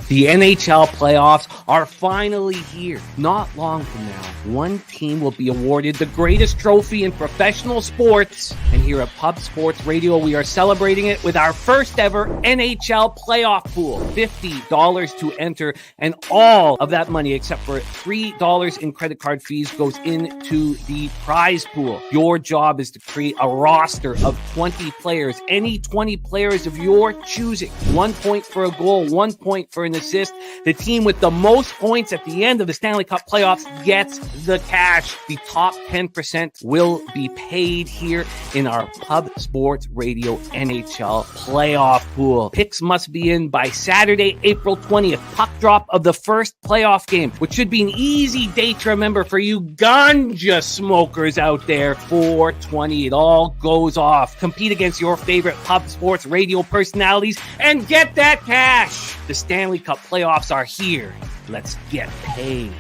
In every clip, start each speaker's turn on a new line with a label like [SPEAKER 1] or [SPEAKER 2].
[SPEAKER 1] The NHL playoffs are finally here. Not long from now, one team will be awarded the greatest trophy in professional sports. And here at Pub Sports Radio, we are celebrating it with our first ever NHL playoff pool. $50 to enter, and all of that money, except for $3 in credit card fees, goes into the prize pool. Your job is to create a roster of 20 players, any 20 players of your choosing. 1 point for a goal, 1 point for an assist. The team with the most points at the end of the Stanley Cup playoffs gets the cash. The top 10% will be paid here in our Pub Sports Radio NHL playoff pool. Picks must be in by Saturday, April 20th. Puck drop of the first playoff game, which should be an easy date to remember for you ganja smokers out there. 4:20, it all goes off. Compete against your favorite Pub Sports Radio personalities and get that cash. The Stanley Cup playoffs are here. Let's get paid.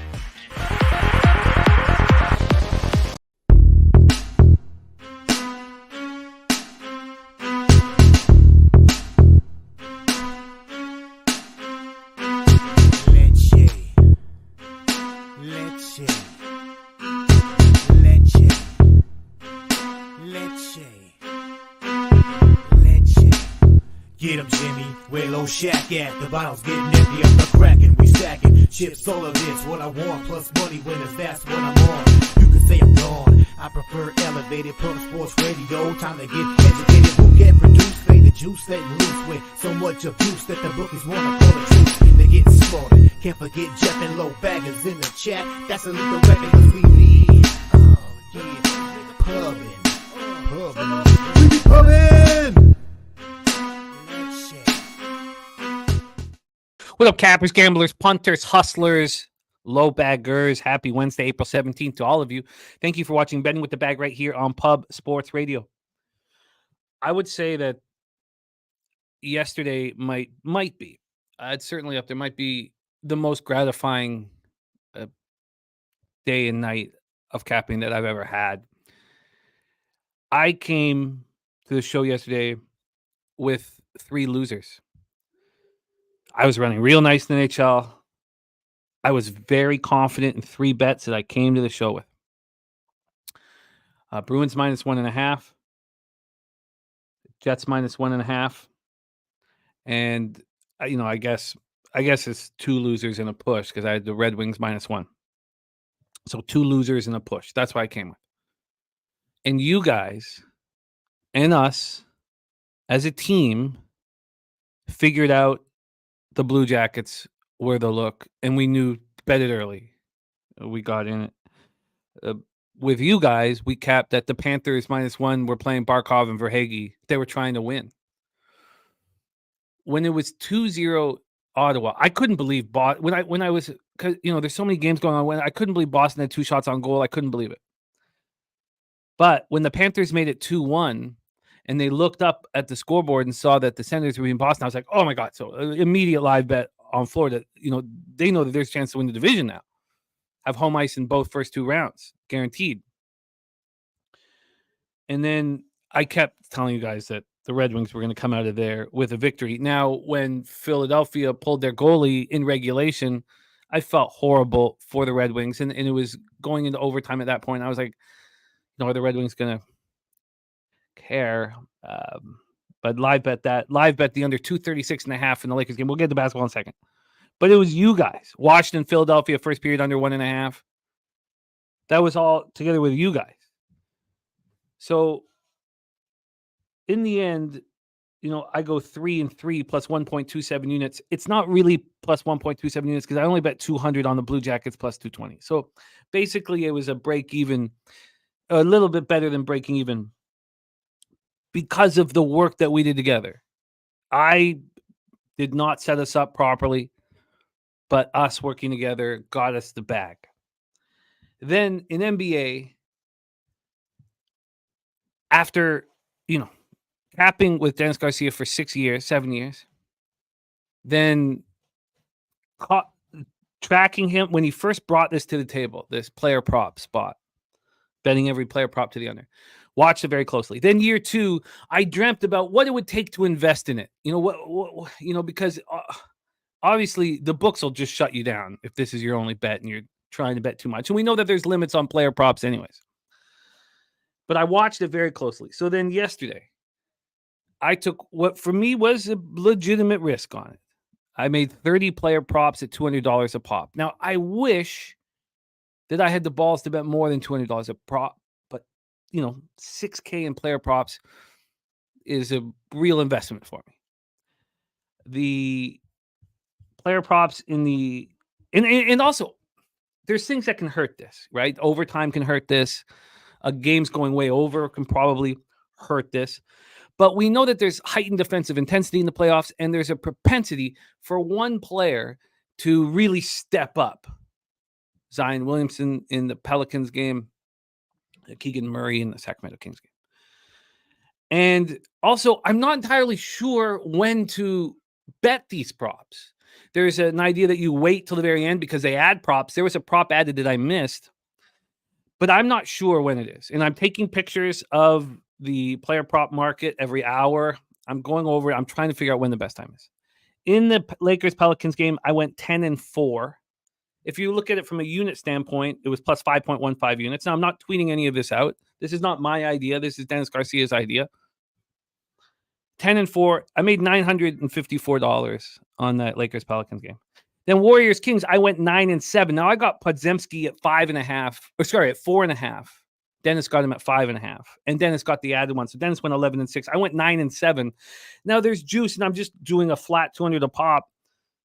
[SPEAKER 2] Get 'em, Jimmy, where low shack at? The bottle's getting empty, I'm not cracking, we stacking. Chips, all of it's what I want, plus money winners, that's what I'm on. You can say I'm gone, I prefer elevated, Pub Sports Radio. Time to get educated, Bouquett produced, fade the juice, letting loose with so much abuse that the bookies wanna call the truth. They get slaughtered, can't forget Jeff and low baggers in the chat. That's a little record, cause we need, oh yeah, pubbing. We be pubbing!
[SPEAKER 1] What up, cappers, gamblers, punters, hustlers, low baggers? Happy Wednesday, April 17th to all of you. Thank you for watching Betting with the Bag right here on Pub Sports Radio. I would say that yesterday might be, it's certainly up there, might be the most gratifying day and night of capping that I've ever had. I came to the show yesterday with 3 losers. I was running real nice in the NHL. I was very confident in 3 bets that I came to the show with. Bruins minus 1.5. Jets minus 1.5. And, I guess it's 2 losers and a push because I had the Red Wings minus 1. So 2 losers and a push. That's what I came with. And you guys and us as a team figured out the Blue Jackets were the look, and we knew bet it early. We got in it. With you guys, we capped that the Panthers minus 1 were playing Barkov and Verhaeghe. They were trying to win. When it was 2-0 Ottawa, I couldn't believe when I was, because there's so many games going on. When I couldn't believe Boston had 2 shots on goal, I couldn't believe it. But when the Panthers made it 2-1, and they looked up at the scoreboard and saw that the Senators were in Boston, I was like, oh my God. So immediate live bet on Florida. They know that there's a chance to win the division now. Have home ice in both first 2 rounds, guaranteed. And then I kept telling you guys that the Red Wings were going to come out of there with a victory. Now, when Philadelphia pulled their goalie in regulation, I felt horrible for the Red Wings. And it was going into overtime at that point. I was like, are the Red Wings going to care? But live bet the under 236.5 in the Lakers game. We'll get to basketball in a second. But it was you guys. Washington, Philadelphia, first period under 1.5. That was all together with you guys. So in the end, I go 3-3 plus 1.27 units. It's not really plus 1.27 units because I only bet 200 on the Blue Jackets plus 220. So basically it was a break even, a little bit better than breaking even, because of the work that we did together. I did not set us up properly, but us working together got us the bag. Then in NBA, after, capping with Dennis Garcia for 7 years, then tracking him when he first brought this to the table, this player prop spot, betting every player prop to the under. Watched it very closely. Then year 2, I dreamt about what it would take to invest in it. Because obviously the books will just shut you down if this is your only bet and you're trying to bet too much. And we know that there's limits on player props anyways. But I watched it very closely. So then yesterday, I took what for me was a legitimate risk on it. I made 30 player props at $200 a pop. Now, I wish that I had the balls to bet more than $200 a prop, but $6K in player props is a real investment for me. The player props in the and also there's things that can hurt this, right? Overtime can hurt this. A game's going way over can probably hurt this. But we know that there's heightened defensive intensity in the playoffs, and there's a propensity for one player to really step up. Zion Williamson in the Pelicans game, Keegan Murray in the Sacramento Kings game. And also, I'm not entirely sure when to bet these props. There's an idea that you wait till the very end because they add props. There was a prop added that I missed, but I'm not sure when it is. And I'm taking pictures of the player prop market every hour. I'm going over it. I'm trying to figure out when the best time is. In the Lakers-Pelicans game, I went 10-4. If you look at it from a unit standpoint, it was plus 5.15 units. Now, I'm not tweeting any of this out. This is not my idea. This is Dennis Garcia's idea. 10-4. I made $954 on that Lakers-Pelicans game. Then Warriors-Kings, I went 9-7. Now, I got Podziemski at 5.5. At 4.5. Dennis got him at 5.5. And Dennis got the added one. So Dennis went 11-6. I went 9-7. Now, there's juice, and I'm just doing a flat 200 a pop.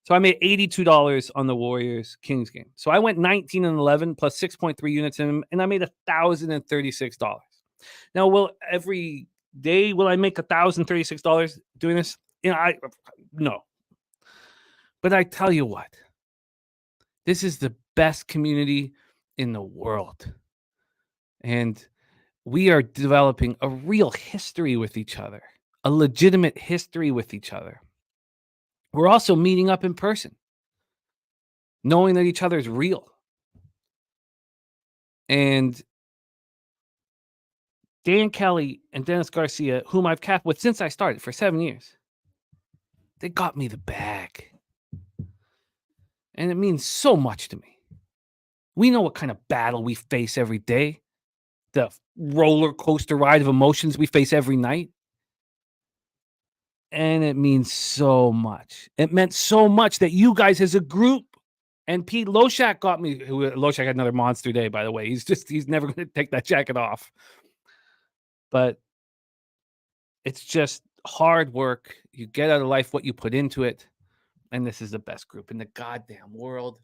[SPEAKER 1] So I made $82 on the Warriors-Kings game. So I went 19-11 plus 6.3 units in them, and I made $1,036. Now, every day will I make $1,036 doing this? No. But I tell you what, this is the best community in the world. And we are developing a real history with each other, a legitimate history with each other. We're also meeting up in person, knowing that each other is real. And Dan Kelly and Dennis Garcia, whom I've capped with since I started for 7 years, they got me the bag. And it means so much to me. We know what kind of battle we face every day, the roller coaster ride of emotions we face every night. And it means so much. It meant so much that you guys as a group, and Pete Loshak got me. Loshak had another monster day, by the way. He's never going to take that jacket off. But it's just hard work. You get out of life what you put into it. And this is the best group in the goddamn world.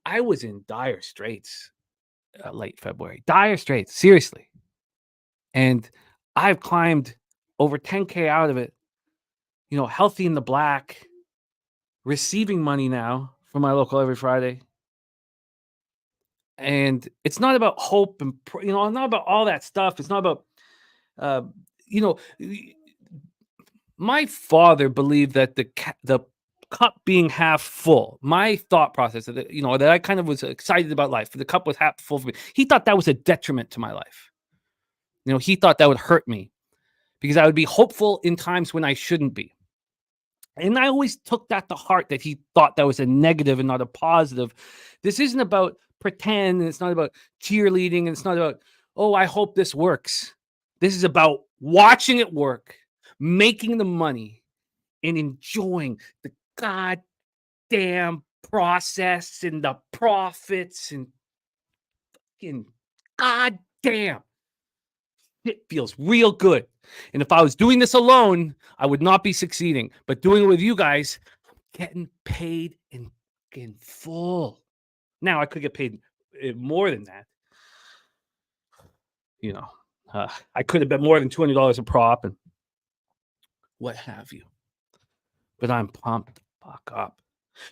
[SPEAKER 1] I was in dire straits late February. Dire straits, seriously. And I've climbed over 10K out of it. Healthy in the black, receiving money now from my local every Friday. And it's not about hope and, not about all that stuff. It's not about, my father believed that the cup being half full, my thought process, that I kind of was excited about life. The cup was half full for me. He thought that was a detriment to my life. He thought that would hurt me because I would be hopeful in times when I shouldn't be. And I always took that to heart, that he thought that was a negative and not a positive. This isn't about pretend, and it's not about cheerleading, and it's not about, I hope this works. This is about watching it work, making the money, and enjoying the goddamn process and the profits and fucking goddamn. It feels real good. And if I was doing this alone, I would not be succeeding. But doing it with you guys, I'm getting paid in full. Now, I could get paid more than that. I could have bet more than $200 a prop and what have you. But I'm pumped the fuck up.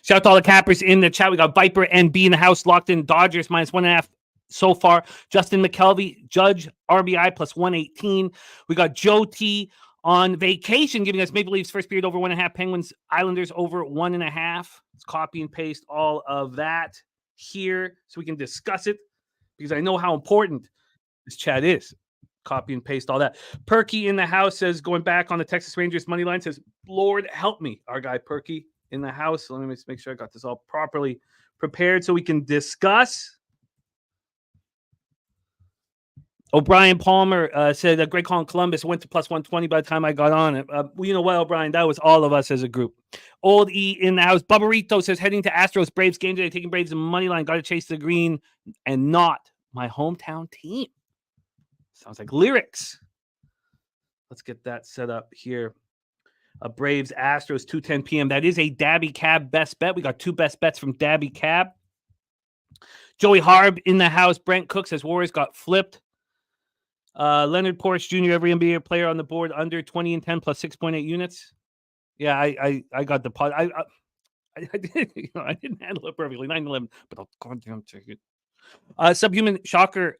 [SPEAKER 1] Shout out to all the cappers in the chat. We got Viper NB in the house, locked in. Dodgers -1.5 so far. Justin McKelvey, Judge RBI plus 118. We got Joe T on vacation, giving us Maple Leafs first period over 1.5. Penguins Islanders over 1.5. Let's copy and paste all of that here so we can discuss it, because I know how important this chat is. Copy and paste all that. Perky in the house says, going back on the Texas Rangers money line, says, Lord help me. Our guy Perky. in the house. So let me just make sure I got this all properly prepared so we can discuss. O'Brien Palmer said that great call in Columbus went to plus 120 by the time I got on it. You know what, O'Brien? That was all of us as a group. Old E in the house. Barbarito says heading to Astros Braves game today, taking Braves in money line. Got to chase the green and not my hometown team. Sounds like lyrics. Let's get that set up here. Braves Astros 2:10 p.m. That is a Daby Cab best bet. We got 2 best bets from Daby Cab. Joey Harb in the house. Brent Cook says Warriors got flipped. Leonard Porsche Jr., every NBA player on the board under 20 and 10 plus 6.8 units. Yeah, I got the pot. I didn't handle it perfectly. 9-11, but I'll goddamn take it. Subhuman soccer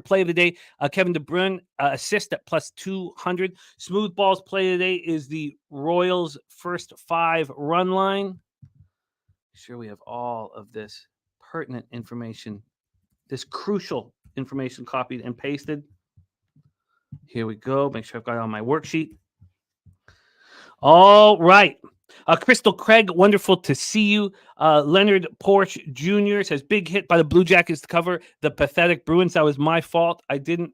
[SPEAKER 1] play of the day. Kevin De Bruyne assist at plus 200. Smooth balls play of the day is the Royals' first 5 run line. Sure, we have all of this pertinent information, this crucial information copied and pasted. Here we go. Make sure I've got it on my worksheet. All right. Crystal Craig, wonderful to see you. Leonard Porsche Jr. says, big hit by the Blue Jackets to cover the pathetic Bruins. That was my fault. I didn't.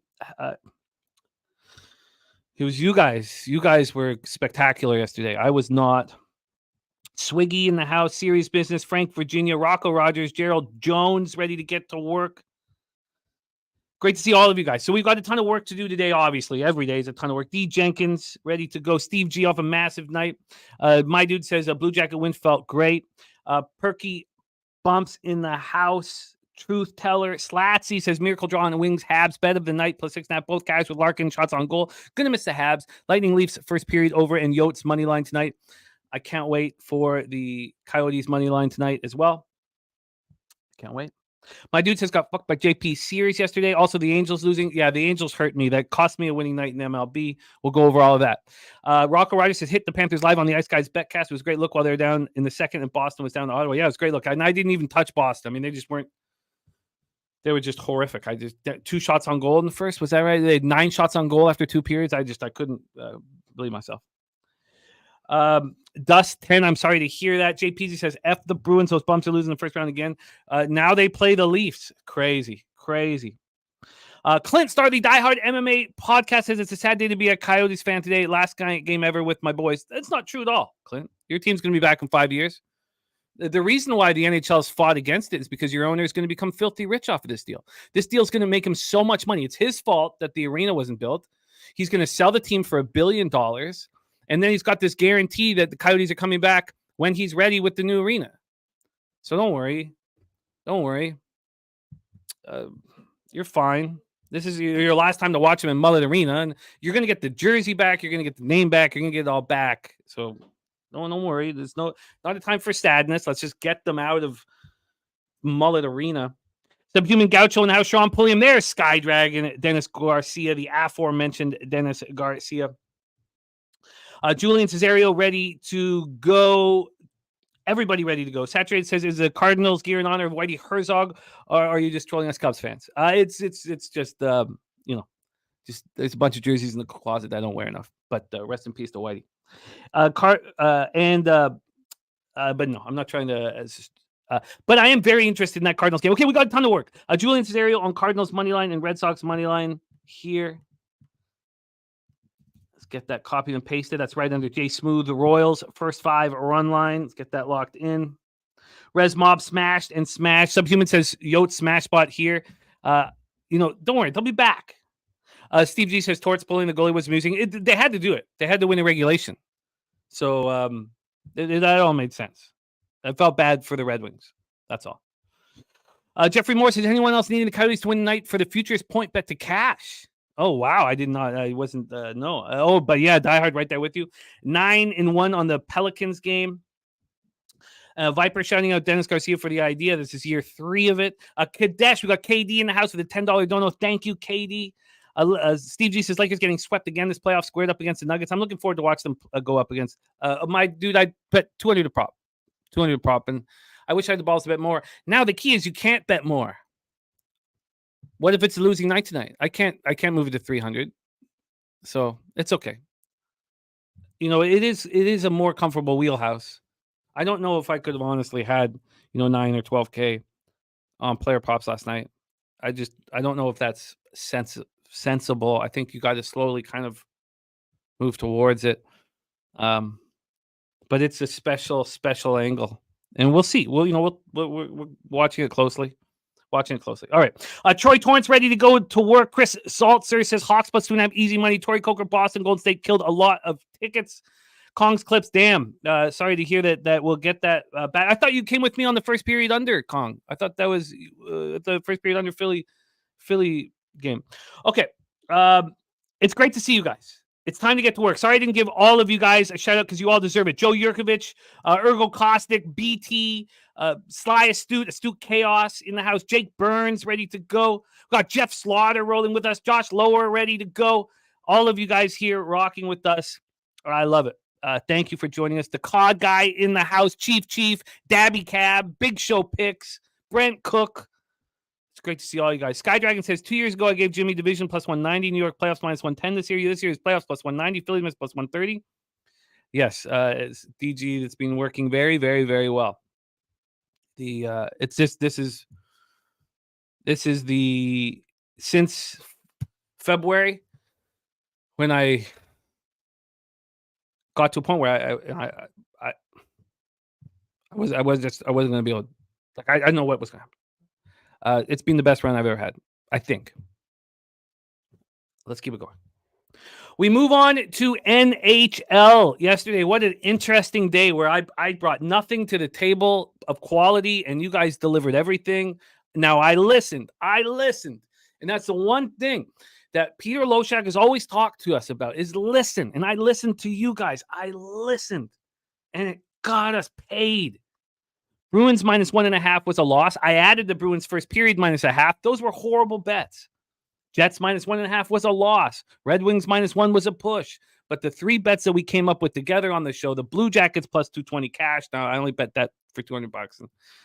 [SPEAKER 1] It was you guys. You guys were spectacular yesterday. I was not. Swiggy in the house. Serious business. Frank, Virginia. Rocco Rogers. Gerald Jones ready to get to work. Great to see all of you guys. So we've got a ton of work to do today, obviously. Every day is a ton of work. D. Jenkins, ready to go. Steve G off a massive night. My dude says a Blue Jacket win felt great. Perky Bumps in the house. Truth Teller. Slatsy says Miracle Draw on the Wings. Habs, bet of the night, plus 6.5. Both guys with Larkin, shots on goal. Gonna miss the Habs. Lightning Leafs, first period over, and Yotes money line tonight. I can't wait for the Coyotes money line tonight as well. Can't wait. My dude says got fucked by JP Series yesterday. Also, the Angels losing. Yeah, the Angels hurt me. That cost me a winning night in MLB. We'll go over all of that. Rocco Rogers says hit the Panthers live on the Ice Guys betcast. It was a great look while they were down in the second, and Boston was down to Ottawa. Yeah, it was a great look. And I didn't even touch Boston. I mean, they just weren't. They were just horrific. 2 shots on goal in the first. Was that right? They had 9 shots on goal after 2 periods. I couldn't believe myself. Dust 10, I'm sorry to hear that. JPZ says F the Bruins, those bumps are losing the first round again. Now they play the Leafs. Crazy. Clint Star, the diehard MMA podcast, says it's a sad day to be a Coyotes fan today. Last game ever with my boys. That's not true at all, Clint. Your team's going to be back in 5 years. The reason why the NHL's fought against it is because your owner is going to become filthy rich off of this deal. This deal is going to make him so much money. It's his fault that the arena wasn't built. He's going to sell the team for $1 billion. And then he's got this guarantee that the Coyotes are coming back when he's ready with the new arena. So don't worry. You're fine. This is your last time to watch him in Mullet Arena. And you're going to get the jersey back. You're going to get the name back. You're going to get it all back. So don't worry. There's not a time for sadness. Let's just get them out of Mullet Arena. Subhuman Gaucho in the house. Sean Pulliam there. Sky Dragon. Dennis Garcia. The aforementioned Dennis Garcia. Julian Cesario ready to go. Everybody ready to go. Saturated says, is the Cardinals gear in honor of Whitey Herzog, or are you just trolling us Cubs fans? It's just just there's a bunch of jerseys in the closet that I don't wear enough. But rest in peace to Whitey. But no, I'm not trying to. But I am very interested in that Cardinals game. Okay, we got a ton of work. Julian Cesario on Cardinals money line and Red Sox money line here. Get that copied and pasted. That's right under J Smooth. The Royals first 5 run line. Let's get that locked in. Res Mob smashed and smashed. Subhuman says Yote smash spot here. Don't worry, they'll be back. Steve G says Torts pulling the goalie was amusing. They had to do it. They had to win a regulation. So that all made sense. I felt bad for the Red Wings. That's all. Jeffrey Moore says anyone else needing the Coyotes to win tonight for the futures point bet to cash? Oh, wow. I did not. I wasn't. No. But yeah, diehard right there with you. 9-1 on the Pelicans game. Viper shouting out Dennis Garcia for the idea. This is year 3 of it. Kadesh, we got KD in the house with a $10 dono. Thank you, KD. Steve G says Lakers getting swept again this playoff, squared up against the Nuggets. I'm looking forward to watch them go up against my dude. I bet 200 to prop. 200 to prop. And I wish I had the balls to bet more. Now the key is you can't bet more. What if it's a losing night tonight? I can't move it to 300. So it's okay. it is a more comfortable wheelhouse. I don't know if I could have honestly had 9 or 12K on player props last night. I don't know if that's sensible. I think you got to slowly kind of move towards it. But it's a special angle, and we'll see. We're watching it closely. All right. Troy Torrance ready to go to work. Chris Saltzer says Hawks plus 2.5 easy money. Tory Coker, Boston Golden State killed a lot of tickets. Kong's clips. Damn. Sorry to hear that we'll get that back. I thought you came with me on the first period under, Kong. I thought that was the first period under Philly game. Okay. It's great to see you guys. It's time to get to work. Sorry I didn't give all of you guys a shout out because you all deserve it. Joe Yurkovich, Ergo Caustic, BT, Sly Astute Chaos in the house. Jake Burns ready to go. We got Jeff Slaughter rolling with us. Josh Lower ready to go. All of you guys here rocking with us. I love it. Thank you for joining us. The COD guy in the house. Chief, Daby Cab, Big Show Picks, Brent Cook. It's great to see all you guys. Sky Dragon says 2 years ago I gave Jimmy division plus 190, New York playoffs minus 110 this year. This year is playoffs plus 190, Philly minus plus 130. Yes, it's DG that's been working very, very, very well. It's just this is the since February when I got to a point where I wasn't going to be able. I know what was going to happen. It's been the best run I've ever had, I think. Let's keep it going. We move on to NHL. Yesterday, what an interesting day where I brought nothing to the table of quality, and you guys delivered everything. Now, I listened. And that's the one thing that Peter Loshak has always talked to us about is listen. And I listened to you guys. I listened, and it got us paid. Bruins minus 1.5 was a loss. I added the Bruins first period minus 0.5. Those were horrible bets. Jets minus 1.5 was a loss. Red Wings minus 1 was a push. But the 3 bets that we came up with together on the show, the Blue Jackets plus 220 cash. Now, I only bet that for $200.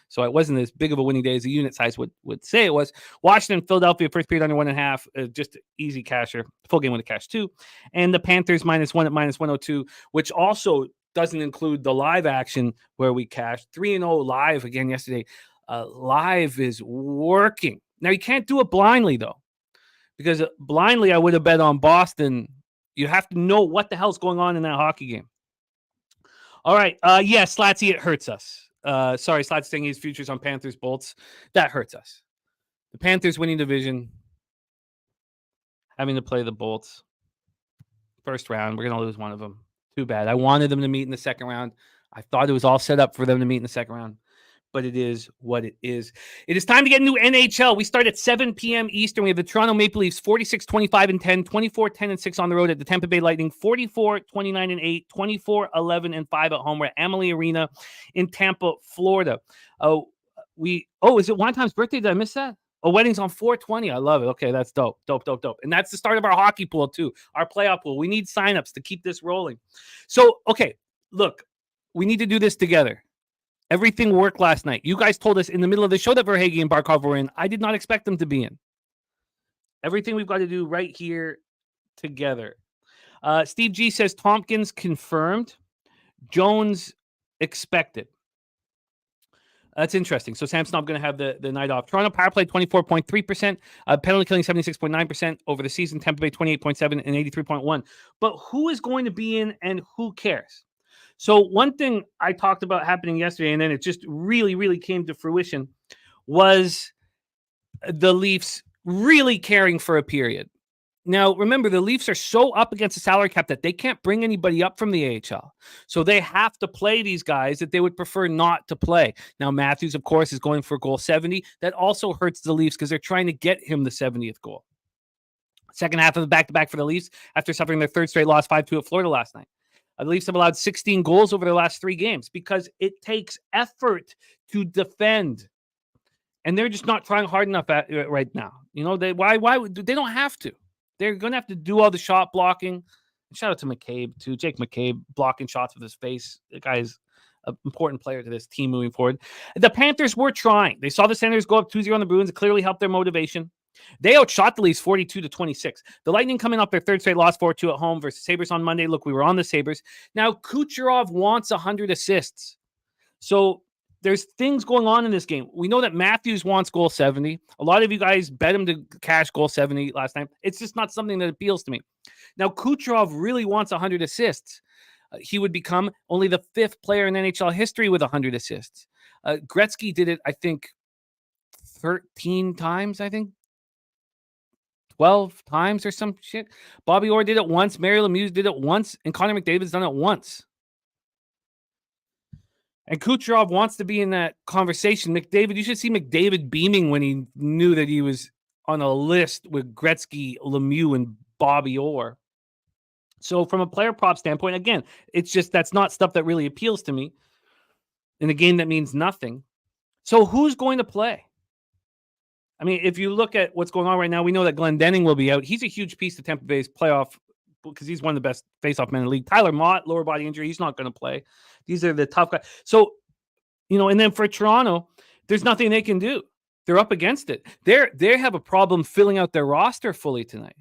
[SPEAKER 1] So it wasn't as big of a winning day as the unit size would say it was. Washington, Philadelphia, first period under 1.5. Just easy casher. Full game with a cash 2. And the Panthers minus 1 at minus 102, which also doesn't include the live action where we cashed 3-0 live again yesterday. Live is working. Now, you can't do it blindly, though, because blindly I would have bet on Boston. You have to know what the hell's going on in that hockey game. All right. Yes, Slatsy, it hurts us. Sorry, Slatsy saying his futures on Panthers Bolts. That hurts us. The Panthers winning division, having to play the Bolts. First round, we're going to lose one of them. Too bad. I wanted them to meet in the second round. I thought it was all set up for them to meet in the second round, but it is what it is. It is time to get into NHL. We start at 7 p.m. Eastern. We have the Toronto Maple Leafs 46-25-10, 24-10-6 on the road at the Tampa Bay Lightning, 44-29-8, 24-11-5 at home. We're at Amalie Arena in Tampa, Florida. Is it Wine Time's birthday? Did I miss that? Oh, wedding's on 4/20. I love it. Okay, that's dope. And that's the start of our hockey pool, too. Our playoff pool. We need signups to keep this rolling. So, okay, look, we need to do this together. Everything worked last night. You guys told us in the middle of the show that Verhaeghe and Barkov were in. I did not expect them to be in. Everything we've got to do right here together. Steve G says Tompkins confirmed. Jones expected. That's interesting. So Samsonov going to have the night off. Toronto power play 24.3%, penalty killing 76.9% over the season. Tampa Bay 28.7 and 83.1. But who is going to be in and who cares? So one thing I talked about happening yesterday, and then it just really, really came to fruition, was the Leafs really caring for a period. Now, remember, the Leafs are so up against the salary cap that they can't bring anybody up from the AHL. So they have to play these guys that they would prefer not to play. Now, Matthews, of course, is going for goal 70. That also hurts the Leafs because they're trying to get him the 70th goal. Second half of the back-to-back for the Leafs after suffering their third straight loss 5-2 at Florida last night. The Leafs have allowed 16 goals over their last 3 games because it takes effort to defend. And they're just not trying hard enough right now. You know, they don't have to. They're going to have to do all the shot blocking. Shout out to McCabe, too. Jake McCabe blocking shots with his face. The guy is an important player to this team moving forward. The Panthers were trying. They saw the Senators go up 2-0 on the Bruins. It clearly helped their motivation. They outshot the Leafs 42-26. The Lightning coming off their third straight loss 4-2 at home versus Sabres on Monday. Look, we were on the Sabres. Now, Kucherov wants 100 assists. So there's things going on in this game. We know that Matthews wants goal 70. A lot of you guys bet him to cash goal 70 last night. It's just not something that appeals to me. Now, Kucherov really wants 100 assists. He would become only the 5th player in NHL history with 100 assists. Gretzky did it, I think, 13 times, 12 times or some shit. Bobby Orr did it once. Mario Lemieux did it once. And Connor McDavid's done it once. And Kucherov wants to be in that conversation. McDavid, you should see McDavid beaming when he knew that he was on a list with Gretzky, Lemieux, and Bobby Orr. So from a player prop standpoint, again, it's just that's not stuff that really appeals to me in a game that means nothing. So who's going to play? I mean, if you look at what's going on right now, we know that Glendening will be out. He's a huge piece of Tampa Bay's playoff because he's one of the best faceoff men in the league. Tyler Mott, lower body injury, he's not going to play. These are the tough guys. So, and then for Toronto, there's nothing they can do. They're up against it. They have a problem filling out their roster fully tonight.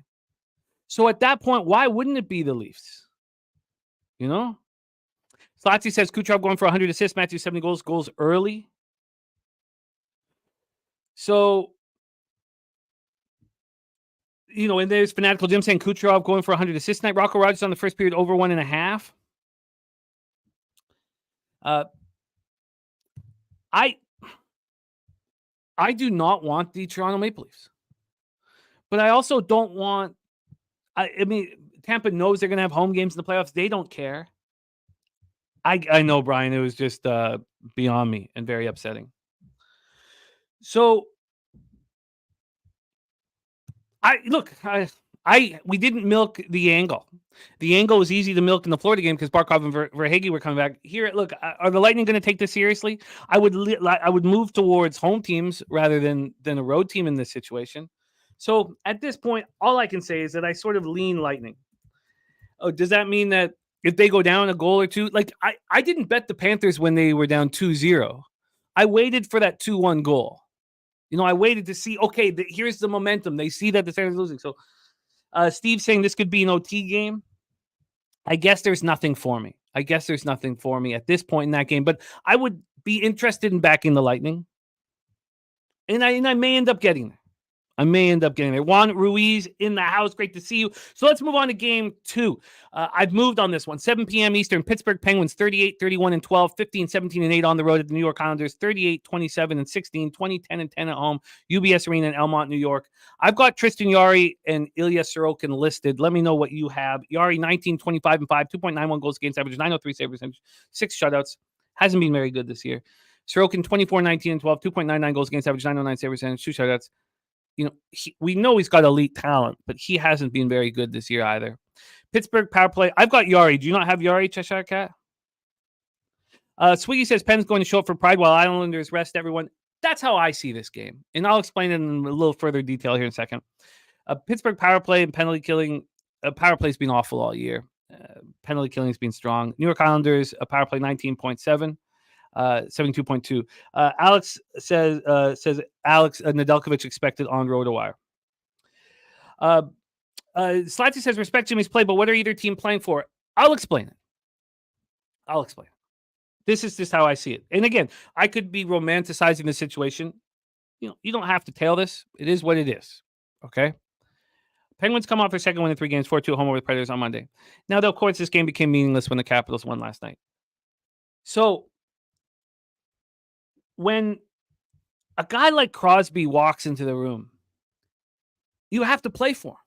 [SPEAKER 1] So at that point, why wouldn't it be the Leafs? Slatsy says Kucherov going for 100 assists, Matthews 70 goals early. So, and there's Fanatical Jim saying Kucherov going for 100 assists tonight. Rocco Rogers on the first period over 1.5. I do not want the Toronto Maple Leafs. But I also don't want I mean, Tampa knows they're going to have home games in the playoffs. They don't care. I know, Brian. It was just beyond me and very upsetting. So, we didn't milk the angle. The angle was easy to milk in the Florida game because Barkov and Verhaeghe were coming back. Here, look, are the Lightning going to take this seriously? I would move towards home teams rather than a road team in this situation. So at this point, all I can say is that I sort of lean Lightning. Oh, does that mean that if they go down a goal or two, like I didn't bet the Panthers when they were down 2-0. I waited for that 2-1 goal. I waited to see, okay, here's the momentum. They see that the Senators losing. So Steve saying this could be an OT game. I guess there's nothing for me. at this point in that game. But I would be interested in backing the Lightning. And I may end up getting there. Juan Ruiz in the house. Great to see you. So let's move on to game 2. I've moved on this one. 7 p.m. Eastern. Pittsburgh Penguins 38, 31, and 12. 15, 17, and 8 on the road at the New York Islanders. 38, 27, and 16. 20, 10, and 10 at home. UBS Arena in Elmont, New York. I've got Tristan Jarry and Ilya Sorokin listed. Let me know what you have. Jarry 19, 25, and 5. 2.91 goals against average. 903 save percentage. 6 shutouts. Hasn't been very good this year. Sorokin 24, 19, and 12. 2.99 goals against average. 909 save percentage. 2 shutouts. We know he's got elite talent, but he hasn't been very good this year either. Pittsburgh power play. I've got Jarry. Do you not have Jarry, Cheshire Cat? Swiggy says Penn's going to show up for Pride while Islanders rest everyone. That's how I see this game. And I'll explain it in a little further detail here in a second. Pittsburgh power play and penalty killing. Power play's been awful all year. Penalty killing's been strong. New York Islanders, a power play 19.7. 72.2. Alex says Alex Nedeljkovic expected on RotoWire. Slatsy says respect Jimmy's play, but what are either team playing for? I'll explain it. This is just how I see it. And again, I could be romanticizing the situation. You don't have to tail this. It is what it is. Okay. Penguins come off their second win in 3 games, 4-2 at home over the Predators on Monday. Now, of course, this game became meaningless when the Capitals won last night. So, when a guy like Crosby walks into the room, you have to play for him.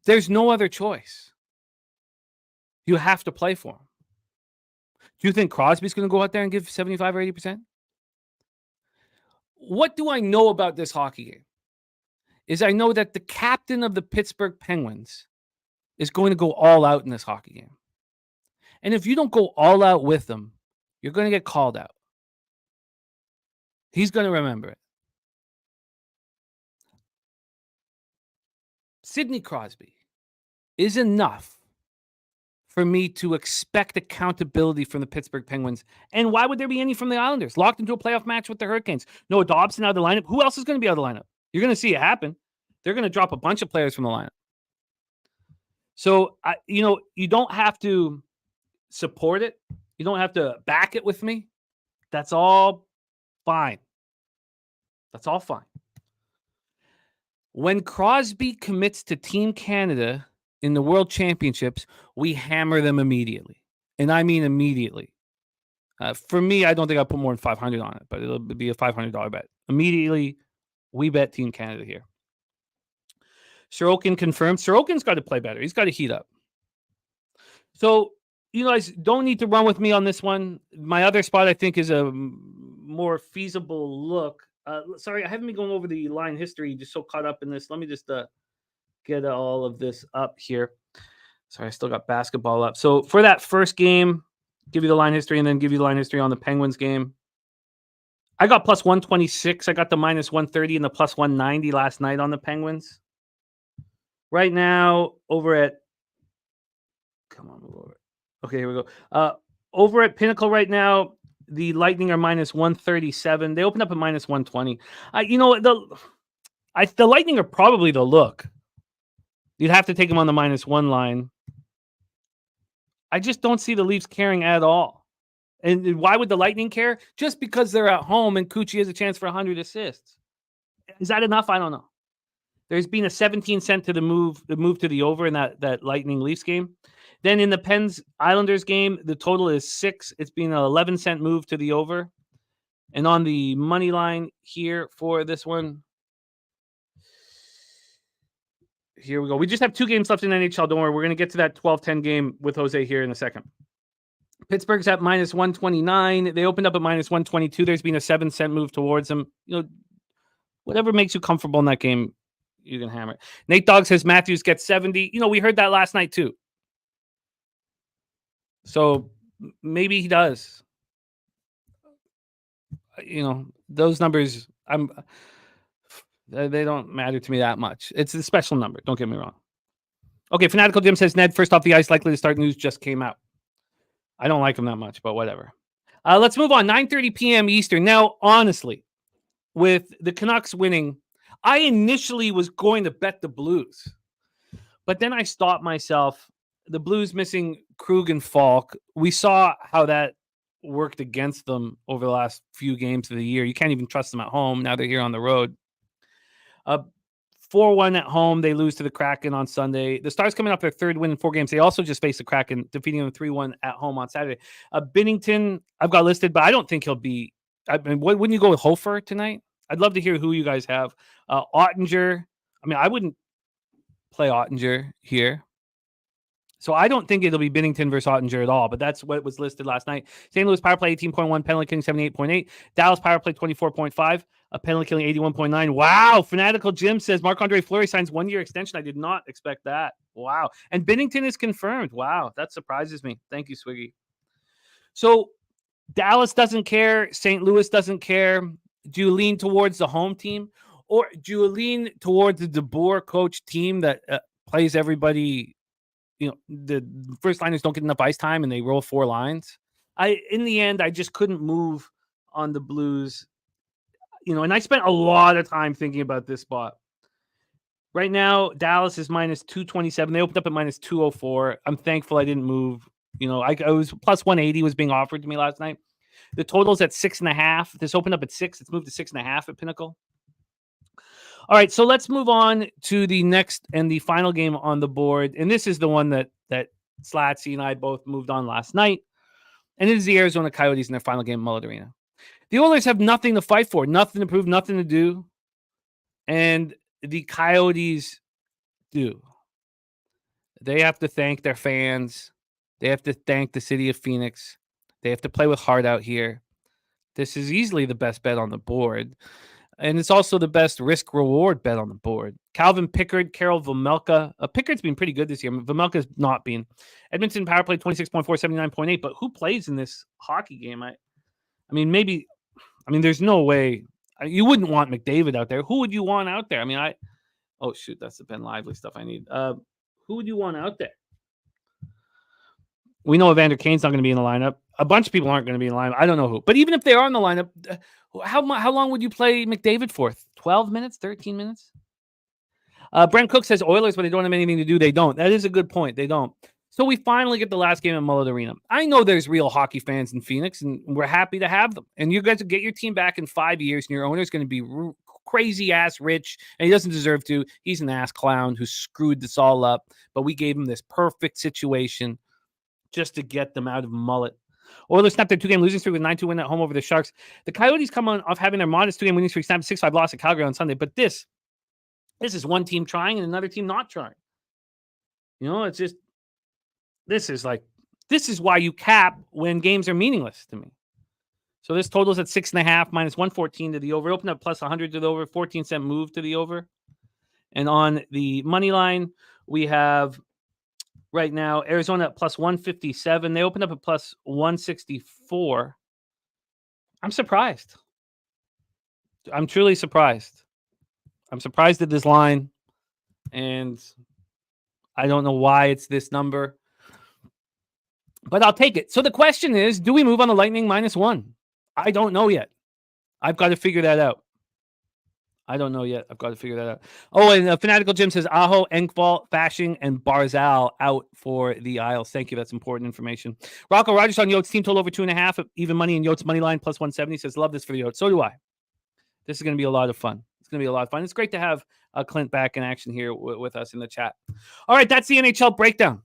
[SPEAKER 1] There's no other choice. You have to play for him. Do you think Crosby's going to go out there and give 75 or 80%? What do I know about this hockey game? Is I know that the captain of the Pittsburgh Penguins is going to go all out in this hockey game. And if you don't go all out with them, you're going to get called out. He's going to remember it. Sidney Crosby is enough for me to expect accountability from the Pittsburgh Penguins. And why would there be any from the Islanders? Locked into a playoff match with the Hurricanes. Noah Dobson out of the lineup. Who else is going to be out of the lineup? You're going to see it happen. They're going to drop a bunch of players from the lineup. So, you don't have to support it. You don't have to back it with me. That's all fine. That's all fine. When Crosby commits to Team Canada in the World Championships, we hammer them immediately. And I mean immediately. For me, I don't think I'll put more than $500 on it, but it'll be a $500 bet. Immediately, we bet Team Canada here. Sorokin confirmed. Sorokin's got to play better. He's got to heat up. So, you guys don't need to run with me on this one. My other spot, I think, is a more feasible look. Sorry, I haven't been going over the line history. Just so caught up in this. Let me just get all of this up here. Sorry, I still got basketball up. So for that first game, give you the line history and then give you the line history on the Penguins game. I got plus 126. I got the minus 130 and the plus 190 last night on the Penguins. Right now, over at... Come on, move over. Okay, here we go. Over at Pinnacle right now, the Lightning are minus 137. They opened up at minus 120. The Lightning are probably the look. You'd have to take them on the minus one line. I just don't see the Leafs caring at all. And why would the Lightning care? Just because they're at home and Cucci has a chance for 100 assists. Is that enough? I don't know. There's been a 17 cent to the move to the over in that Lightning Leafs game. Then in the Pens Islanders game, the total is 6. It's been an 11 cent move to the over. And on the money line here for this one, here we go. We just have 2 games left in NHL. Don't worry. We're going to get to that 12-10 game with Jose here in a second. Pittsburgh's at minus 129. They opened up at minus 122. There's been a 7 cent move towards them. Whatever makes you comfortable in that game, you can hammer it. Nate Dogg says Matthews gets 70. We heard that last night too. So maybe he does. Those numbers, they don't matter to me that much. It's a special number. Don't get me wrong. Okay, Fanatical Jim says Ned first off the ice, likely to start. News just came out. I don't like him that much, but whatever. Let's move on. 9:30 p.m. Eastern. Now, honestly, with the Canucks winning, I initially was going to bet the Blues, but then I stopped myself. The Blues missing Krug and Falk. We saw how that worked against them over the last few games of the year. You can't even trust them at home. Now they're here on the road. 4-1 at home. They lose to the Kraken on Sunday. The Stars coming off their 3rd win in 4 games. They also just faced the Kraken, defeating them 3-1 at home on Saturday. Binnington, I've got listed, but I don't think he'll be. I mean, wouldn't you go with Hofer tonight? I'd love to hear who you guys have. Ottinger. I mean, I wouldn't play Ottinger here. So I don't think it'll be Binnington versus Ottinger at all, but that's what was listed last night. St. Louis power play 18.1, penalty killing 78.8. Dallas power play 24.5, a penalty killing 81.9. Wow. Fanatical Jim says Marc-Andre Fleury signs 1-year extension. I did not expect that. Wow. And Binnington is confirmed. Wow. That surprises me. Thank you, Swiggy. So Dallas doesn't care. St. Louis doesn't care. Do you lean towards the home team, or do you lean towards the DeBoer coach team that plays everybody? The first liners don't get enough ice time and they roll 4 lines. In the end, I just couldn't move on the Blues, and I spent a lot of time thinking about this spot. Right now, Dallas is minus 227. They opened up at minus 204. I'm thankful I didn't move. I was plus 180 was being offered to me last night. The total's at 6.5. This opened up at 6. It's moved to 6.5 at Pinnacle. All right, so let's move on to the next and the final game on the board. And this is the one that Slatsy and I both moved on last night. And it is the Arizona Coyotes in their final game at Mullet Arena. The Oilers have nothing to fight for, nothing to prove, nothing to do. And the Coyotes do. They have to thank their fans. They have to thank the city of Phoenix. They have to play with heart out here. This is easily the best bet on the board. And it's also the best risk-reward bet on the board. Calvin Pickard, Karel Vejmelka. Pickard's been pretty good this year. Vejmelka's not been. Edmonton power play 26.4, 79.8. But who plays in this hockey game? I mean, maybe. I mean, there's no way. You wouldn't want McDavid out there. Who would you want out there? I mean, oh, shoot. That's the Ben Lively stuff I need. Who would you want out there? We know Evander Kane's not going to be in the lineup. A bunch of people aren't going to be in the lineup. I don't know who. But even if they are in the lineup, how long would you play McDavid for? 12 minutes, 13 minutes. Brent Cook says Oilers, when they don't have anything to do, they don't. That is a good point. They don't. So we finally get the last game at Mullet Arena. I know there's real hockey fans in Phoenix, and we're happy to have them. And you guys will get your team back in 5 years, and your owner's going to be crazy-ass rich, and he doesn't deserve to. He's an ass clown who screwed this all up, but we gave him this perfect situation just to get them out of Mullet. Oilers snapped their 2-game losing streak with 9-2 win at home over the Sharks. The Coyotes come on off having their modest 2-game winning streak, snapped 6-5 loss at Calgary on Sunday, but this is one team trying and another team not trying. It's just, this is why you cap when games are meaningless to me. So this totals at 6.5 minus 114 to the over. Open up plus 100 to the over, 14-cent move to the over. And on the money line, we have right now Arizona at plus 157. They opened up at plus 164. I'm surprised. I'm truly surprised. I'm surprised at this line, and I don't know why it's this number, but I'll take it. So the question is, do we move on the Lightning -1? I don't know yet. I've got to figure that out. Oh, and Fanatical Jim says Aho, Engvall, Fashing, and Barzal out for the Isles. Thank you. That's important information. Rocco Rogers on Yotes team total over 2.5. Even money in Yotes money line plus 170 says love this for the Yotes. So do I. This is going to be a lot of fun. It's great to have Clint back in action here with us in the chat. All right, that's the NHL breakdown.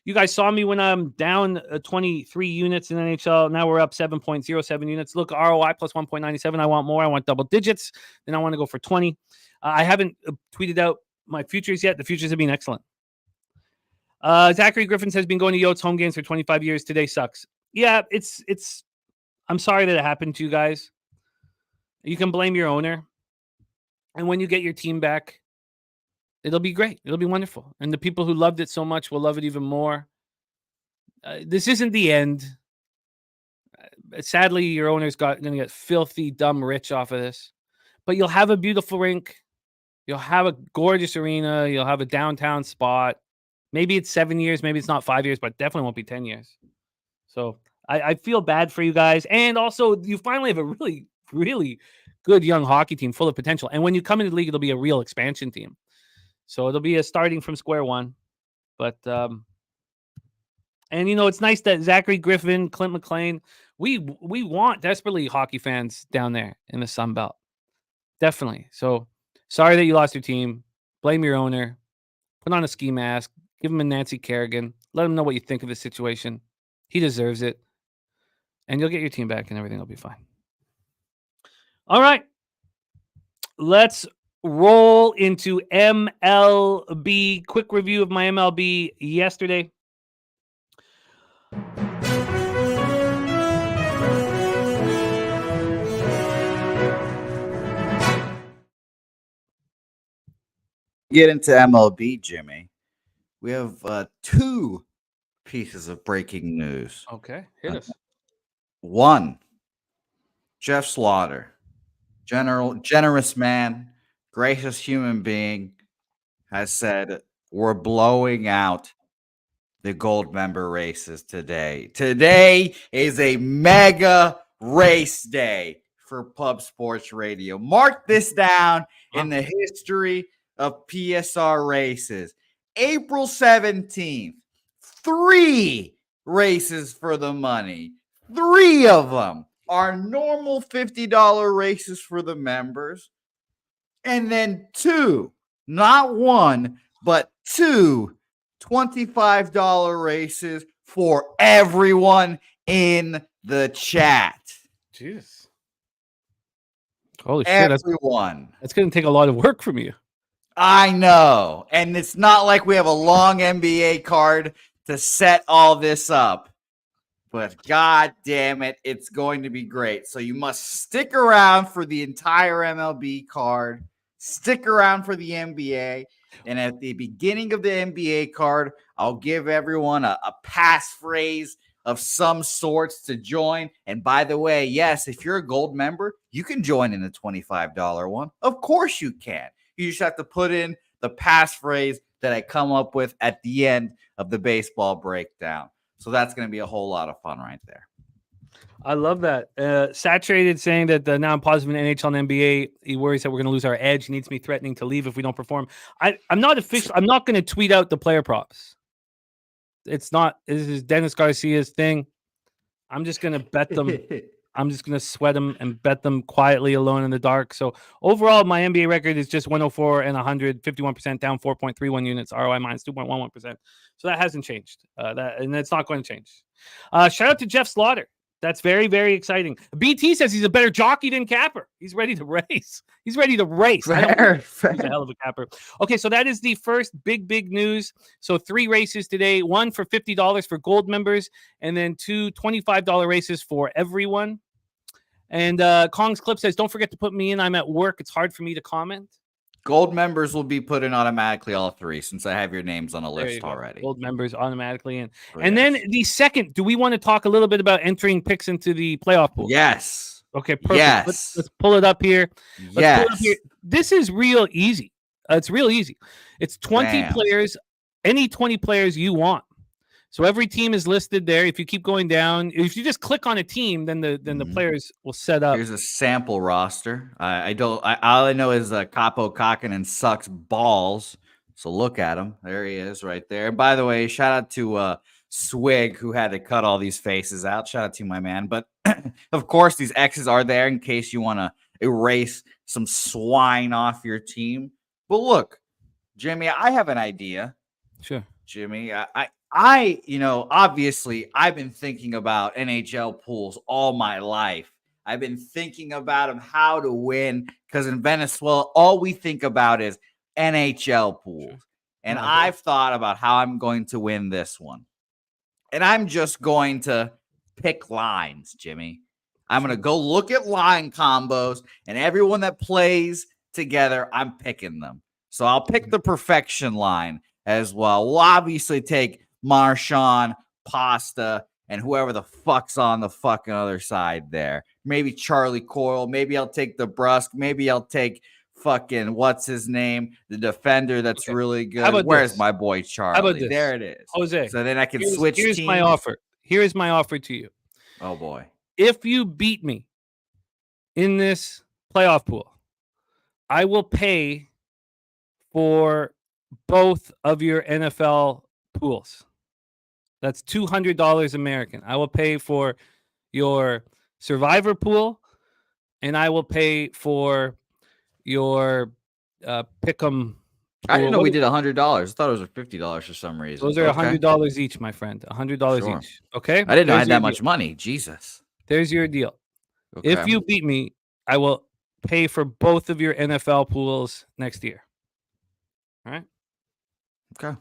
[SPEAKER 1] You guys saw me when I'm down 23 units in NHL. Now we're up 7.07 units. Look, ROI plus 1.97. I want more. I want double digits. Then I want to go for 20. I haven't tweeted out my futures yet. The futures have been excellent. Zachary Griffin says, been going to Yotes home games for 25 years. Today sucks. Yeah, it's. I'm sorry that it happened to you guys. You can blame your owner. And when you get your team back, it'll be great. It'll be wonderful. And the people who loved it so much will love it even more. This isn't the end. Sadly, your owner's going to get filthy, dumb rich off of this. But you'll have a beautiful rink. You'll have a gorgeous arena. You'll have a downtown spot. Maybe it's 7 years. Maybe it's not 5 years, but definitely won't be 10 years. So I feel bad for you guys. And also, you finally have a really, really good young hockey team full of potential. And when you come into the league, it'll be a real expansion team. So it'll be a starting from square one. But, and it's nice that Zachary Griffin, Clint McLean, we want desperately hockey fans down there in the Sun Belt. Definitely. So sorry that you lost your team. Blame your owner. Put on a ski mask. Give him a Nancy Kerrigan. Let him know what you think of the situation. He deserves it. And you'll get your team back and everything will be fine. All right. Let's roll into MLB. Quick review of my MLB yesterday.
[SPEAKER 3] Get into MLB, Jimmy. We have 2 pieces of breaking news.
[SPEAKER 1] Okay, hit us.
[SPEAKER 3] 1, Jeff Slaughter, generous man, gracious human being, has said we're blowing out the gold member races today. Today is a mega race day for Pub Sports Radio. Mark this down in the history of PSR races. April 17th, 3 races for the money. 3 of them are normal $50 races for the members. And then 2, not 1, but 2 $25 races for everyone in the chat.
[SPEAKER 1] Jeez. Holy
[SPEAKER 3] everyone.
[SPEAKER 1] That's going to take a lot of work from you.
[SPEAKER 3] I know. And it's not like we have a long NBA card to set all this up. But God damn it, it's going to be great. So you must stick around for the entire MLB card. Stick around for the NBA. And at the beginning of the NBA card, I'll give everyone a passphrase of some sorts to join. And by the way, yes, if you're a gold member, you can join in the $25 one. Of course you can. You just have to put in the passphrase that I come up with at the end of the baseball breakdown. So that's going to be a whole lot of fun right there.
[SPEAKER 1] I love that. Saturated saying that now I'm positive in NHL and NBA. He worries that we're going to lose our edge. He needs me threatening to leave if we don't perform. I'm not official. I'm not going to tweet out the player props. It's not. This is Dennis Garcia's thing. I'm just going to bet them. I'm just going to sweat them and bet them quietly alone in the dark. So overall, my NBA record is just 104 and 100, 51% down, 4.31 units, ROI minus 2.11%. So that hasn't changed. And that's not going to change. Shout out to Jeff Slaughter. That's very, very exciting. BT says he's a better jockey than Capper. He's ready to race. He's a hell of a Capper. Okay, so that is the first big news. So 3 races today. 1 for $50 for gold members, and then 2 $25 races for everyone. And Kong's Clip says, don't forget to put me in. I'm at work. It's hard for me to comment.
[SPEAKER 3] Gold members will be put in automatically, all 3, since I have your names on a list already.
[SPEAKER 1] Gold members automatically in. And then the second, do we want to talk a little bit about entering picks into the playoff pool?
[SPEAKER 3] Yes.
[SPEAKER 1] Okay, perfect.
[SPEAKER 3] Yes.
[SPEAKER 1] Let's pull it up here.
[SPEAKER 3] Yes.
[SPEAKER 1] This is real easy. It's real easy. It's 20 players, any 20 players you want. So every team is listed there. If you keep going down, if you just click on a team, then the players will set up.
[SPEAKER 3] Here's a sample roster. All I know is Capo Kakinen sucks balls. So look at him. There he is right there. And by the way, shout out to Swig, who had to cut all these faces out. Shout out to my man. But of course, these X's are there in case you want to erase some swine off your team. But look, Jimmy, I have an idea.
[SPEAKER 1] Sure.
[SPEAKER 3] Jimmy, obviously I've been thinking about NHL pools all my life. I've been thinking about them, how to win, because in Venezuela, all we think about is NHL pools. And I've thought about how I'm going to win this one. And I'm just going to pick lines, Jimmy. I'm going to go look at line combos, and everyone that plays together, I'm picking them. So I'll pick the perfection line as well. We'll obviously take Marchand, Pasta, and whoever the fuck's on the fucking other side there. Maybe Charlie Coyle. Maybe I'll take the Brusque. Maybe I'll take fucking what's his name, the defender that's really good. Where's my boy Charlie?
[SPEAKER 1] How about this?
[SPEAKER 3] There it is,
[SPEAKER 1] Jose.
[SPEAKER 3] So then I can switch.
[SPEAKER 1] Here's my offer. Here is my offer to you.
[SPEAKER 3] Oh boy!
[SPEAKER 1] If you beat me in this playoff pool, I will pay for both of your NFL pools. That's $200 American. I will pay for your Survivor pool, and I will pay for your Pick'em.
[SPEAKER 3] I didn't know we did $100. I thought it was $50 for some reason.
[SPEAKER 1] Those are $100 each, my friend. $100 each. Okay.
[SPEAKER 3] I didn't know I had that much money. Jesus.
[SPEAKER 1] There's your deal. Okay. If you beat me, I will pay for both of your NFL pools next year. All right.
[SPEAKER 3] Okay.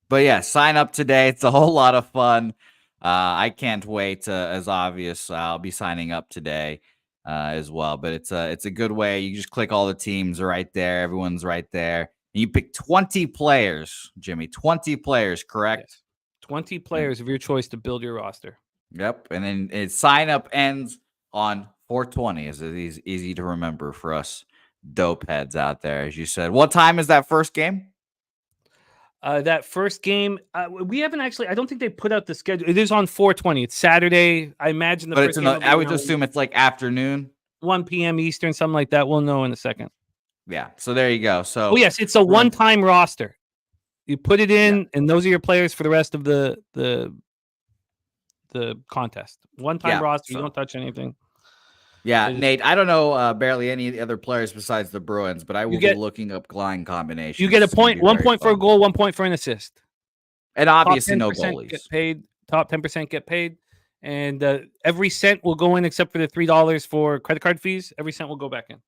[SPEAKER 3] But yeah, sign up today. It's a whole lot of fun. I can't wait. As obvious, I'll be signing up today as well. But it's a good way. You just click all the teams are right there. Everyone's right there. And you pick 20 players, Jimmy. 20 players, correct?
[SPEAKER 1] Yes. 20 players of your choice to build your roster.
[SPEAKER 3] Yep. And then sign up ends on 420. Is easy to remember for us dope heads out there, as you said. What time is that first game?
[SPEAKER 1] That first game, we haven't actually. I don't think they put out the schedule. It is on 420. It's Saturday. I imagine
[SPEAKER 3] But it's I would assume it's like afternoon,
[SPEAKER 1] 1 p.m. Eastern, something like that. We'll know in a second.
[SPEAKER 3] Yeah. So there you go. So
[SPEAKER 1] yes, it's a one-time roster. You put it in, and those are your players for the rest of the contest. One-time roster. You don't touch anything.
[SPEAKER 3] Yeah, Nate, I don't know barely any other players besides the Bruins, but I will be looking up line combinations.
[SPEAKER 1] You get a point, 1 point for a goal, 1 point for an assist.
[SPEAKER 3] And obviously no goalies.
[SPEAKER 1] Get paid, top 10% get paid. And every cent will go in except for the $3 for credit card fees. Every cent will go back in.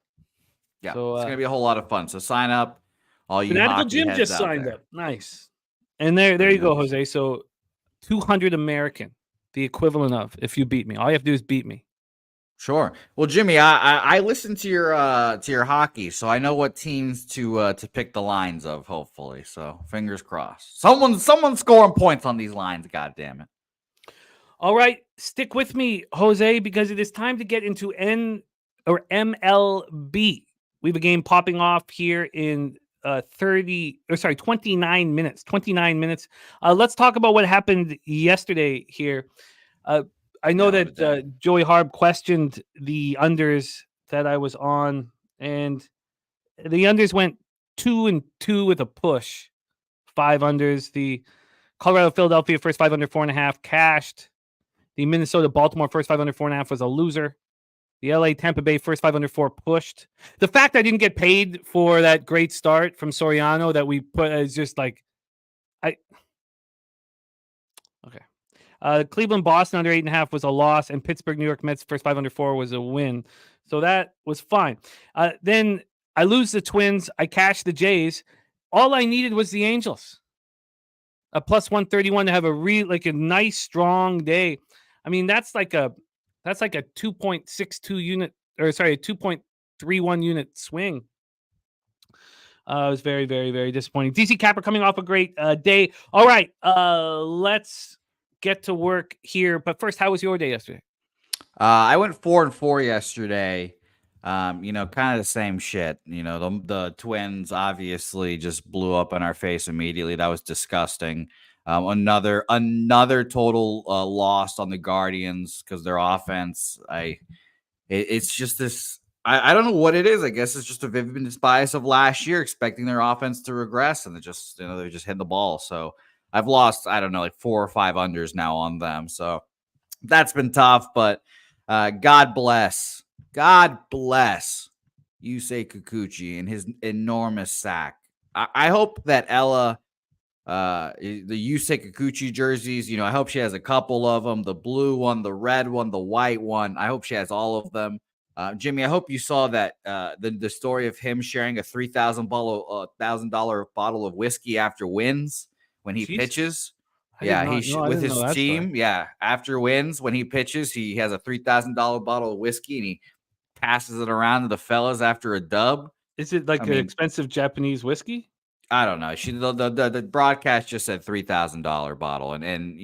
[SPEAKER 3] Yeah, so, it's going to be a whole lot of fun. So sign up. All you
[SPEAKER 1] Fanatical Jim just signed up. Nice. And there you go, Jose. So 200 American, the equivalent of if you beat me. All you have to do is beat me.
[SPEAKER 3] Sure. Well, Jimmy, I listened to your hockey, so I know what teams to pick the lines of. Hopefully, so fingers crossed. Someone's scoring points on these lines. God damn it!
[SPEAKER 1] All right, stick with me, Jose, because it is time to get into MLB. We have a game popping off here in 29 minutes. 29 minutes. Let's talk about what happened yesterday here. I know
[SPEAKER 3] Hell of a day.
[SPEAKER 1] that Joey Harb questioned the unders that I was on, and the unders went 2-2 with a push. 5 unders. The Colorado Philadelphia first 5 under 4.5 cashed. The Minnesota Baltimore first 5 under 4.5 was a loser. The LA Tampa Bay first 5 under 4 pushed. The fact I didn't get paid for that great start from Soriano that we put is just like okay. Cleveland Boston under 8.5 was a loss, and Pittsburgh New York Mets first 5 under 4 was a win. So that was fine. Then I lose the Twins. I cash the Jays. All I needed was the Angels. A plus 131 to have a nice strong day. I mean, that's like a 2.62 unit, or sorry, a 2.31 unit swing. It was very, very, very disappointing. DC Capper coming off a great day. All right, let's get to work here. But first, how was your day yesterday?
[SPEAKER 3] I went 4-4 yesterday. Kind of the same shit. The Twins obviously just blew up in our face immediately. That was disgusting. Another total loss on the Guardians because their offense. It's just this. I don't know what it is. I guess it's just a vivid bias of last year, expecting their offense to regress, and they're just hitting the ball. So I've lost, I don't know, like 4 or 5 unders now on them. So that's been tough, but God bless Yusei Kikuchi and his enormous sack. I hope that Ella, the Yusei Kikuchi jerseys, I hope she has a couple of them, the blue one, the red one, the white one. I hope she has all of them. Jimmy, I hope you saw that the story of him sharing a $3,000 bottle of whiskey after wins when he pitches. With his team. Yeah, after wins, when he pitches, he has a $3,000 bottle of whiskey and he passes it around to the fellas after a dub.
[SPEAKER 1] Is it like an expensive Japanese whiskey?
[SPEAKER 3] I don't know. The broadcast just said $3,000 bottle, and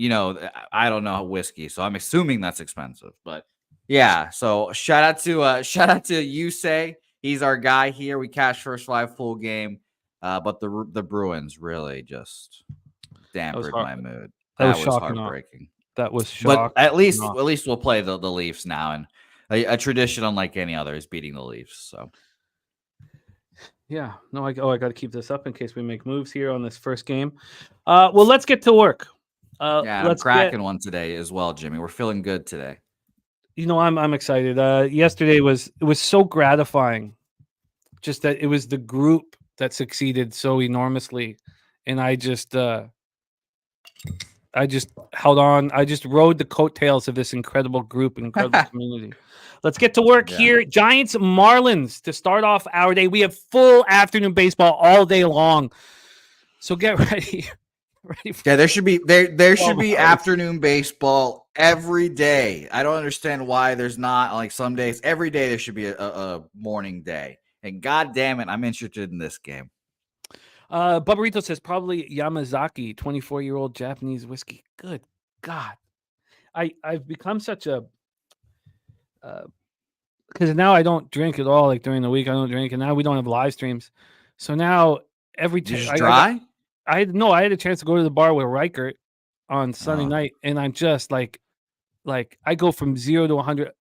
[SPEAKER 3] I don't know whiskey, so I'm assuming that's expensive. But yeah, so shout out to Yusei. He's our guy here. We cashed first 5 full game, but the Bruins really just dampened my mood. That was heartbreaking.
[SPEAKER 1] That was shocking.
[SPEAKER 3] But at least we'll play the Leafs now, and a tradition unlike any other is beating the Leafs. So
[SPEAKER 1] yeah, no, I got to keep this up in case we make moves here on this first game. Well, let's get to work.
[SPEAKER 3] I'm cracking one today as well, Jimmy. We're feeling good today.
[SPEAKER 1] I'm excited. Yesterday it was so gratifying, just that it was the group that succeeded so enormously, and I just held on. I just rode the coattails of this incredible group and incredible community. Let's get to work here. Giants Marlins to start off our day. We have full afternoon baseball all day long, so get ready.
[SPEAKER 3] There should be afternoon baseball every day. I don't understand why there's not, like, some days. Every day there should be a morning day. And God damn it, I'm interested in this game.
[SPEAKER 1] Bubbarito says probably Yamazaki, 24-year-old Japanese whiskey. Good God. I've become such a because now I don't drink at all. Like during the week, I don't drink, and now we don't have live streams. So now every time I had a chance to go to the bar with Reichert on Sunday night, and I'm just like I go from 0 to 100.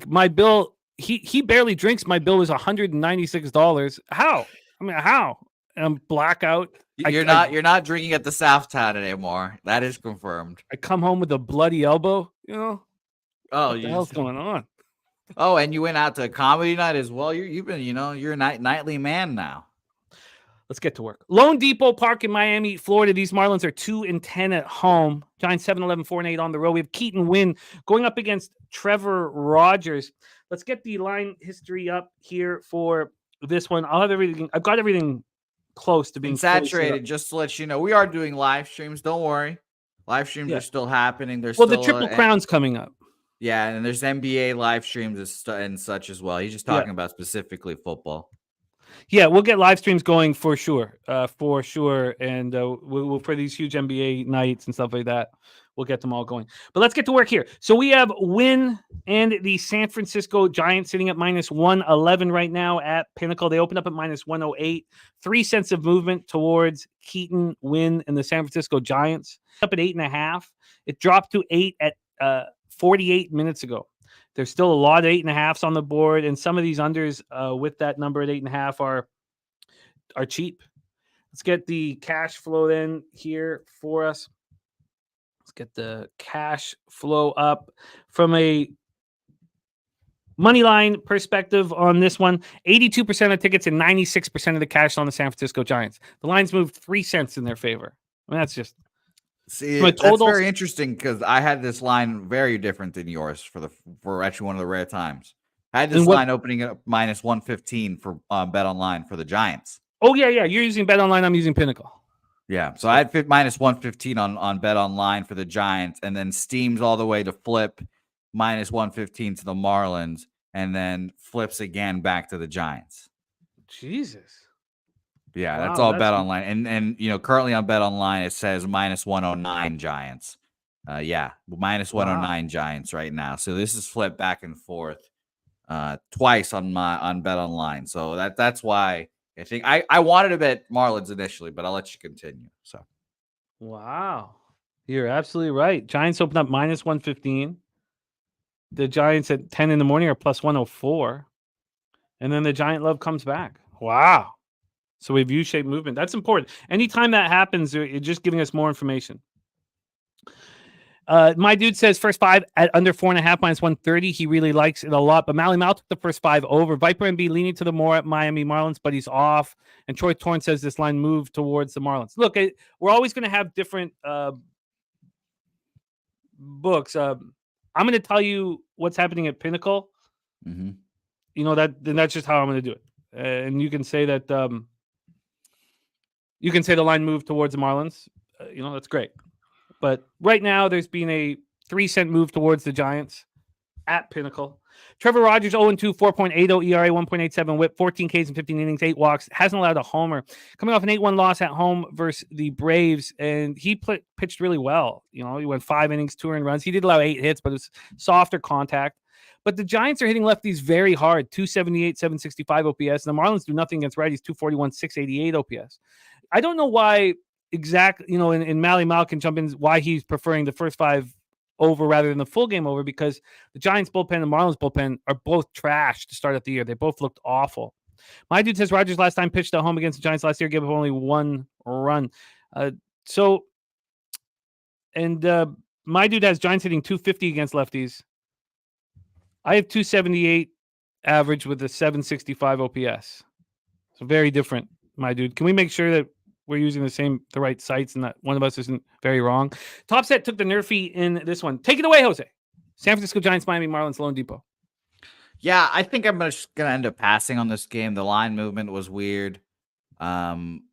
[SPEAKER 1] My bill. He barely drinks. My bill was $196. How? I mean, how? I'm blackout.
[SPEAKER 3] You're not drinking at the Southtown anymore. That is confirmed.
[SPEAKER 1] I come home with a bloody elbow. Oh, what the hell's going on?
[SPEAKER 3] Oh, and you went out to a comedy night as well. You've been, you're a nightly man now.
[SPEAKER 1] Let's get to work. Lone Depot Park in Miami, Florida. These Marlins are 2-10 at home. Giants 7-11, 4-8 on the road. We have Keaton Wynn going up against Trevor Rogers. Let's get the line history up here for this one. I'll have everything. I've got everything close to being
[SPEAKER 3] saturated. Just to let you know, we are doing live streams. Don't worry. Live streams are still happening. There's
[SPEAKER 1] the Triple Crown's coming up.
[SPEAKER 3] Yeah, and there's NBA live streams and such as well. He's just talking about specifically football.
[SPEAKER 1] Yeah, we'll get live streams going for sure. And we'll, for these huge NBA nights and stuff like that, we'll get them all going. But let's get to work here. So we have Wynn and the San Francisco Giants sitting at minus 111 right now at Pinnacle. They opened up at minus 108. 3 cents of movement towards Keaton, Wynn, and the San Francisco Giants. Up at 8.5. It dropped to 8 at 48 minutes ago. There's still a lot of 8.5s on the board, and some of these unders with that number at 8.5 are cheap. Let's get the cash flow then here for us. Let's get the cash flow up from a money line perspective on this one. 82% of tickets and 96% of the cash on the San Francisco Giants. The lines moved 3 cents in their favor. I mean, that's just
[SPEAKER 3] that's very interesting because I had this line very different than yours for actually one of the rare times. I had this line opening at minus 115 for Bet Online for the Giants.
[SPEAKER 1] Oh, yeah. You're using Bet Online. I'm using Pinnacle.
[SPEAKER 3] Yeah. So I had minus 115 on Bet Online for the Giants, and then steams all the way to flip minus 115 to the Marlins, and then flips again back to the Giants.
[SPEAKER 1] Jesus.
[SPEAKER 3] Yeah, wow, that's all Bet Online. And currently on Bet Online it says minus 109 Giants. Minus 109 Giants right now. So this is flipped back and forth twice on Bet Online. So that's why I think I wanted to bet Marlins initially, but I'll let you continue. So
[SPEAKER 1] wow. You're absolutely right. Giants open up minus 115. The Giants at 10 in the morning are plus 104. And then the Giant love comes back. Wow. So we have U-shaped movement. That's important. Anytime that happens, you're just giving us more information. My dude says first 5 at under 4.5 minus 130. He really likes it a lot. But Mally Mal took the first 5 over. Viper MB leaning to the more at Miami Marlins, but he's off. And Troy Torn says this line moved towards the Marlins. Look, we're always going to have different books. I'm going to tell you what's happening at Pinnacle. Mm-hmm. That's just how I'm going to do it. And you can say that you can say the line moved towards the Marlins. That's great. But right now, there's been a 3 cent move towards the Giants at Pinnacle. Trevor Rogers, 0-2, 4.80 ERA, 1.87 whip, 14 Ks in 15 innings, 8 walks. Hasn't allowed a homer. Coming off an 8-1 loss at home versus the Braves, and he pitched really well. He went 5 innings, 2 earned runs. He did allow 8 hits, but it was softer contact. But the Giants are hitting lefties very hard, 278, 765 OPS. And the Marlins do nothing against righties, 241, 688 OPS. I don't know why exactly, and Mally Mal can jump in, why he's preferring the first 5 over rather than the full game over, because the Giants bullpen and the Marlins bullpen are both trash to start out the year. They both looked awful. My dude says Rogers last time pitched at home against the Giants last year, gave up only 1 run. My dude has Giants hitting 250 against lefties. I have 278 average with a 765 OPS. So very different, my dude. Can we make sure that we're using the right sites and that one of us isn't very wrong? Top Set took the Nerfy in this one. Take it away, Jose. San Francisco Giants, Miami Marlins, Lone Depot.
[SPEAKER 3] Yeah, I think I'm just going to end up passing on this game. The line movement was weird. I'm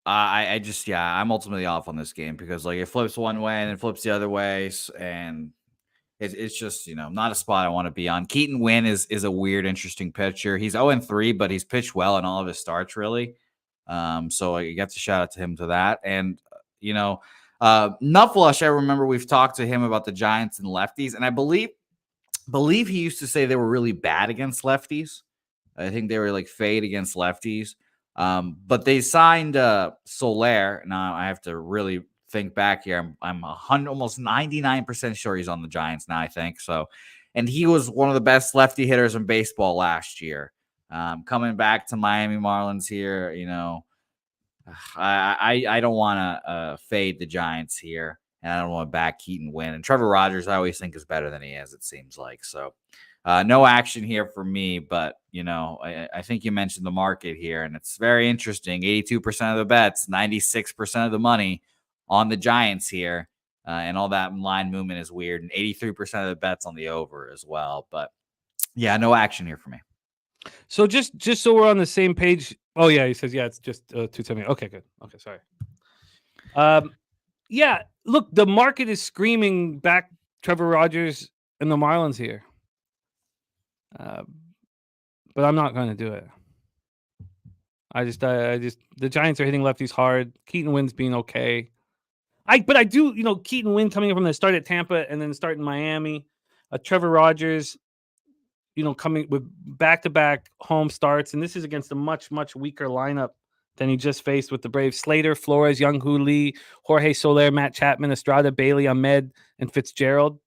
[SPEAKER 3] ultimately off on this game because it flips one way and then flips the other way. And it's just, not a spot I want to be on. Keaton Wynn is a weird, interesting pitcher. He's 0-3, but he's pitched well in all of his starts, really. So I get to shout out to him to that. And, Nufflush, I remember we've talked to him about the Giants and lefties, and I believe he used to say they were really bad against lefties. I think they were fade against lefties. But they signed Soler. Now I have to really think back here. I'm almost 99% sure he's on the Giants now, I think so. And he was one of the best lefty hitters in baseball last year. Coming back to Miami Marlins here, I don't want to fade the Giants here, and I don't want to back Keaton Wynn. And Trevor Rogers, I always think is better than he is, it seems like. So no action here for me, but, I think you mentioned the market here, and it's very interesting. 82% of the bets, 96% of the money on the Giants here, and all that line movement is weird, and 83% of the bets on the over as well. But, yeah, no action here for me.
[SPEAKER 1] So just so we're on the same page. Oh yeah, he says it's just 270. Okay, good. Okay, sorry. Yeah, look, the market is screaming back Trevor Rogers and the Marlins here. But I'm not going to do it. I just the Giants are hitting lefties hard. Keaton Wynn's being okay. But I do, Keaton Wynn coming from the start at Tampa and then starting Miami. Trevor Rogers, coming with back-to-back home starts, and this is against a much, much weaker lineup than he just faced with the Braves. Slater, Flores, Young-Hoo Lee, Jorge Soler, Matt Chapman, Estrada, Bailey, Ahmed, and Fitzgerald.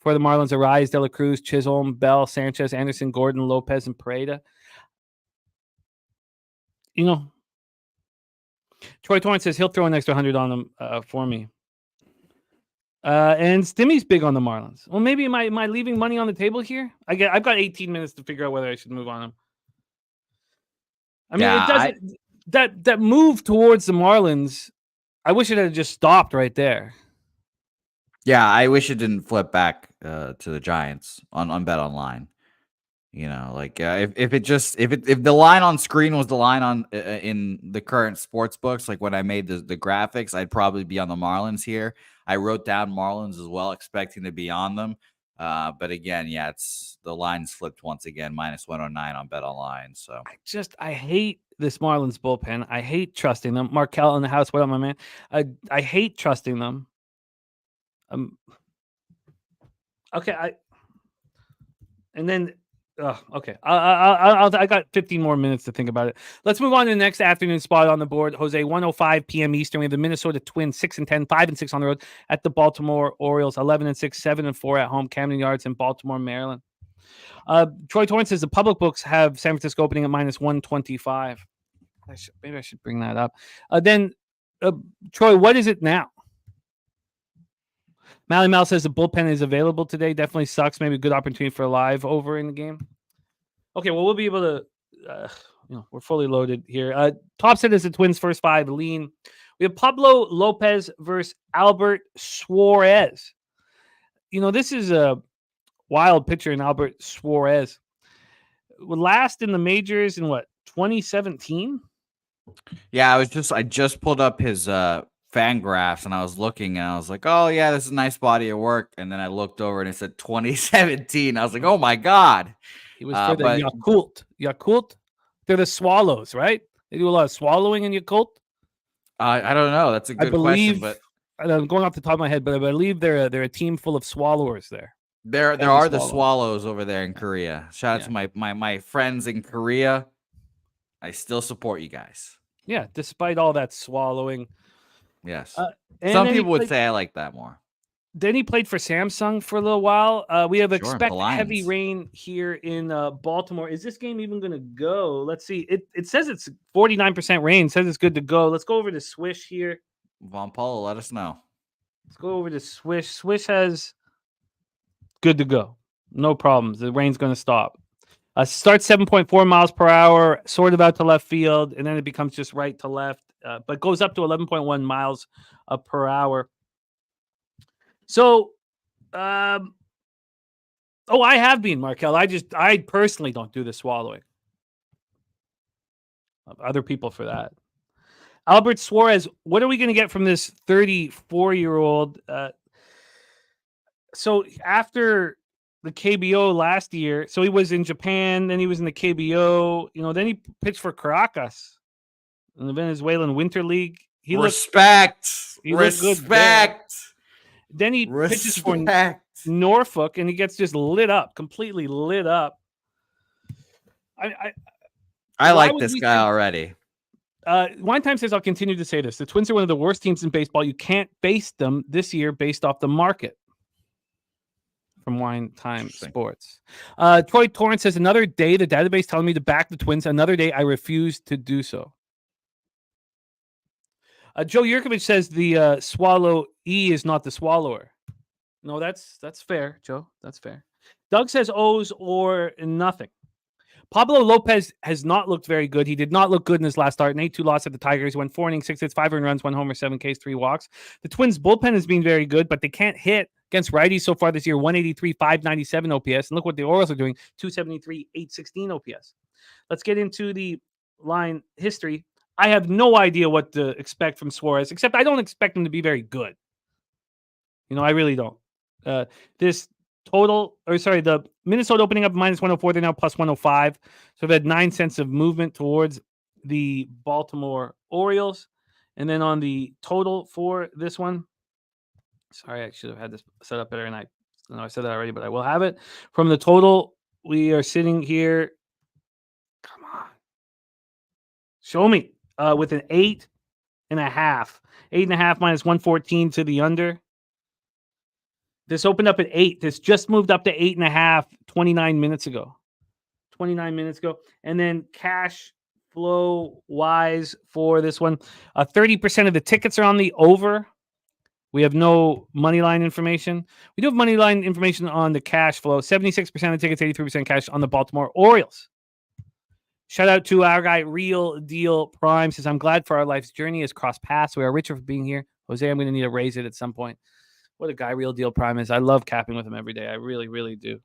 [SPEAKER 1] For the Marlins, Arise, De La Cruz, Chisholm, Bell, Sanchez, Anderson, Gordon, Lopez, and Pareda. Troy Torrance says he'll throw an extra 100 on them for me. And Stimmy's big on the Marlins. Well, maybe am I leaving money on the table here? I've got 18 minutes to figure out whether I should move on him. I mean, it doesn't. That move towards the Marlins, I wish it had just stopped right there.
[SPEAKER 3] Yeah, I wish it didn't flip back to the Giants on Bet Online. If the line on screen was the line on in the current sports books, like when I made the graphics, I'd probably be on the Marlins here. I wrote down Marlins as well, expecting to be on them. But again, it's the line's flipped once again, -109 on Bet Online. So
[SPEAKER 1] I hate this Marlins bullpen. I hate trusting them. Markel in the house, what up, my man? I hate trusting them. Okay, okay. I got 15 more minutes to think about it. Let's move on to the next afternoon spot on the board. Jose, 1:05 p.m. Eastern. We have the Minnesota Twins 6-10, 5-6 on the road at the Baltimore Orioles, 11-6, 7-4 at home, Camden Yards in Baltimore, Maryland. Troy Torrance says the public books have San Francisco opening at -125. Maybe I should bring that up. Then, Troy, what is it now? Mally Mal says the bullpen is available today. Definitely sucks. Maybe a good opportunity for a live over in the game. Okay, well, we'll be able to, we're fully loaded here. Top set is the Twins' first five lean. We have Pablo Lopez versus Albert Suarez. This is a wild pitcher in Albert Suarez. Last in the majors in 2017?
[SPEAKER 3] Yeah, I just pulled up his Fangraphs and I was looking and I was like, oh yeah, this is a nice body of work. And then I looked over and it said 2017. I was like, oh my God.
[SPEAKER 1] He was for the Yakult. They're the Swallows, right? They do a lot of swallowing in Yakult.
[SPEAKER 3] I don't know. That's a good question, but
[SPEAKER 1] I'm going off the top of my head, but I believe they're a team full of swallowers there.
[SPEAKER 3] There are the Swallows over there in Korea. Shout out to my friends in Korea. I still support you guys.
[SPEAKER 1] Yeah, despite all that swallowing.
[SPEAKER 3] Yes. Some people would say I like that more.
[SPEAKER 1] Then he played for Samsung for a little while. We have expect heavy rain here in Baltimore. Is this game even going to go? Let's see. It says it's 49% rain. It says it's good to go. Let's go over to Swish here.
[SPEAKER 3] Von Paulo, let us know.
[SPEAKER 1] Let's go over to Swish. Swish has good to go. No problems. The rain's going to stop. Starts 7.4 miles per hour, sort of out to left field, and then it becomes just right to left. But goes up to 11.1 miles per hour. So, I have been, Markel. I personally don't do the swallowing. Other people for that. Albert Suarez, what are we going to get from this 34-year-old? So after the KBO last year, so he was in Japan, then he was in the KBO, then he pitched for Caracas in the Venezuelan Winter League.
[SPEAKER 3] Respect.
[SPEAKER 1] Then he pitches for Norfolk, and he gets just lit up, completely lit up.
[SPEAKER 3] I like this guy already.
[SPEAKER 1] Wine Time says, I'll continue to say this. The Twins are one of the worst teams in baseball. You can't base them this year based off the market. From Wine Time Sports. Troy Torrance says, another day, the database telling me to back the Twins. Another day, I refuse to do so. Joe Yurkovich says the swallow E is not the swallower. No, that's fair, Joe. That's fair. Doug says O's or nothing. Pablo Lopez has not looked very good. He did not look good in his last start. An 8-2 loss at the Tigers. He went 4 innings, 6 hits, 5 earned runs, 1 homer, 7 Ks, 3 walks. The Twins' bullpen has been very good, but they can't hit against righties so far this year. 183, 597 OPS. And look what the Orioles are doing. 273, 816 OPS. Let's get into the line history. I have no idea what to expect from Suarez, except I don't expect him to be very good. I really don't. The Minnesota opening up -104. They're now +105. So they've had 9 cents of movement towards the Baltimore Orioles. And then on the total for this one, sorry, I should have had this set up better, and I know I said that already, but I will have it. From the total, we are sitting here. Come on. Show me. With an 8.5. 8.5 minus 114 to the under. This opened up at 8. This just moved up to 8.5 29 minutes ago. 29 minutes ago. And then cash flow wise for this one, 30% of the tickets are on the over. We have no money line information. We do have money line information on the cash flow. 76% of the tickets, 83% cash on the Baltimore Orioles. Shout out to our guy, Real Deal Prime. Says, I'm glad for our life's journey has crossed paths. We are richer for being here. Jose, I'm going to need to raise it at some point. What a guy Real Deal Prime is. I love capping with him every day. I really, really do.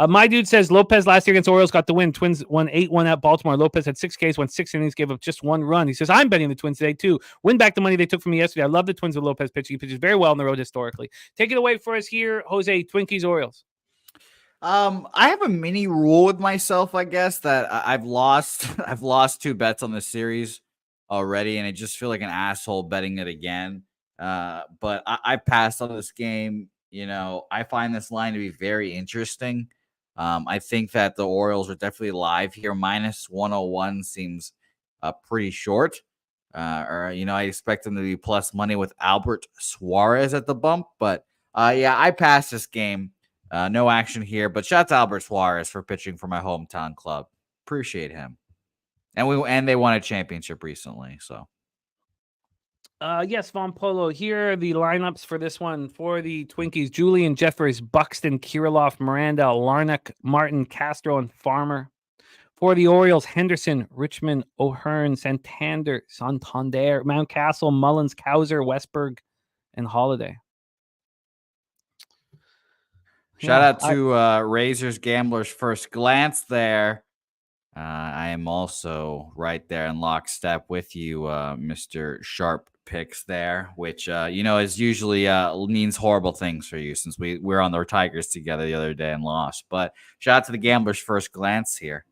[SPEAKER 1] My dude says Lopez last year against Orioles got the win. Twins won 8-1 at Baltimore. Lopez had 6 Ks, won 6 innings, gave up just 1 run. He says, I'm betting the Twins today too. Win back the money they took from me yesterday. I love the Twins with Lopez pitching. He pitches very well on the road historically. Take it away for us here, Jose. Twinkies, Orioles.
[SPEAKER 3] I have a mini rule with myself, I guess, that I've lost. I've lost 2 bets on this series already, and I just feel like an asshole betting it again. But I passed on this game. You know, I find this line to be very interesting. I think that the Orioles are definitely live here. Minus 101 seems pretty short. I expect them to be plus money with Albert Suarez at the bump. But yeah, I passed this game. No action here. But shout out to Albert Suarez for pitching for my hometown club. Appreciate him. And they won a championship recently. So.
[SPEAKER 1] Yes, Von Polo. Here are the lineups for this one. For the Twinkies, Julian Jeffers, Buxton, Kirilloff, Miranda, Larnach, Martin, Castro, and Farmer. For the Orioles, Henderson, Richmond, O'Hearn, Santander, Mountcastle, Mullins, Cowser, Westberg, and Holiday.
[SPEAKER 3] Shout out to Razors Gamblers First Glance there. I am also right there in lockstep with you, Mr. Sharp Picks there, which, is usually means horrible things for you since we were on the Tigers together the other day and lost. But shout out to the Gamblers First Glance here.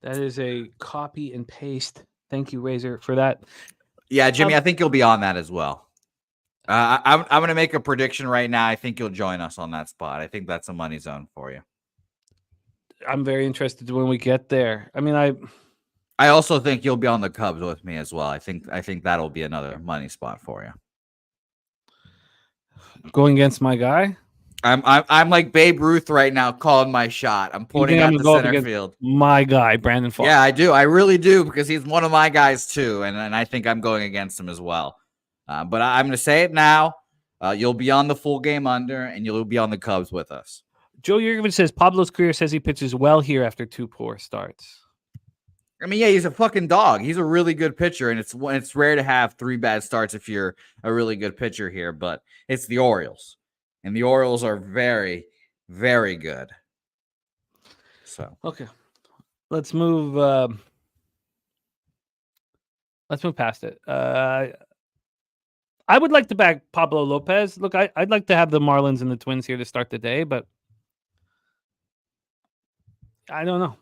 [SPEAKER 1] That is a copy and paste. Thank you, Razor, for that.
[SPEAKER 3] Yeah, Jimmy, I think you'll be on that as well. I'm going to make a prediction right now. I think you'll join us on that spot. I think that's a money zone for you.
[SPEAKER 1] I'm very interested when we get there. I mean,
[SPEAKER 3] I also think you'll be on the Cubs with me as well. I think that'll be another money spot for you.
[SPEAKER 1] Going against my guy?
[SPEAKER 3] I'm like Babe Ruth right now, calling my shot. I'm pointing out the center field.
[SPEAKER 1] My guy, Brandon Falk.
[SPEAKER 3] Yeah, I do. I really do, because he's one of my guys too, and I think I'm going against him as well. But I'm going to say it now. You'll be on the full game under, and you'll be on the Cubs with us.
[SPEAKER 1] Joe Yurgevich says Pablo's career says he pitches well here after 2 poor starts.
[SPEAKER 3] I mean, yeah, he's a fucking dog. He's a really good pitcher, and it's rare to have 3 bad starts if you're a really good pitcher here. But it's the Orioles, and the Orioles are very, very good. So
[SPEAKER 1] okay, let's move past it. I would like to back Pablo Lopez. Look, I'd like to have the Marlins and the Twins here to start the day, but I don't know.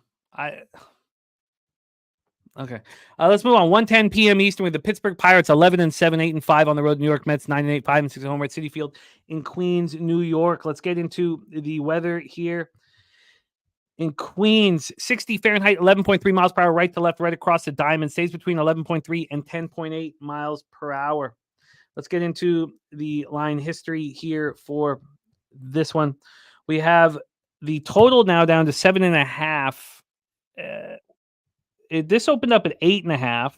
[SPEAKER 1] Okay. Let's move on. 1:10 p.m. Eastern with the Pittsburgh Pirates 11-7, 8-5 on the road. New York Mets 9-8, 5-6 at home at Citi Field in Queens, New York. Let's get into the weather here. In Queens, 60 Fahrenheit, 11.3 miles per hour, right to left, right across the diamond. Stays between 11.3 and 10.8 miles per hour. Let's get into the line history here for this one. We have the total now down to 7.5. This opened up at 8.5,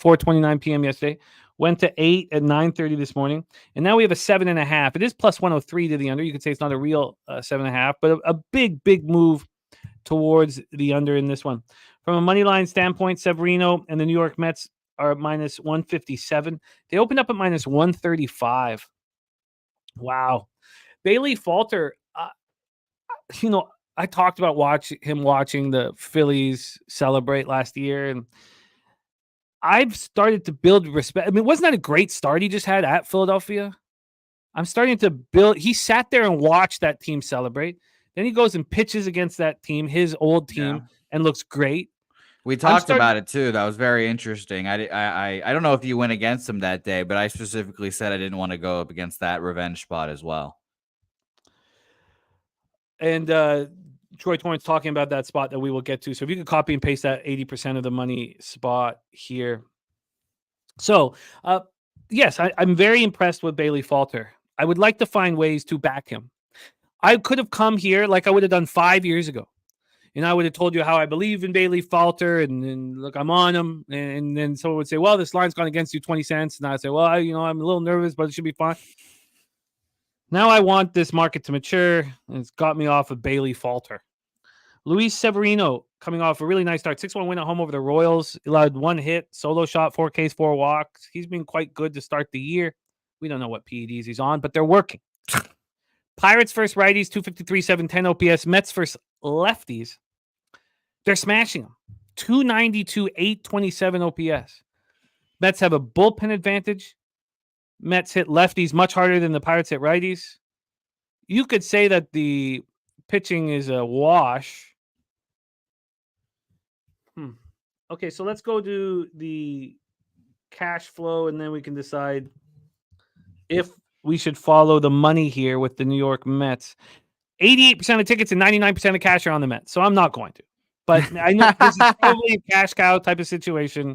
[SPEAKER 1] 4:29 p.m. yesterday. Went to 8 at 9:30 this morning, and now we have a 7.5. It is plus 103 to the under. You could say it's not a real 7.5, but a big move towards the under in this one. From a money line standpoint, Severino and the New York Mets are minus 157. They opened up at minus 135. Wow. Bailey Falter, I talked about watching the Phillies celebrate last year, and I've started to build respect. I mean, wasn't that a great start he just had at Philadelphia? I'm starting to build. He sat there and watched that team celebrate. Then he goes and pitches against that team, his old team, and looks great.
[SPEAKER 3] We talked about it too. That was very interesting. I don't know if you went against him that day, but I specifically said I didn't want to go up against that revenge spot as well.
[SPEAKER 1] And Troy Torrance talking about that spot that we will get to. So if you could copy and paste that 80% of the money spot here. So, yes, I'm very impressed with Bailey Falter. I would like to find ways to back him. I could have come here like I would have done 5 years ago. And I would have told you how I believe in Bailey Falter, and look, I'm on him. And then someone would say, well, this line's gone against you 20 cents. And I'd say, well, I'm a little nervous, but it should be fine. Now I want this market to mature, and it's got me off of Bailey Falter. Luis Severino coming off a really nice start. 6-1 win at home over the Royals. He allowed 1 hit, solo shot, 4 Ks, 4 walks. He's been quite good to start the year. We don't know what PEDs he's on, but they're working. Pirates first righties, 253, 710 OPS. Mets first lefties. They're smashing them. 292, 827 OPS. Mets have a bullpen advantage. Mets hit lefties much harder than the Pirates hit righties. You could say that the pitching is a wash. Okay, so let's go to the cash flow, and then we can decide if we should follow the money here with the New York Mets. 88% of tickets and 99% of cash are on the Mets, so I'm not going to. But I know this is probably a cash cow type of situation.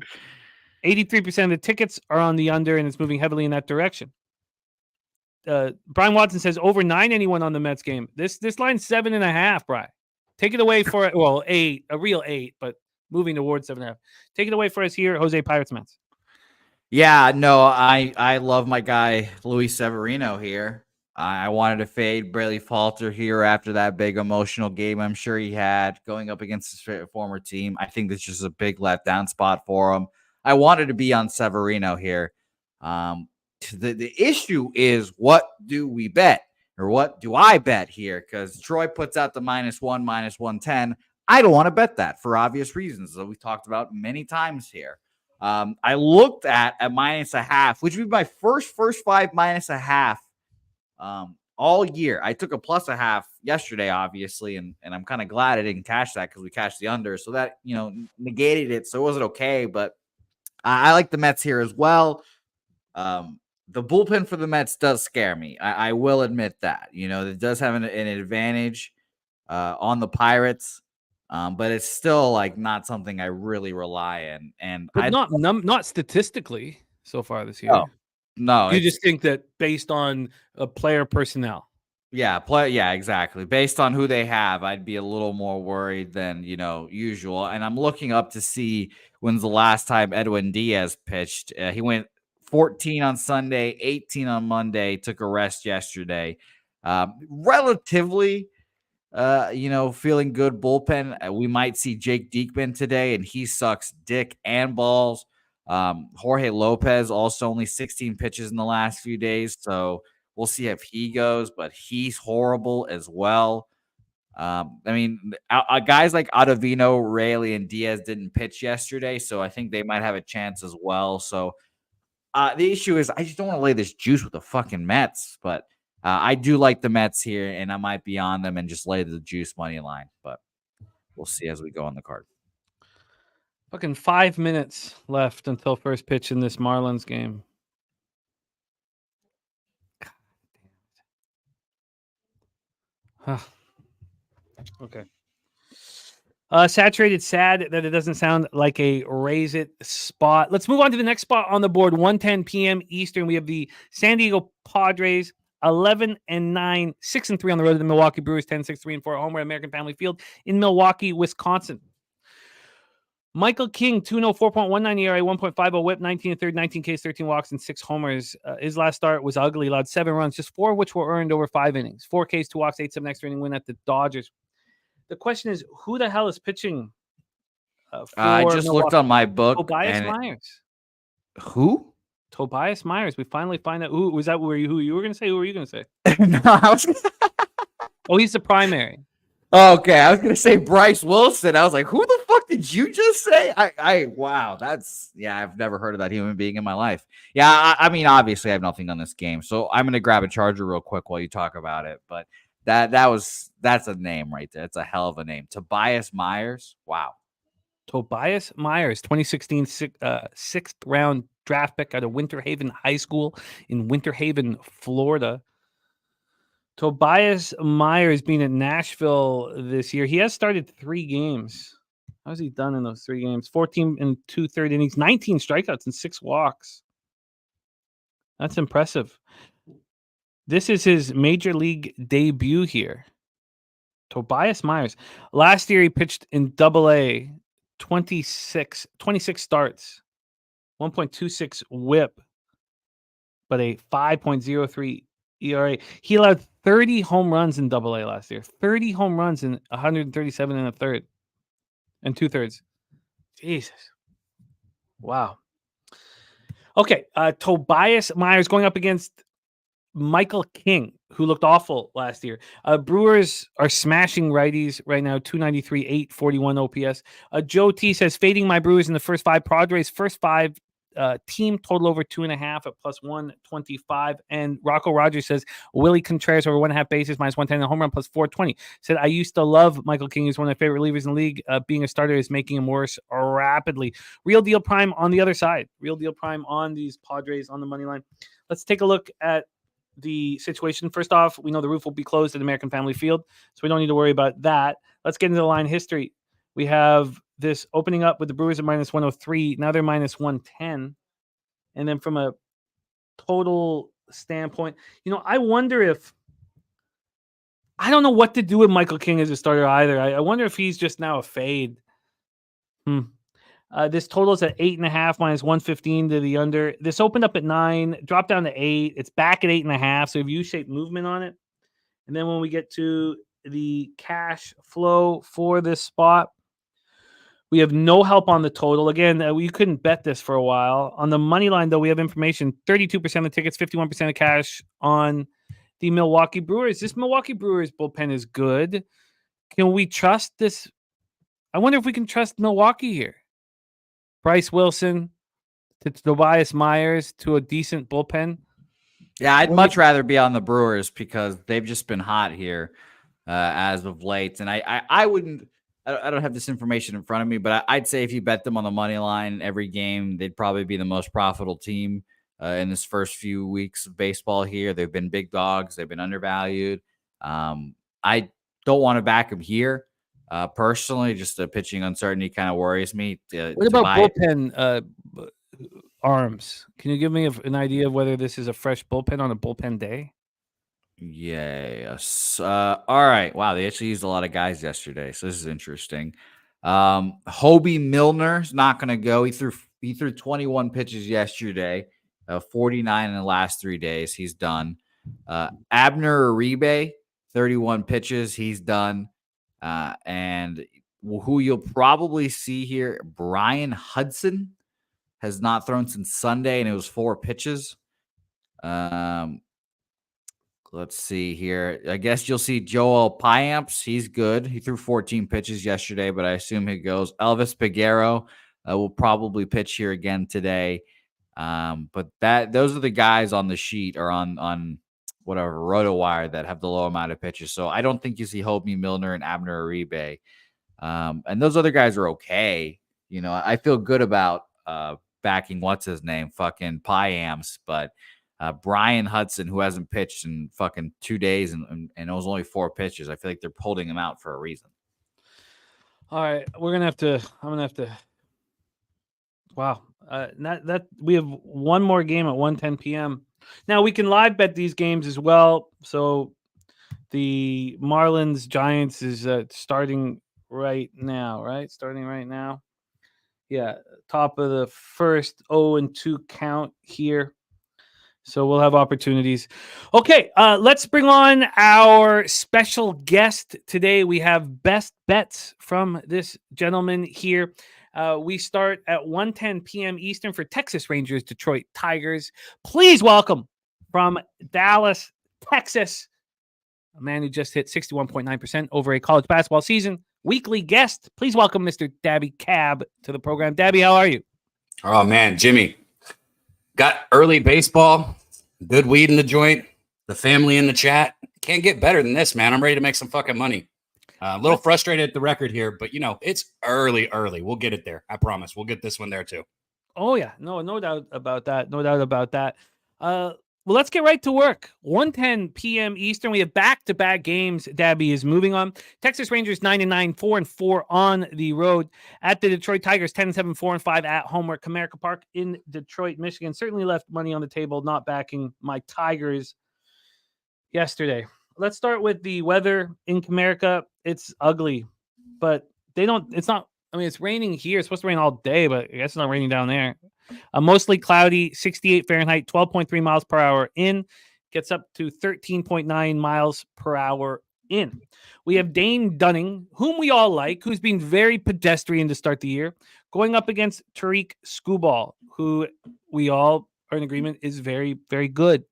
[SPEAKER 1] 83% of the tickets are on the under, and it's moving heavily in that direction. Brian Watson says over 9 anyone on the Mets game. This line's 7.5, Brian. Take it away for 8, a real 8, but moving towards 7.5. Take it away for us here, Jose Pirates Mets.
[SPEAKER 3] Yeah, no, I love my guy Luis Severino here. I wanted to fade Bailey Falter here after that big emotional game I'm sure he had going up against his former team. I think this is just a big letdown spot for him. I wanted to be on Severino here. The issue is, what do we bet? Or what do I bet here? Because Troy puts out the -1, -110. I don't want to bet that for obvious reasons that we've talked about many times here. I looked at -0.5, which would be my first 5 -0.5 all year. I took a +0.5 yesterday, obviously, and I'm kind of glad I didn't cash that because we cashed the under. So that, negated it. So it wasn't okay, but I like the Mets here as well. The bullpen for the Mets does scare me. I will admit that. It does have an advantage on the Pirates, but it's still not something I really rely on. And
[SPEAKER 1] but not statistically so far this year.
[SPEAKER 3] No,
[SPEAKER 1] you just think that based on a player personnel.
[SPEAKER 3] Yeah, exactly. Based on who they have, I'd be a little more worried than usual. And I'm looking up to see when's the last time Edwin Diaz pitched. He went 14 on Sunday, 18 on Monday, took a rest yesterday. Relatively, feeling good bullpen. We might see Jake Diekman today, and he sucks dick and balls. Jorge Lopez also only 16 pitches in the last few days, so we'll see if he goes, but he's horrible as well. Guys like Ottavino, Raley, and Diaz didn't pitch yesterday, so I think they might have a chance as well. So the issue is I just don't want to lay this juice with the fucking Mets, but I do like the Mets here, and I might be on them and just lay the juice money line, but we'll see as we go on the card.
[SPEAKER 1] Fucking 5 minutes left until first pitch in this Marlins game. Okay. Saturated, sad that it doesn't sound like a raise it spot. Let's move on to the next spot on the board. 1:10 p.m. Eastern. We have the San Diego Padres, 11-9, 6-3 on the road to the Milwaukee Brewers, 10-6, 3-4 at home at American Family Field in Milwaukee, Wisconsin. Michael King, 2.0, 4.19 ERA, 1.50 whip, 19 and third, 19 Ks, 13 walks, and 6 homers. His last start was ugly. Allowed 7 runs, just 4 of which were earned over 5 innings. 4 Ks, 2 walks, 8-7 extra inning win at the Dodgers. The question is, who the hell is pitching for
[SPEAKER 3] I just
[SPEAKER 1] Milwaukee?
[SPEAKER 3] looked on my book.
[SPEAKER 1] Tobias Myers.
[SPEAKER 3] Who?
[SPEAKER 1] Tobias Myers. We finally find out who was that. Who you were going to say? Who were you going to say?
[SPEAKER 3] No, I was.
[SPEAKER 1] Oh, he's the primary.
[SPEAKER 3] Okay, I was gonna say Bryce Wilson. I was like, who the fuck did you just say? Wow, I've never heard of that human being in my life. Yeah, I mean, obviously, I have nothing on this game, so I'm gonna grab a charger real quick while you talk about it. But that's a name right there. It's a hell of a name, Tobias Myers. Wow.
[SPEAKER 1] Tobias Myers, 2016 sixth round draft pick out of Winter Haven High School in Winter Haven, Florida. Tobias Myers being at Nashville this year. He has started 3 games. How's he done in those 3 games? 14 and 2/3 innings, 19 strikeouts and 6 walks. That's impressive. This is his major league debut here. Tobias Myers. Last year he pitched in Double-A, 26 starts, 1.26 WHIP, but a 5.03 ERA. He allowed 30 home runs in Double-A last year. 30 home runs in 137 and a third and 2/3. Jesus. Wow. Okay, Tobias Myers going up against Michael King, who looked awful last year. Brewers are smashing righties right now, 293, 841 OPS. Joe T says, fading my Brewers in the first 5. Padres, first 5 team total over 2.5 at plus 125. And Rocco Rogers says, Willie Contreras over 1.5 bases, minus 110, and home run plus 420. Said, I used to love Michael King. He's one of my favorite relievers in the league. Being a starter is making him worse rapidly. Real Deal Prime on the other side. Real Deal Prime on these Padres on the money line. Let's take a look at the situation. First off, we know the roof will be closed at American Family Field, so we don't need to worry about that. Let's get into the line history. We have this opening up with the Brewers at minus 103. Now they're minus 110. And then from a total standpoint, I wonder if I don't know what to do with Michael King as a starter either. I wonder if he's just now a fade. This totals at 8.5 minus 115 to the under. This opened up at 9, dropped down to 8. It's back at 8.5. So we have U-shaped movement on it. And then when we get to the cash flow for this spot, we have no help on the total. Again, we couldn't bet this for a while. On the money line, though, we have information. 32% of tickets, 51% of cash on the Milwaukee Brewers. This Milwaukee Brewers bullpen is good. Can we trust this? I wonder if we can trust Milwaukee here. Bryce Wilson to Tobias Myers to a decent bullpen.
[SPEAKER 3] Yeah, I'd much rather be on the Brewers because they've just been hot here as of late. And I wouldn't. I don't have this information in front of me, but I'd say if you bet them on the money line every game, they'd probably be the most profitable team in this first few weeks of baseball here. They've been big dogs. They've been undervalued. I don't want to back them here. Personally, just the pitching uncertainty kind of worries me.
[SPEAKER 1] What about bullpen arms? Can you give me an idea of whether this is a fresh bullpen on a bullpen day?
[SPEAKER 3] Yes. All right. Wow, they actually used a lot of guys yesterday, so this is interesting. Hobie Milner's not going to go. He threw 21 pitches yesterday, 49 in the last 3 days. He's done. Abner Uribe, 31 pitches. He's done. And who you'll probably see here, Brian Hudson has not thrown since Sunday, and it was 4 pitches. Let's see here. I guess you'll see Joel Piamps. He's good. He threw 14 pitches yesterday, but I assume he goes. Elvis Peguero will probably pitch here again today. But those are the guys on the sheet or on whatever RotoWire that have the low amount of pitches. So I don't think you see Hobie Milner and Abner Uribe. And those other guys are okay. I feel good about backing what's his name, fucking Piamps, but Brian Hudson, who hasn't pitched in fucking 2 days and it was only 4 pitches. I feel like they're holding him out for a reason.
[SPEAKER 1] All right, I'm gonna have to. Wow, that we have one more game at 1:10 p.m. Now we can live bet these games as well. So the Marlins Giants is starting right now, right? Starting right now. Yeah, top of the first, 0-2 count here. So we'll have opportunities. Okay, let's bring on our special guest today. We have best bets from this gentleman here. We start at 1:10 p.m. Eastern for Texas Rangers, Detroit Tigers. Please welcome from Dallas, Texas, a man who just hit 61.9% over a college basketball season. Weekly guest. Please welcome Mr. Daby Cab to the program. Daby, how are you?
[SPEAKER 4] Oh, man, Jimmy. Got early baseball, good weed in the joint, the family in the chat. Can't get better than this, man. I'm ready to make some fucking money. A little frustrated at the record here, but, it's early. We'll get it there. I promise. We'll get this one there, too.
[SPEAKER 1] Oh, yeah. No doubt about that. No doubt about that. Well, let's get right to work. 1:10 p.m. Eastern. We have back-to-back games Daby is moving on. Texas Rangers 9-9, 4-4 on the road. At the Detroit Tigers, 10-7, 4-5 at home. We're at Comerica Park in Detroit, Michigan. Certainly left money on the table, not backing my Tigers yesterday. Let's start with the weather in Comerica. It's ugly, but it's raining here. It's supposed to rain all day, but I guess it's not raining down there. Mostly cloudy, 68 Fahrenheit, 12.3 miles per hour in, gets up to 13.9 miles per hour in. We have Dane Dunning, whom we all like, who's been very pedestrian to start the year, going up against Tariq Skubal, who we all are in agreement is very, very good.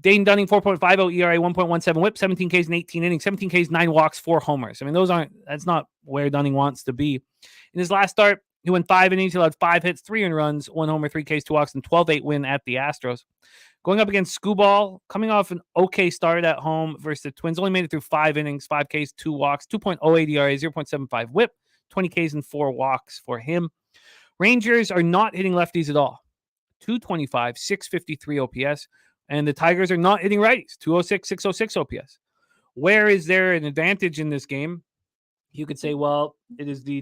[SPEAKER 1] Dane Dunning, 4.50 ERA, 1.17 whip, 17 Ks in 18 innings, 17 Ks, 9 walks, 4 homers. I mean, that's not where Dunning wants to be. In his last start, he went 5 innings, he allowed 5 hits, 3 earned runs, 1 homer, 3 Ks, 2 walks, and 12-8 win at the Astros. Going up against Skubal, coming off an okay start at home versus the Twins, only made it through 5 innings, 5 Ks, 2 walks, 2.08 ERA, 0.75 whip, 20 Ks and 4 walks for him. Rangers are not hitting lefties at all. 225, 653 OPS. And the Tigers are not hitting righties. 206, 606 OPS. Where is there an advantage in this game? You could say, well, it is the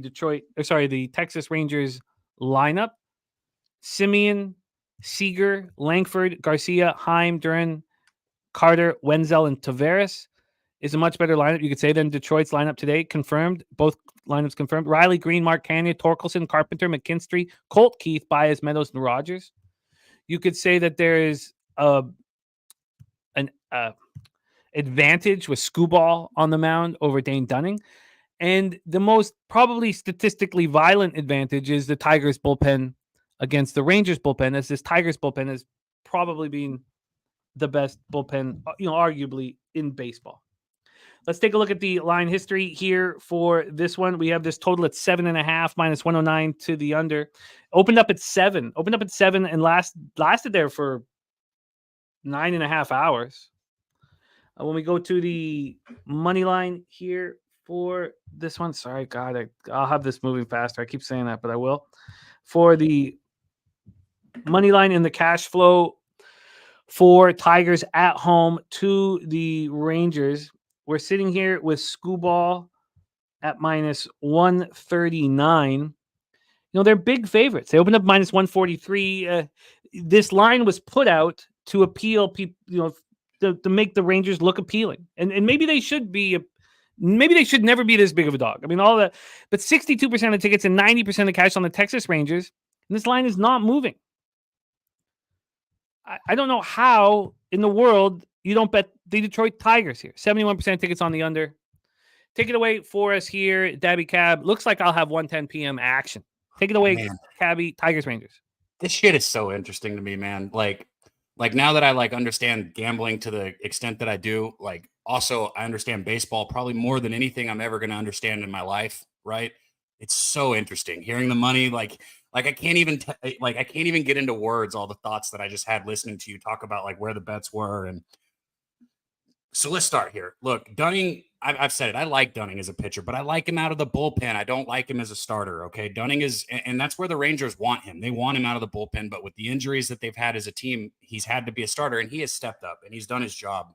[SPEAKER 1] Texas Rangers lineup. Simeon, Seager, Langford, Garcia, Heim, Duran, Carter, Wenzel, and Tavares is a much better lineup, you could say, than Detroit's lineup today. Confirmed. Both lineups confirmed. Riley, Green, Mark Canyon, Torkelson, Carpenter, McKinstry, Colt, Keith, Baez, Meadows, and Rogers. You could say that there is an advantage with Skubal on the mound over Dane Dunning. And the most probably statistically violent advantage is the Tigers bullpen against the Rangers bullpen, as this Tigers bullpen has probably been the best bullpen, arguably in baseball. Let's take a look at the line history here for this one. We have this total at 7.5 minus 109 to the under. Opened up at 7 and lasted there for 9.5 hours. When we go to the money line here for this one, sorry, God, I'll have this moving faster. I keep saying that, but I will. For the money line in the cash flow for Tigers at home to the Rangers, we're sitting here with Skubal at minus 139. They're big favorites. They opened up minus 143. This line was put out to appeal people, to make the Rangers look appealing. And maybe they should be, maybe they should never be this big of a dog. I mean, all that, but 62% of tickets and 90% of cash on the Texas Rangers, and this line is not moving. I don't know how in the world you don't bet the Detroit Tigers here. 71% tickets on the under. Take it away for us here, Daby Cab. Looks like I'll have 1:10 p.m. action. Take it away, Cabby, Tigers Rangers.
[SPEAKER 4] This shit is so interesting to me, man. Like now that I understand gambling to the extent that I do, also I understand baseball probably more than anything I'm ever going to understand in my life, right? It's so interesting hearing the money. I can't even I can't even get into words all the thoughts that I just had listening to you talk about where the bets were. And so let's start here. Look, Dunning, I've said it. I like Dunning as a pitcher, but I like him out of the bullpen. I don't like him as a starter. Okay. Dunning is, and that's where the Rangers want him. They want him out of the bullpen, but with the injuries that they've had as a team, he's had to be a starter, and he has stepped up and he's done his job.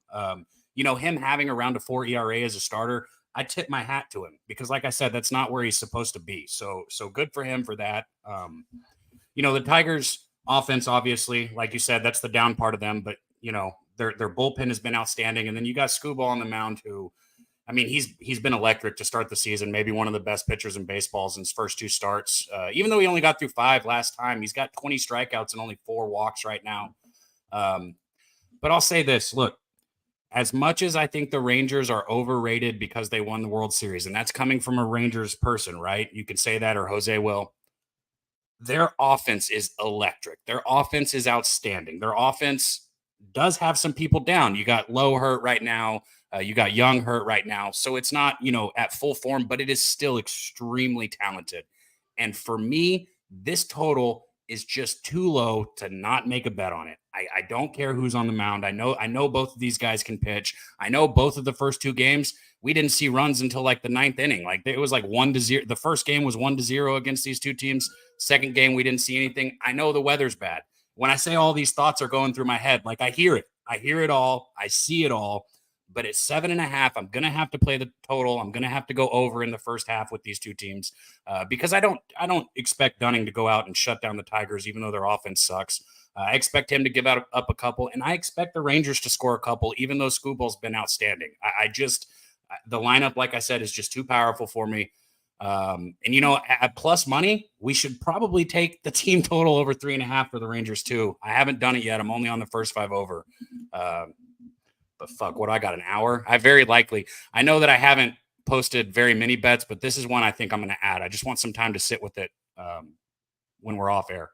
[SPEAKER 4] Him having around a 4 ERA as a starter, I tip my hat to him because, like I said, that's not where he's supposed to be. So good for him for that. The Tigers offense, obviously, like you said, that's the down part of them, but their bullpen has been outstanding. And then you got Skubal on the mound, who, I mean, he's been electric to start the season, maybe one of the best pitchers in baseball in his first 2 starts. Even though he only got through 5 last time, he's got 20 strikeouts and only 4 walks right now. But I'll say this, look, as much as I think the Rangers are overrated because they won the World Series, and that's coming from a Rangers person, right? You could say that, or Jose will. Their offense is electric. Their offense is outstanding. Their offense does have some people down. You got Lowe hurt right now. You got Young hurt right now. So it's not, at full form, but it is still extremely talented. And for me, this total is just too low to not make a bet on it. I don't care who's on the mound. I know both of these guys can pitch. I know both of the first two games, we didn't see runs until like the ninth inning. Like it was like 1-0. The first game was 1-0 against these two teams. Second game, we didn't see anything. I know the weather's bad. When I say all these thoughts are going through my head, like I hear it all. I see it all. But at 7.5, I'm going to have to play the total. I'm going to have to go over in the first half with these two teams because I don't expect Dunning to go out and shut down the Tigers, even though their offense sucks. I expect him to give up a couple, and I expect the Rangers to score a couple, even though Scooble's been outstanding. The lineup, like I said, is just too powerful for me. And at plus money, we should probably take the team total over 3.5 for the Rangers too. I haven't done it yet. I'm only on the first 5 over. But fuck, what I got, an hour? I know that I haven't posted very many bets, but this is one I think I'm going to add. I just want some time to sit with it when we're off air.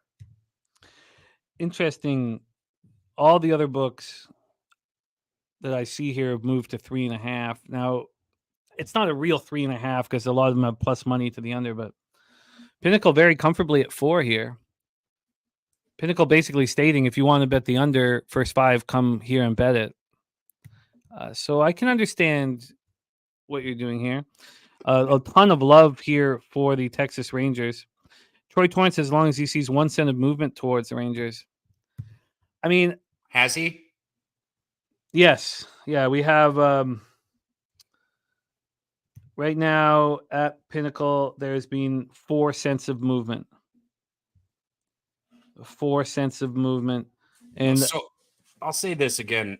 [SPEAKER 1] Interesting. All the other books that I see here have moved to 3.5. Now, it's not a real 3.5 because a lot of them have plus money to the under, but Pinnacle very comfortably at 4 here. Pinnacle basically stating if you want to bet the under first 5, come here and bet it. So I can understand what you're doing here. A ton of love here for the Texas Rangers. Troy Torrance, as long as he sees 1 cent of movement towards the Rangers. I mean,
[SPEAKER 4] has he?
[SPEAKER 1] Yes. Yeah, we have right now at Pinnacle, there's been 4 cents of movement. 4 cents of movement. And
[SPEAKER 4] so I'll say this again,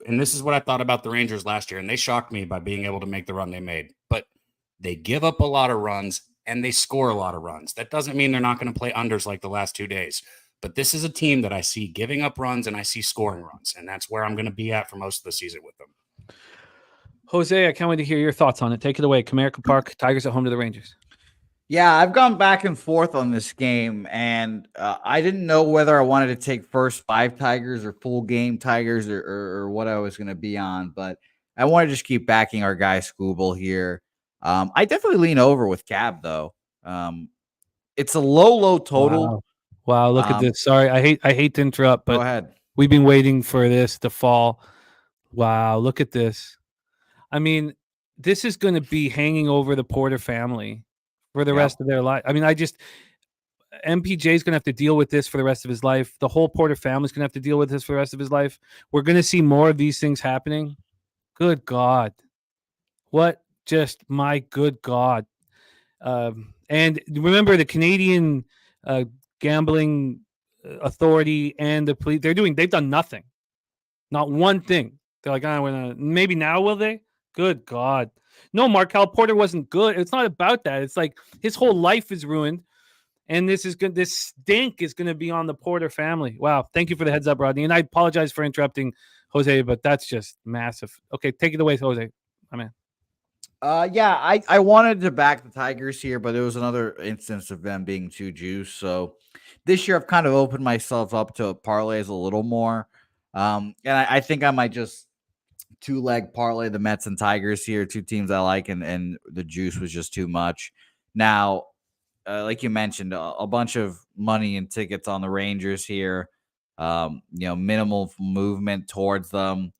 [SPEAKER 4] and this is what I thought about the Rangers last year, and they shocked me by being able to make the run they made. But they give up a lot of runs, and they score a lot of runs. That doesn't mean they're not going to play unders like the last 2 days. But this is a team that I see giving up runs, and I see scoring runs, and that's where I'm going to be at for most of the season with them.
[SPEAKER 1] Jose, I can't wait to hear your thoughts on it. Take it away. Comerica Park, Tigers at home to the Rangers.
[SPEAKER 3] Yeah, I've gone back and forth on this game, and I didn't know whether I wanted to take first 5 Tigers or full game Tigers or what I was going to be on, but I want to just keep backing our guy Scooble here. I definitely lean over with Cab, though. It's a low total.
[SPEAKER 1] Wow, look at this. Sorry, I hate to interrupt, but
[SPEAKER 3] go ahead.
[SPEAKER 1] We've been waiting for this to fall. Wow, look at this. I mean, this is going to be hanging over the Porter family for the rest of their life. I mean, MPJ is going to have to deal with this for the rest of his life. The whole Porter family is going to have to deal with this for the rest of his life. We're going to see more of these things happening. Good God. My good God. And remember the Canadian gambling authority and the police, they've done nothing. Not one thing. They're like, maybe now will they? Good God. No, Markel Porter wasn't good. It's not about that. It's like his whole life is ruined. And this stink is going to be on the Porter family. Wow. Thank you for the heads up, Rodney. And I apologize for interrupting Jose, but that's just massive. Okay. Take it away, Jose. My man.
[SPEAKER 3] I wanted to back the Tigers here, but it was another instance of them being too juice. So this year I've kind of opened myself up to parlays a little more. And I think I might just 2-leg parlay the Mets and Tigers here, 2 teams I like, and the juice was just too much. Now, like you mentioned, a bunch of money and tickets on the Rangers here. Minimal movement towards them.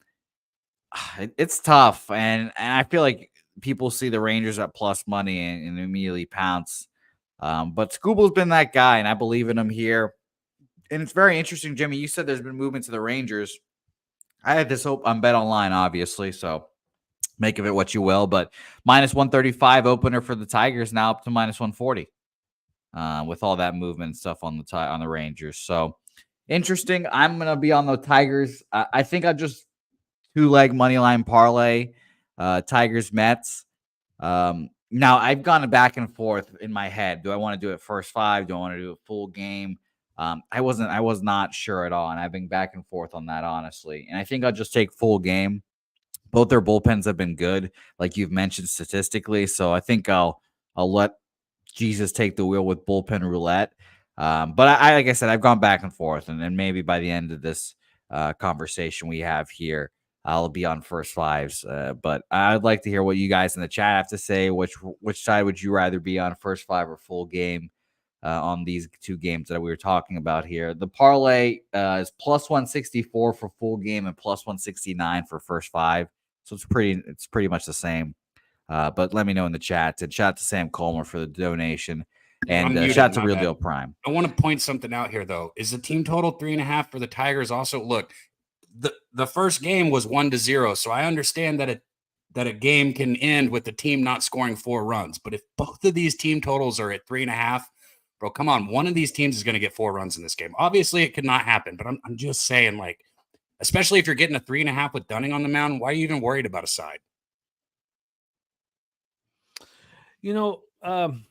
[SPEAKER 3] It's tough, and I feel like people see the Rangers at plus money and immediately pounce. But Scooble's been that guy, and I believe in him here. And it's very interesting, Jimmy. You said there's been movement to the Rangers. I had this hope on Bet Online, obviously, so make of it what you will. But minus 135 opener for the Tigers, now up to minus 140 with all that movement and stuff on the Rangers. So interesting. I'm going to be on the Tigers. I think I'll just 2-leg money line parlay Tigers Mets. Now I've gone back and forth in my head. Do I want to do it first 5? Do I want to do a full game? I was not sure at all, and I've been back and forth on that, honestly. And I think I'll just take full game. Both their bullpens have been good, like you've mentioned statistically. So I think I'll let Jesus take the wheel with bullpen roulette. But like I said, I've gone back and forth, and then maybe by the end of this conversation we have here. I'll be on first fives, but I'd like to hear what you guys in the chat have to say. Which side would you rather be on, first five or full game, on these two games that we were talking about here? The parlay is plus 164 for full game and plus 169 for first five, so it's pretty much the same. But let me know in the chat. And shout out to Sam Colmer for the donation, and shout out to Real Deal Prime.
[SPEAKER 4] I want to point something out here, though. Is the team total 3.5 for the Tigers? Also, look, the first game was 1-0, so I understand that a game can end with the team not scoring 4 runs. But if both of these team totals are at 3.5, bro, come on, one of these teams is going to get 4 runs in this game. Obviously, it could not happen, but I'm just saying, like, especially if you're getting a 3.5 with Dunning on the mound, why are you even worried about a side?
[SPEAKER 1] One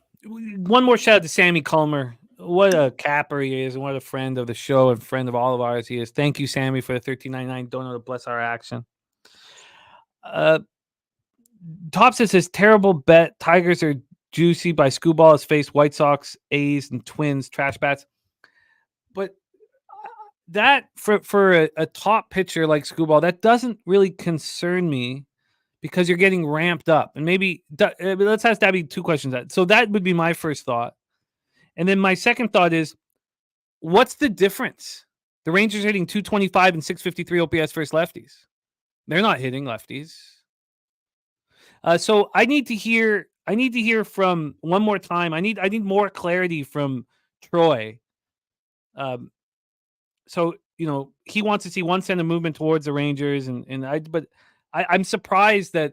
[SPEAKER 1] more shout out to Sammy Culmer. What a capper he is, and what a friend of the show and friend of all of ours he is. Thank you, Sammy, for the $13.99 donor to bless our action. Top says terrible bet. Tigers are juicy by Scooball has faced White Sox, A's, and Twins trash bats. But that for a top pitcher like Scooball, that doesn't really concern me, because you're getting ramped up. And maybe let's ask Daby 2 questions. So that would be my first thought. And then my second thought is, what's the difference? The Rangers are hitting 225 and 653 OPS versus lefties. They're not hitting lefties. So I need to hear from one more time. I need more clarity from Troy. So he wants to see 1 cent of movement towards the Rangers, but I'm surprised that,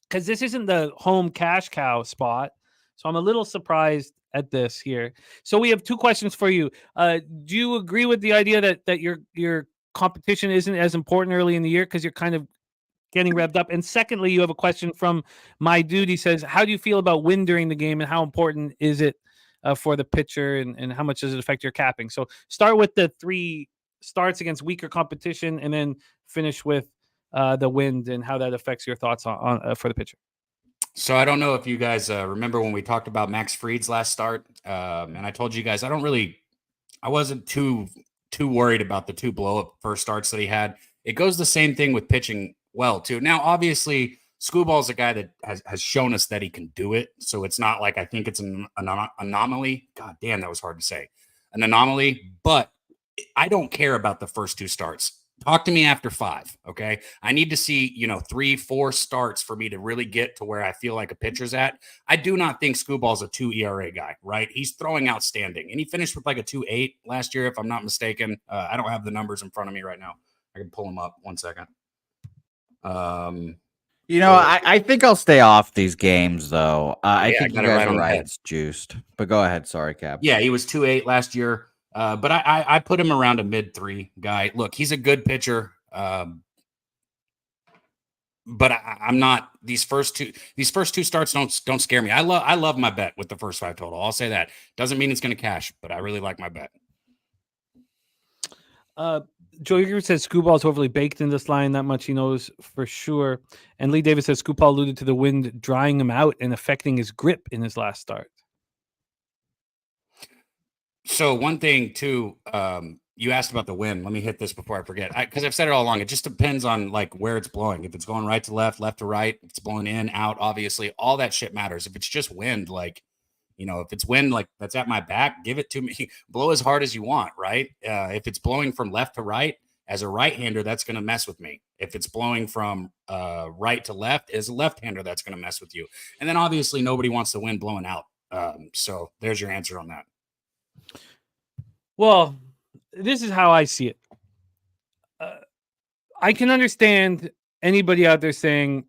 [SPEAKER 1] because this isn't the home cash cow spot. So I'm a little surprised at this here. So we have 2 questions for you. Do you agree with the idea that your competition isn't as important early in the year because you're kind of getting revved up? And secondly, you have a question from My Dude. He says, how do you feel about wind during the game, and how important is it for the pitcher, and how much does it affect your capping? So start with the 3 starts against weaker competition, and then finish with the wind and how that affects your thoughts on for the pitcher.
[SPEAKER 4] So I don't know if you guys remember when we talked about Max Fried's last start, and I told you guys I wasn't too worried about the 2 blow-up first starts that he had. It goes the same thing with pitching well too. Now, obviously, Scooball's a guy that has shown us that he can do it, so it's not like I think it's an anomaly. God damn, that was hard to say. An anomaly, but I don't care about the first 2 starts. Talk to me after 5, okay? I need to see, 3, 4 starts for me to really get to where I feel like a pitcher's at. I do not think Scooball's a 2 ERA guy, right? He's throwing outstanding, and he finished with like a 2.8 last year, if I'm not mistaken. I don't have the numbers in front of me right now. I can pull them up. 1 second.
[SPEAKER 3] I think I'll stay off these games, though. I think you guys are right. It's juiced. But go ahead. Sorry, Cap.
[SPEAKER 4] Yeah, he was 2.8 last year. But I put him around a mid-3 guy. Look, he's a good pitcher. But I'm not. These first two starts don't scare me. I love my bet with the first 5 total. I'll say that. Doesn't mean it's going to cash, but I really like my bet.
[SPEAKER 1] Joe Yeager says Scooball is overly baked in this line. That much he knows for sure. And Lee Davis says Scooball alluded to the wind drying him out and affecting his grip in his last start.
[SPEAKER 4] So one thing too, you asked about the wind. Let me hit this before I forget, because I've said it all along. It just depends on like where it's blowing. If it's going right to left, left to right, if it's blowing in, out, obviously all that shit matters. If it's just wind, like, if it's wind like that's at my back, give it to me. Blow as hard as you want, right? If it's blowing from left to right, as a right-hander, that's going to mess with me. If it's blowing from right to left, as a left-hander, that's going to mess with you. And then obviously nobody wants the wind blowing out. So there's your answer on that.
[SPEAKER 1] Well, this is how I see it. I can understand anybody out there saying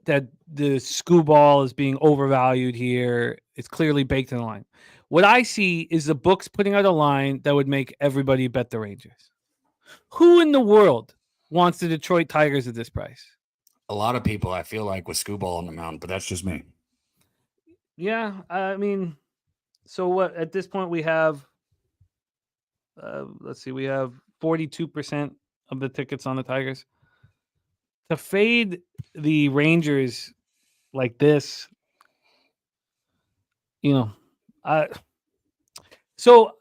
[SPEAKER 1] that the Scooball is being overvalued here. It's clearly baked in the line. What I see is the books putting out a line that would make everybody bet the Rangers. Who in the world wants the Detroit Tigers at this price?
[SPEAKER 4] A lot of people, I feel like, with Scooball on the mound, but that's just me.
[SPEAKER 1] Yeah, I mean, so what? At this point, we have, let's see, we have 42% of the tickets on the Tigers. To fade the Rangers like this, so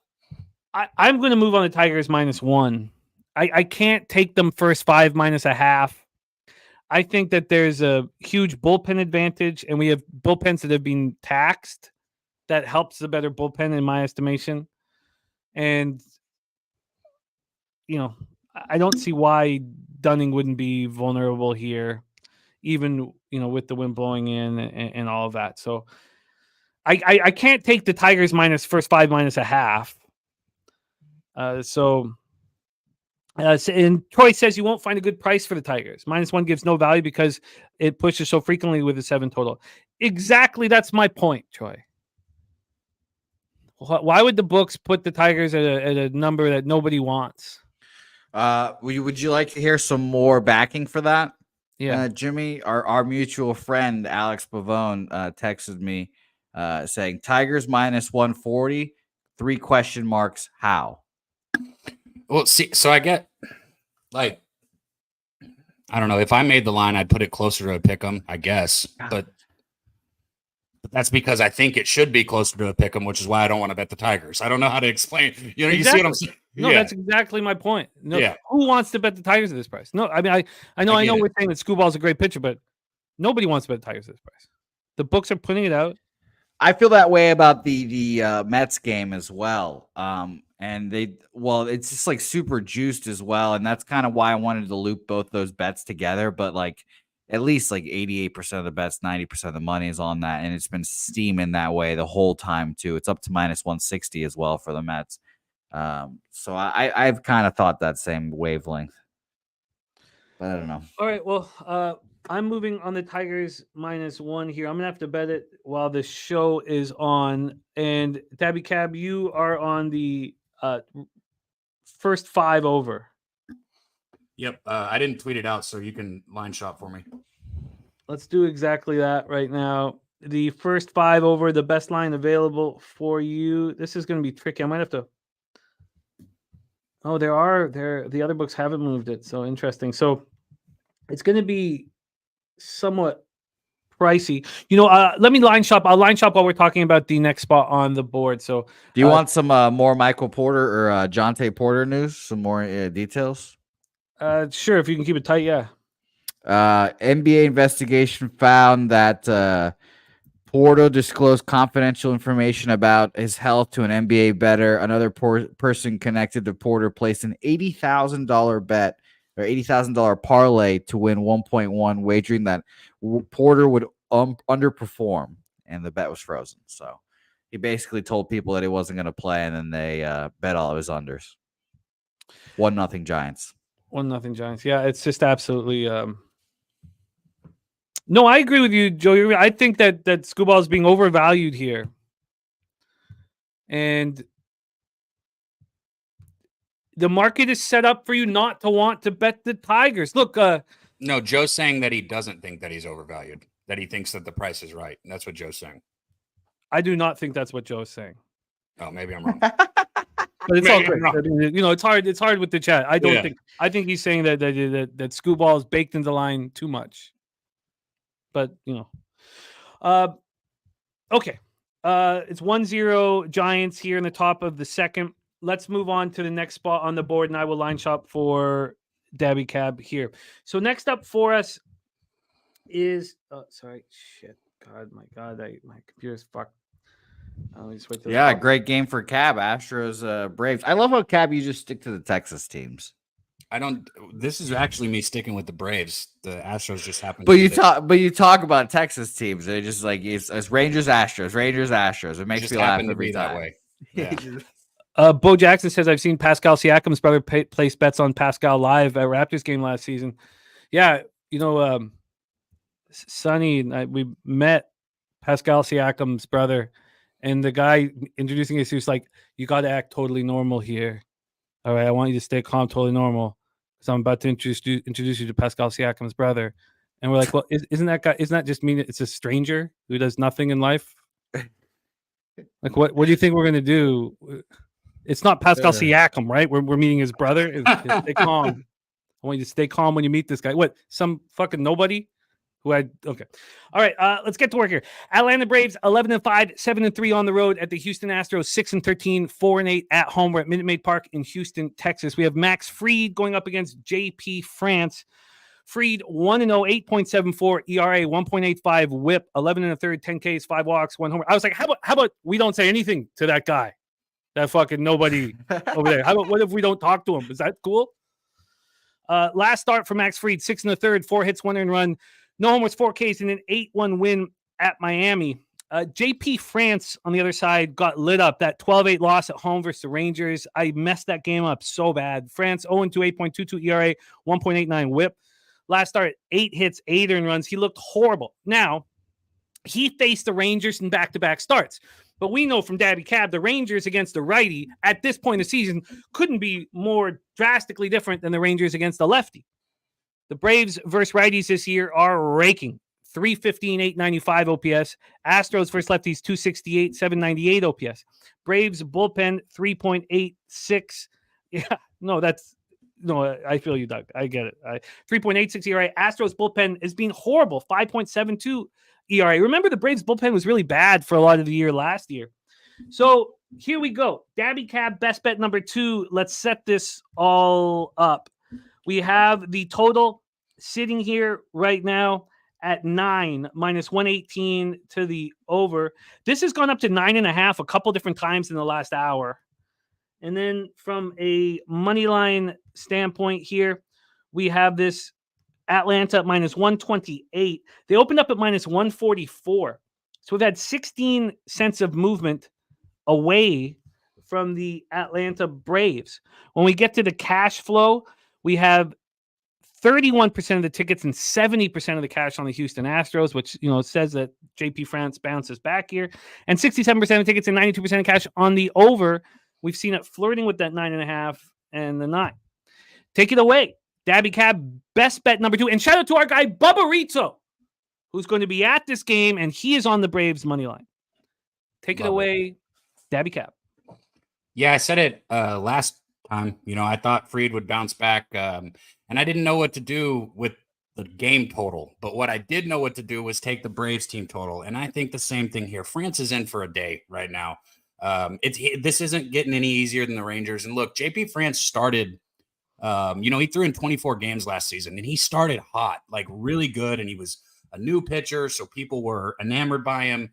[SPEAKER 1] I'm going to move on the Tigers -1. I can't take them first 5 minus a half. I think that there's a huge bullpen advantage, and we have bullpens that have been taxed. That helps the better bullpen in my estimation. And, I don't see why Dunning wouldn't be vulnerable here, even, with the wind blowing in and all of that. So I can't take the Tigers minus first 5 minus a half. And Troy says you won't find a good price for the Tigers. -1 gives no value because it pushes so frequently with a 7 total. Exactly. That's my point, Troy. Why would the books put the Tigers at a number that nobody wants?
[SPEAKER 3] Would you like to hear some more backing for that?
[SPEAKER 1] Yeah.
[SPEAKER 3] Jimmy, our mutual friend Alex Pavone texted me saying Tigers -140, 3 question marks. How?
[SPEAKER 4] Well, see, so I get I don't know, if I made the line, I'd put it closer to a pick 'em, I guess, but that's because I think it should be closer to a pick 'em, which is why I don't want to bet the Tigers. I don't know how to explain. You see what I'm saying?
[SPEAKER 1] No, that's exactly my point. No, who wants to bet the Tigers at this price? No, I mean, I know we're saying that Scooball's a great pitcher, but nobody wants to bet the Tigers at this price. The books are putting it out.
[SPEAKER 3] I feel that way about the Mets game as well. And it's just like super juiced as well. And that's kind of why I wanted to loop both those bets together. But at least 88% of the bets, 90% of the money is on that. And it's been steaming that way the whole time too. It's up to -160 as well for the Mets. So I've kind of thought that same wavelength. But I don't know.
[SPEAKER 1] All right. Well, I'm moving on the Tigers -1 here. I'm going to have to bet it while the show is on. And Daby Cab, you are on the first 5 over.
[SPEAKER 4] Yep. I didn't tweet it out, so you can line shop for me.
[SPEAKER 1] Let's do exactly that right now. The first 5 over, the best line available for you. This is going to be tricky. I might have to. Oh, the other books haven't moved it. So interesting. So it's going to be somewhat pricey. Let me line shop. I'll line shop while we're talking about the next spot on the board. So
[SPEAKER 3] do you want some more Michael Porter or Jonte Porter news? Some more details?
[SPEAKER 1] Sure. If you can keep it tight. Yeah.
[SPEAKER 3] NBA investigation found that Porter disclosed confidential information about his health to an NBA bettor. Another person connected to Porter placed an $80,000 bet or $80,000 parlay to win 1.1, wagering that Porter would underperform, and the bet was frozen. So he basically told people that he wasn't going to play, and then they bet all of his unders. 1-0 Giants.
[SPEAKER 1] 1-0 Giants. Yeah, it's just absolutely. No, I agree with you, Joe. I think that Scooball is being overvalued here, and the market is set up for you not to want to bet the Tigers. Look,
[SPEAKER 4] no, Joe's saying that he doesn't think that he's overvalued, that he thinks that the price is right. That's what Joe's saying.
[SPEAKER 1] I do not think that's what Joe's saying.
[SPEAKER 4] Oh, maybe I'm wrong.
[SPEAKER 1] But it's all good. I mean, it's hard. It's hard with the chat. I don't think. I think he's saying that Scooball is baked into the line too much. But okay. It's 1-0 Giants here in the top of the second. Let's move on to the next spot on the board, and I will line shop for Daby Cab here. So next up for us is sorry, shit, my computer's fucked.
[SPEAKER 3] Great game for Cab. Astros, Braves. I love how Cab you just stick to the Texas teams.
[SPEAKER 4] I don't. This is actually me sticking with the Braves. The Astros just happen.
[SPEAKER 3] But you talk about Texas teams. They're just it's Rangers, Astros, Rangers, Astros. It makes me laugh every time. That way.
[SPEAKER 4] Yeah.
[SPEAKER 1] Bo Jackson says, I've seen Pascal Siakam's brother place bets on Pascal live at Raptors game last season. Yeah, Sonny and I, we met Pascal Siakam's brother, and the guy introducing us, he was like, you got to act totally normal here. All right, I want you to stay calm, totally normal, because I'm about to introduce you to Pascal Siakam's brother. And we're like, well, isn't that just mean it's a stranger who does nothing in life? Like, what do you think we're going to do? It's not Pascal Siakam, right? We're meeting his brother. Stay calm. I want you to stay calm when you meet this guy. What, some fucking nobody? Okay. All right. Let's get to work here. Atlanta Braves 11-5, 7-3 on the road at the Houston Astros, 6-13, 4-8 at home. We're at Minute Maid Park in Houston, Texas. We have Max Fried going up against JP France. Fried 1-0, 8.74 ERA, 1.85 WHIP, 11 1/3, 10 Ks, 5 walks, 1 homer. I was like, how about we don't say anything to that guy? That fucking nobody over there. What if we don't talk to him? Is that cool? Last start for Max Fried, 6 1/3, 4 hits, 1 earned run. No homers, 4 Ks, and an 8-1 win at Miami. JP France, on the other side, got lit up. That 12-8 loss at home versus the Rangers. I messed that game up so bad. France 0-2, 8.22 ERA, 1.89 WHIP. Last start, 8 hits, 8 earned runs. He looked horrible. Now, he faced the Rangers in back-to-back starts. But we know from Daby Cab, the Rangers against the righty at this point in the season couldn't be more drastically different than the Rangers against the lefty. The Braves versus righties this year are raking. 315, 895 OPS. Astros versus lefties, 268, 798 OPS. Braves bullpen, 3.86. Yeah, I feel you, Doug. I get it. 3.86 ERA. Astros bullpen is being horrible, 5.72 ERA. Remember, the Braves bullpen was really bad for a lot of the year last year. So here we go. Daby Cab, best bet number 2. Let's set this all up. We have the total sitting here right now at 9, minus 118 to the over. This has gone up to 9.5 a couple different times in the last hour. And then from a money line standpoint here, we have this Atlanta at minus 128. They opened up at minus 144. So we've had 16 cents of movement away from the Atlanta Braves. When we get to the cash flow, we have 31% of the tickets and 70% of the cash on the Houston Astros, which, says that JP France bounces back here. And 67% of the tickets and 92% of cash on the over. We've seen it flirting with that 9.5 and the 9. Take it away. Daby Cab, best bet number 2. And shout out to our guy, Bubba Rizzo, who's going to be at this game, and he is on the Braves money line. Take it away, Daby Cab.
[SPEAKER 4] Yeah, I said it last time. I thought Fried would bounce back, and I didn't know what to do with the game total. But what I did know what to do was take the Braves team total, and I think the same thing here. France is in for a day right now. This isn't getting any easier than the Rangers. And look, JP France started. He threw in 24 games last season, and he started hot, like really good, and he was a new pitcher, so people were enamored by him.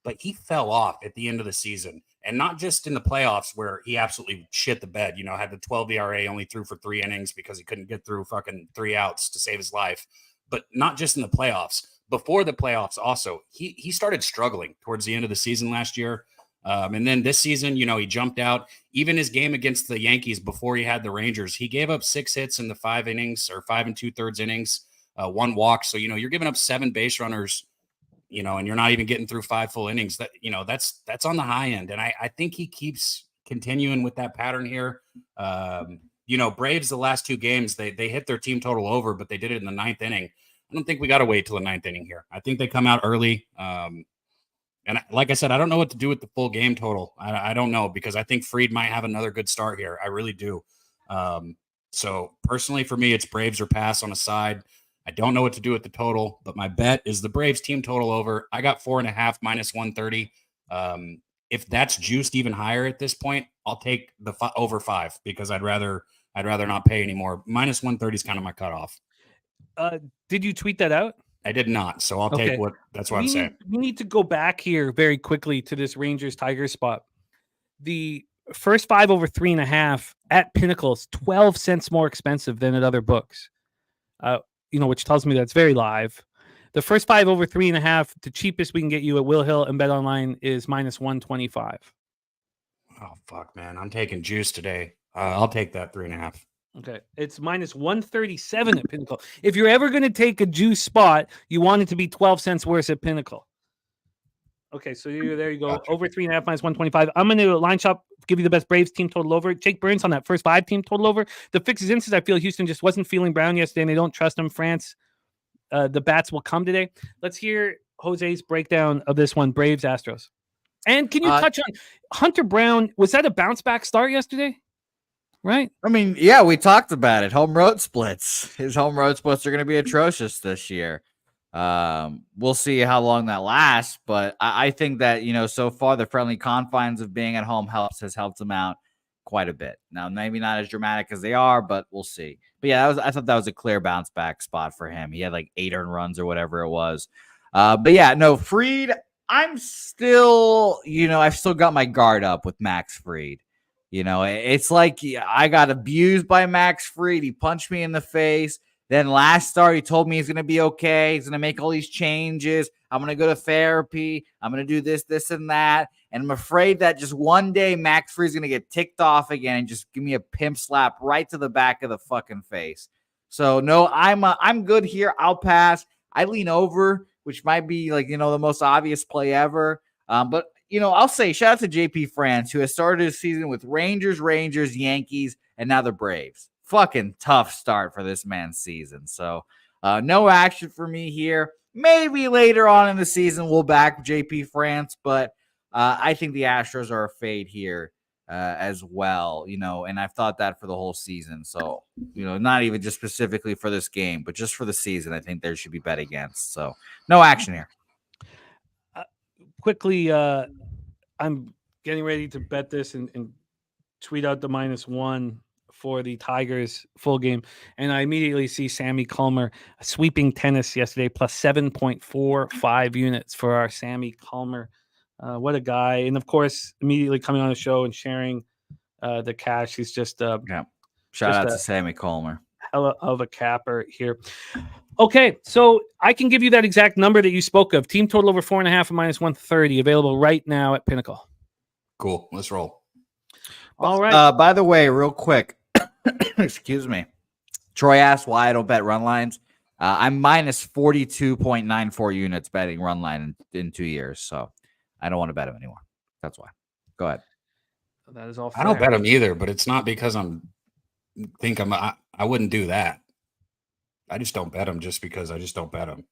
[SPEAKER 4] But he fell off at the end of the season, and not just in the playoffs where he absolutely shit the bed. Had the 12 ERA, only threw for 3 innings because he couldn't get through fucking 3 outs to save his life. But not just in the playoffs. Before the playoffs, also he started struggling towards the end of the season last year. And then this season, he jumped out. Even his game against the Yankees before he had the Rangers, he gave up 6 hits in the 5 innings or 5 2/3 innings, 1 walk. So, you're giving up 7 base runners, and you're not even getting through 5 full innings. That, that's on the high end. And I think he keeps continuing with that pattern here. Braves, the last 2 games, they hit their team total over, but they did it in the 9th inning. I don't think we got to wait till the 9th inning here. I think they come out early. And like I said, I don't know what to do with the full game total. I don't know, because I think Fried might have another good start here. I really do. So personally for me, it's Braves or pass on a side. I don't know what to do with the total, but my bet is the Braves team total over. I got 4.5 minus 130. If that's juiced even higher at this point, I'll take the over 5 because I'd rather not pay anymore. Minus 130 is kind of my cutoff.
[SPEAKER 1] Did you tweet that out?
[SPEAKER 4] I did not, so I'll take that's what I'm saying.
[SPEAKER 1] We need to go back here very quickly to this Rangers-Tigers spot. The first 5 over 3.5 at Pinnacle is 12 cents more expensive than at other books, which tells me that's very live. The first 5 over 3.5, the cheapest we can get you at Will Hill and Bet Online is minus 125.
[SPEAKER 4] Oh, fuck, man. I'm taking juice today. I'll take that 3.5.
[SPEAKER 1] Okay, it's minus 137 at Pinnacle. If you're ever going to take a juice spot, you want it to be 12 cents worse at Pinnacle. Okay, so there you go. Gotcha. Over 3.5 minus 125. I'm going to line shop, give you the best Braves team total over. Jake Burns on that first 5 team total over. The fix is in since I feel Houston just wasn't feeling Brown yesterday and they don't trust him. France, the bats will come today. Let's hear Jose's breakdown of this one, Braves Astros. And can you touch on Hunter Brown? Was that a bounce back start yesterday? Right.
[SPEAKER 3] I mean, yeah, we talked about it. Home road splits. His home road splits are going to be atrocious this year. We'll see how long that lasts, but I think that, so far the friendly confines of being at home has helped him out quite a bit. Now, maybe not as dramatic as they are, but we'll see. But yeah, I thought that was a clear bounce back spot for him. He had like 8 earned runs or whatever it was. But yeah, no, Fried, I'm still, I've still got my guard up with Max Fried. It's like I got abused by Max Fried. He punched me in the face. Then last start, he told me he's going to be okay. He's going to make all these changes. I'm going to go to therapy. I'm going to do this, this, and that. And I'm afraid that just one day Max Fried's going to get ticked off again and just give me a pimp slap right to the back of the fucking face. So no, I'm good here. I'll pass. I lean over, which might be like, the most obvious play ever. But I'll say shout out to JP France, who has started his season with Rangers, Yankees, and now the Braves. Fucking tough start for this man's season. So no action for me here. Maybe later on in the season we'll back JP France, but I think the Astros are a fade here as well, and I've thought that for the whole season. So, not even just specifically for this game, but just for the season, I think there should be bet against. So no action here.
[SPEAKER 5] Quickly, I'm getting ready to bet this and tweet out the -1 for the Tigers full game. And I immediately see Sammy Calmer sweeping tennis yesterday, plus 7.45 units for our Sammy Calmer. What a guy. And of course, immediately coming on the show and sharing the cash. He's just
[SPEAKER 3] Shout out to Sammy Calmer.
[SPEAKER 5] Hella of a capper here. Okay, so I can give you that exact number that you spoke of. Team total over 4.5 at -130, available right now at Pinnacle.
[SPEAKER 4] Cool. Let's roll.
[SPEAKER 5] All right.
[SPEAKER 3] By the way, real quick, excuse me. Troy asked why I don't bet run lines. I'm minus 42.94 units betting run line in 2 years, so I don't want to bet him anymore. That's why. Go ahead.
[SPEAKER 5] That is all fair.
[SPEAKER 4] I don't bet him either, but it's not because I wouldn't do that. I just don't bet him just because I just don't bet him.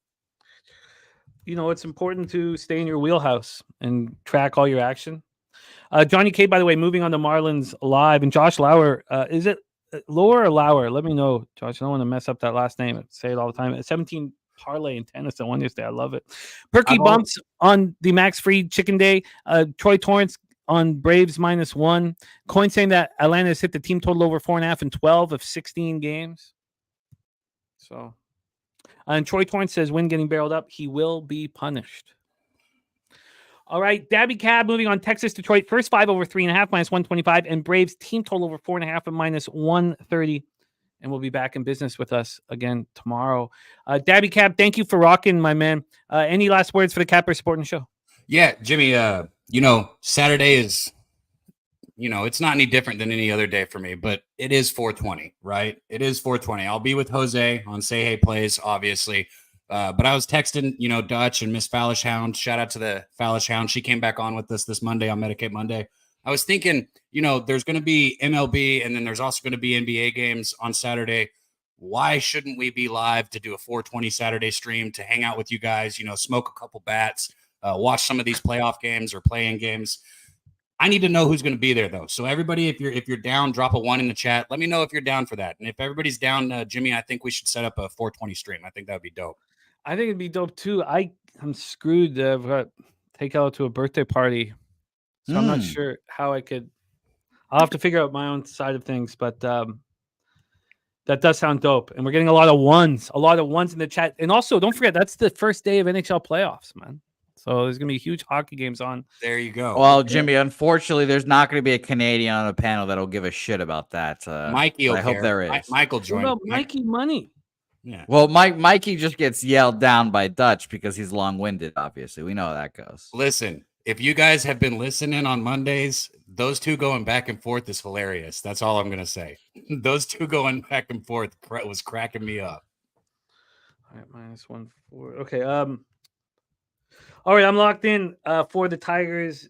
[SPEAKER 5] It's important to stay in your wheelhouse and track all your action. Johnny K, by the way, moving on to Marlins Live. And Josh Lauer, is it Lower or Lauer? Let me know, Josh. I don't want to mess up that last name. I say it all the time. 17 parlay in tennis on Wednesday. I love it. Perky bumps on the Max Fried Chicken Day. Troy Torrance on Braves -1. Coin saying that Atlanta has hit the team total over 4.5 in 12 of 16 games. So, and Troy Torrance says when getting barreled up, he will be punished. All right, Daby Cab moving on Texas, Detroit. First 5 over 3.5 -125, and Braves team total over 4.5 at -130. And we'll be back in business with us again tomorrow. Daby Cab, thank you for rocking, my man. Any last words for the Capper Sporting Show?
[SPEAKER 4] Yeah, Jimmy. Saturday is, it's not any different than any other day for me, but it is 420, right? It is 420. I'll be with Jose on Say Hey Plays, obviously. But I was texting, Dutch and Miss Fallish Hound. Shout out to the Fallish Hound. She came back on with us this Monday on Medicate Monday. I was thinking, there's going to be MLB and then there's also going to be NBA games on Saturday. Why shouldn't we be live to do a 420 Saturday stream to hang out with you guys, smoke a couple bats, watch some of these playoff games or play-in games? I need to know who's going to be there, though. So everybody, if you're down, drop a 1 in the chat. Let me know if you're down for that. And if everybody's down, Jimmy, I think we should set up a 420 stream. I think that would be dope.
[SPEAKER 5] I think it'd be dope too. I'm screwed. I've got to take out to a birthday party, so I'm not sure how I could. I'll have to figure out my own side of things, but that does sound dope. And we're getting a lot of ones in the chat. And also, don't forget that's the first day of NHL playoffs, man. So there's gonna be huge hockey games on.
[SPEAKER 4] There you go.
[SPEAKER 3] Well, Jimmy, unfortunately, there's not going to be a Canadian on the panel that'll give a shit about that.
[SPEAKER 4] Mikey,
[SPEAKER 3] I hope there is.
[SPEAKER 4] Michael joined.
[SPEAKER 5] What about Mikey Money?
[SPEAKER 4] Yeah.
[SPEAKER 3] Well, Mikey just gets yelled down by Dutch because he's long-winded, obviously. We know how that goes.
[SPEAKER 4] Listen, if you guys have been listening on Mondays, those two going back and forth is hilarious. That's all I'm going to say. Those two going back and forth was cracking me up.
[SPEAKER 5] All right, -1.4. Okay. All right, I'm locked in for the Tigers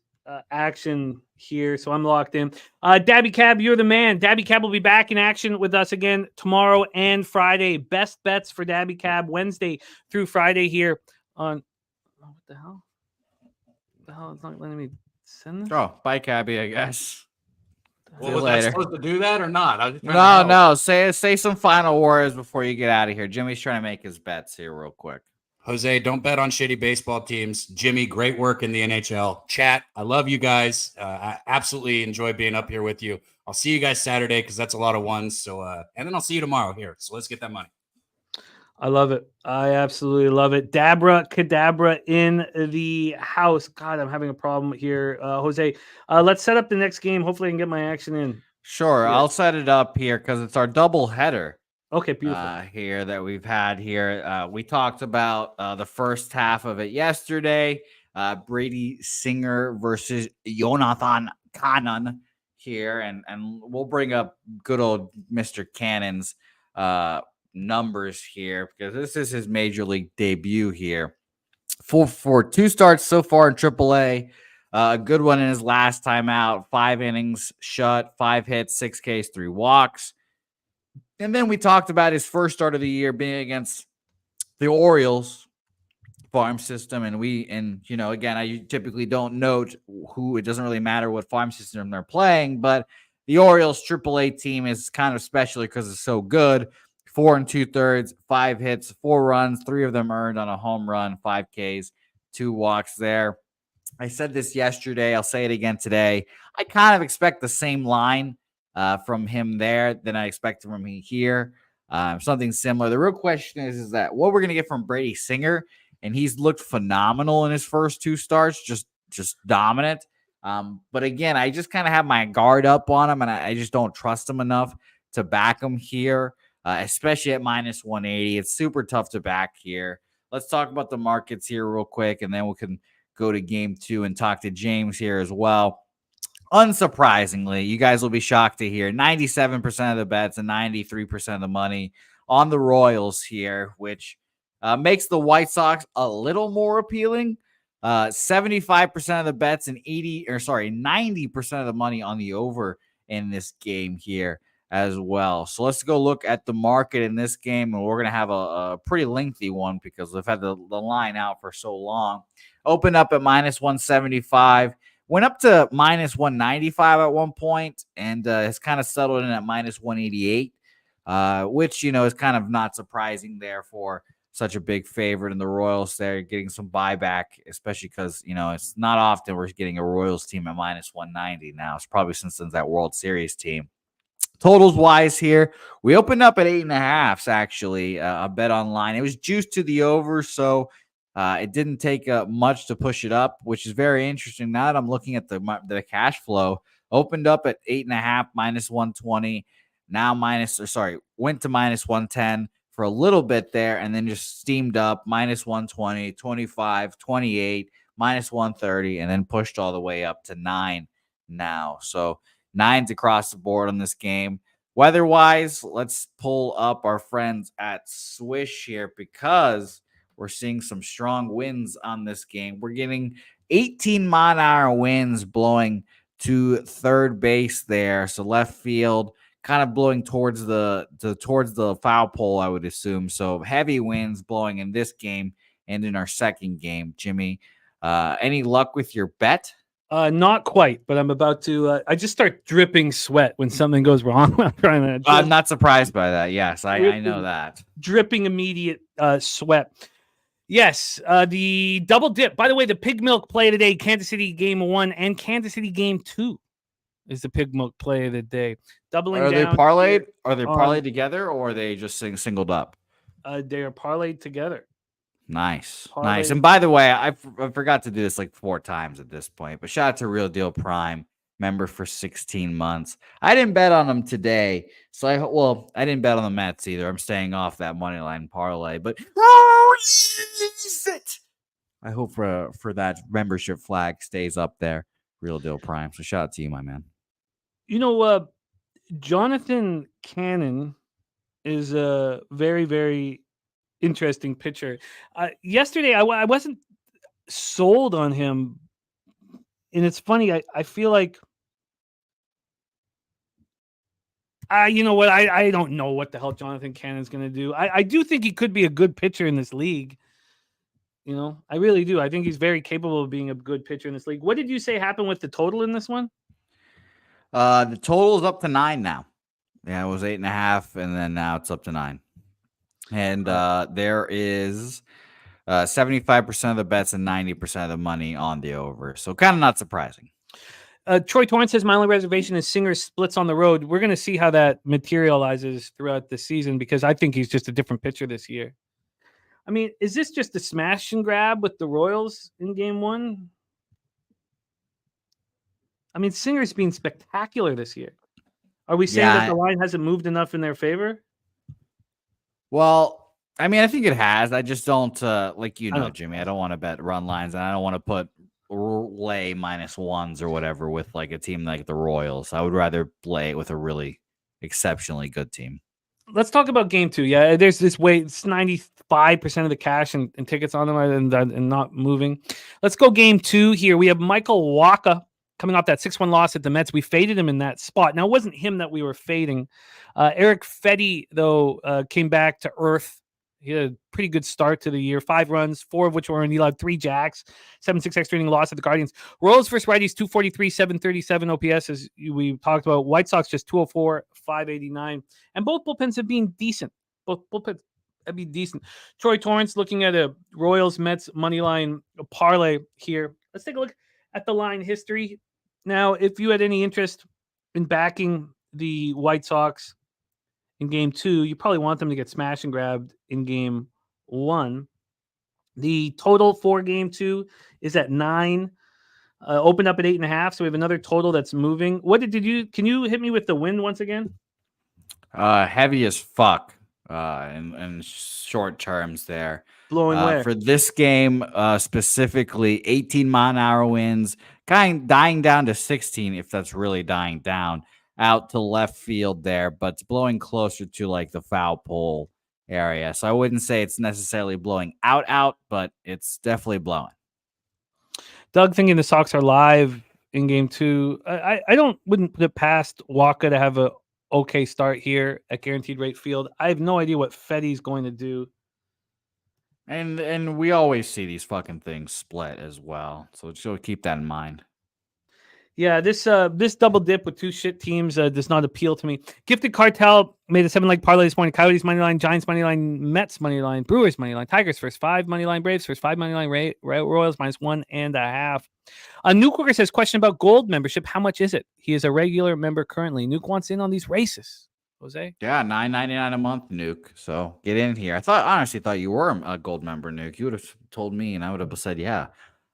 [SPEAKER 5] action here, so I'm locked in. Daby Cab, you're the man. Daby Cab will be back in action with us again tomorrow and Friday. Best bets for Daby Cab Wednesday through Friday here on. Oh, what the hell? The hell is not letting me send this?
[SPEAKER 3] Oh, bye, Cabby, I guess.
[SPEAKER 4] Well, was I supposed to do that or not? I was just
[SPEAKER 3] No. Say some final words before you get out of here. Jimmy's trying to make his bets here real quick.
[SPEAKER 4] Jose, don't bet on shitty baseball teams. Jimmy, great work in the NHL. Chat, I love you guys. I absolutely enjoy being up here with you. I'll see you guys Saturday because that's a lot of ones. So, and then I'll see you tomorrow here. So let's get that money.
[SPEAKER 5] I love it. I absolutely love it. Dabra Cadabra in the house. God, I'm having a problem here, Jose. Let's set up the next game. Hopefully, I can get my action in.
[SPEAKER 3] Sure,
[SPEAKER 5] Yeah.
[SPEAKER 3] I'll set it up here because it's our double header.
[SPEAKER 5] Okay, beautiful.
[SPEAKER 3] Here that we've had here. We talked about the first half of it yesterday. Brady Singer versus Jonathan Cannon here, and we'll bring up good old Mr. Cannon's numbers here because this is his major league debut here. For 2 starts so far in AAA. A good one in his last time out. 5 innings shut, 5 hits, 6 Ks, 3 walks. And then we talked about his first start of the year being against the Orioles farm system. And again, I typically don't note who, it doesn't really matter what farm system they're playing, but the Orioles AAA team is kind of special because it's so good. 4 2/3, 5 hits, 4 runs, 3 of them earned on a home run, 5 Ks, 2 walks there. I said this yesterday. I'll say it again today. I kind of expect the same line from him there than I expect from him here. Something similar. The real question is that what we're going to get from Brady Singer, and he's looked phenomenal in his first 2 starts, just dominant. But again, I just kind of have my guard up on him, and I just don't trust him enough to back him here, especially at minus 180. It's super tough to back here. Let's talk about the markets here real quick, and then we can go to game 2 and talk to James here as well. Unsurprisingly, you guys will be shocked to hear 97% of the bets and 93% of the money on the Royals here, which makes the White Sox a little more appealing. 75% of the bets and 90% of the money on the over in this game here as well. So let's go look at the market in this game, and we're going to have a pretty lengthy one because we've had the line out for so long. Opened up at minus 175. Went up to minus 195 at one point and has kind of settled in at minus 188, which, is kind of not surprising there for such a big favorite in the Royals there, getting some buyback, especially because, it's not often we're getting a Royals team at minus 190 now. It's probably since that World Series team. Totals wise here, we opened up at 8.5, actually, a bet online. It was juiced to the over, so it didn't take much to push it up, which is very interesting. Now that I'm looking at the cash flow, opened up at 8.5, minus 120. Now went to minus 110 for a little bit there, and then just steamed up minus 120, 25, 28, minus 130, and then pushed all the way up to 9 now. So 9s across the board on this game. Weather-wise, let's pull up our friends at Swish here because we're seeing some strong winds on this game. We're getting 18-mile-an-hour winds blowing to third base there. So left field kind of blowing towards the foul pole, I would assume. So heavy winds blowing in this game and in our second game. Jimmy, any luck with your bet?
[SPEAKER 5] Not quite, but I'm about to. I just start dripping sweat when something goes wrong.
[SPEAKER 3] I'm not surprised by that. Yes, I know that.
[SPEAKER 5] Dripping immediate sweat. Yes, the double dip. By the way, the pig milk play today, Kansas City game 1 and Kansas City game 2 is the pig milk play of the day. Doubling down.
[SPEAKER 3] They parlayed? Are they parlayed together, or are they just singled up?
[SPEAKER 5] They are parlayed together.
[SPEAKER 3] Nice. And by the way, I forgot to do this like 4 times at this point, but shout out to Real Deal Prime, member for 16 months. I didn't bet on them today, so I didn't bet on the Mets either. I'm staying off that money line parlay, but I hope for that membership flag stays up there. Real Deal Prime. So shout out to you, my man.
[SPEAKER 5] Jonathan Cannon is a very, very interesting pitcher. Yesterday, I wasn't sold on him, and it's funny. I feel like, you know what? I don't know what the hell Jonathan Cannon's going to do. I do think he could be a good pitcher in this league. I really do. I think he's very capable of being a good pitcher in this league. What did you say happened with the total in this one?
[SPEAKER 3] The total is up to 9 now. Yeah, it was 8.5, and then now it's up to 9. And there is 75% of the bets and 90% of the money on the over. So kind of not surprising.
[SPEAKER 5] Troy Torrance says my only reservation is Singer splits on the road. We're going to see how that materializes throughout the season because I think he's just a different pitcher this year. I mean, is this just a smash and grab with the Royals in game one? I mean, Singer's been spectacular this year. Are we saying that the line hasn't moved enough in their favor?
[SPEAKER 3] Well, I mean, I think it has. I just don't, Jimmy, I don't want to bet run lines, and I don't want to put lay -1s or whatever with like a team like the Royals. I would rather play with a really exceptionally good team.
[SPEAKER 5] Let's talk about game two. Yeah, there's this way. It's 95% of the cash and tickets on them and not moving. Let's go game two here. We have Michael Wacha coming off that 6-1 loss at the Mets. We faded him in that spot. Now, it wasn't him that we were fading. Eric Fetty, though, came back to earth. He had a pretty good start to the year. 5 runs, 4 of which were in. He allowed 3 jacks, 7-6 extra inning loss at the Guardians. Royals versus righties, 243, 737 OPS, as we talked about. White Sox just 204, 589. And both bullpens have been decent. Both bullpens have been decent. Troy Torrance looking at a Royals-Mets money line parlay here. Let's take a look at the line history. Now, if you had any interest in backing the White Sox in game 2, you probably want them to get smash and grabbed in game 1. The total for game 2 is at 9. Opened up at 8.5. So we have another total that's moving. Can you hit me with the wind once again?
[SPEAKER 3] Heavy as fuck in short terms there.
[SPEAKER 5] Blowing where?
[SPEAKER 3] For this game specifically, 18-mile-an-hour winds, kind of dying down to 16 if that's really dying down. Out to left field there, but it's blowing closer to like the foul pole area. So I wouldn't say it's necessarily blowing out, but it's definitely blowing.
[SPEAKER 5] Doug thinking the Sox are live in game 2. I wouldn't put it past Wacha to have a okay start here at Guaranteed Rate Field. I have no idea what Fetty's going to do.
[SPEAKER 3] And we always see these fucking things split as well. So just keep that in mind.
[SPEAKER 5] Yeah, this double dip with 2 shit teams does not appeal to me. Gifted Cartel made a 7-leg parlay this morning. Coyotes money line, Giants money line, Mets money line, Brewers money line, Tigers first 5 money line, Braves first 5 money line, Royals -1.5. Nuke Walker says, question about gold membership. How much is it? He is a regular member currently. Nuke wants in on these races. Jose?
[SPEAKER 3] Yeah, $9.99 a month, Nuke. So get in here. I honestly thought you were a gold member, Nuke. You would have told me, and I would have said yeah.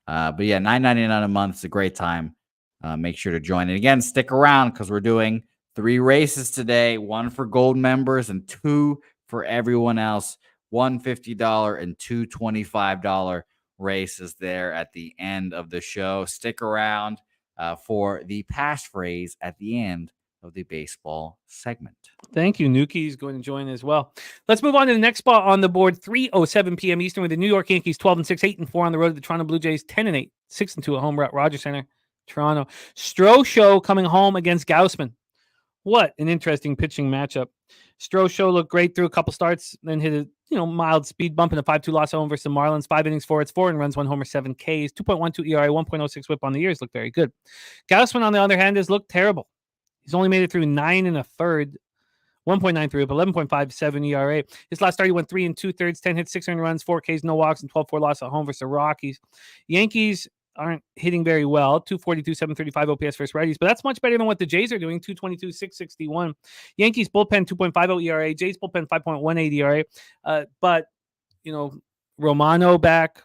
[SPEAKER 3] But yeah, $9.99 a month is a great time. Make sure to join. And again, stick around because we're doing 3 races today. 1 for gold members and 2 for everyone else. $1 $50 and $2 $25 races there at the end of the show. Stick around for the passphrase at the end of the baseball segment.
[SPEAKER 5] Thank you. Nuki's going to join as well. Let's move on to the next spot on the board. 3:07 p.m. Eastern with the New York Yankees 12-6, 8-4 on the road to the Toronto Blue Jays 10-8, 6-2 at home at Rogers Center, Toronto. Show coming home against Gaussman. What an interesting pitching matchup. Show looked great through a couple starts, then hit a mild speed bump in a 5-2 loss at home versus the Marlins. 5 innings, 4 hits, 4 and runs, 1 homer, 7 Ks, 2.12 ERA, 1.06 whip on the years. Looked very good. Gaussman, on the other hand, has looked terrible. He's only made it through 9 1/3, 1.93 whip, 11.57 ERA. His last start, he went 3 2/3, 10 hits, 6 earned runs, 4 Ks, no walks, and 12-4 loss at home versus the Rockies. Yankees aren't hitting very well. 242, 735 OPS versus righties, but that's much better than what the Jays are doing. 222, 661. Yankees bullpen 2.50 ERA. Jays bullpen 5.18 ERA. But Romano back,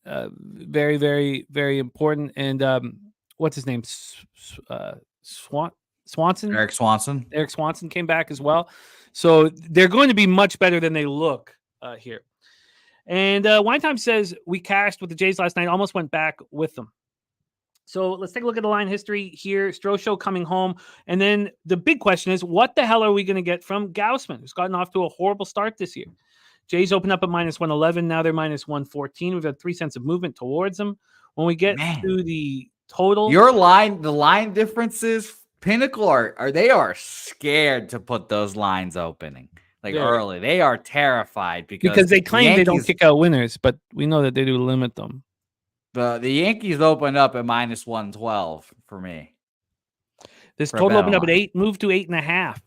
[SPEAKER 5] very, very, very important. And what's his name? Swanson.
[SPEAKER 3] Eric Swanson
[SPEAKER 5] came back as well. So they're going to be much better than they look here. And Wine Time says, we cashed with the Jays last night, almost went back with them. So let's take a look at the line history here. Show coming home. And then the big question is, what the hell are we going to get from Gaussman, who's gotten off to a horrible start this year? Jays open up at -111. Now they're -114. We've had 3 cents of movement towards them. When we get to the total.
[SPEAKER 3] The line differences, Pinnacle they are scared to put those lines opening. Early. They are terrified because
[SPEAKER 5] they claim they don't kick out winners, but we know that they do limit them.
[SPEAKER 3] The Yankees opened up at -112 for me.
[SPEAKER 5] This total opened up at 8, moved to 8.5.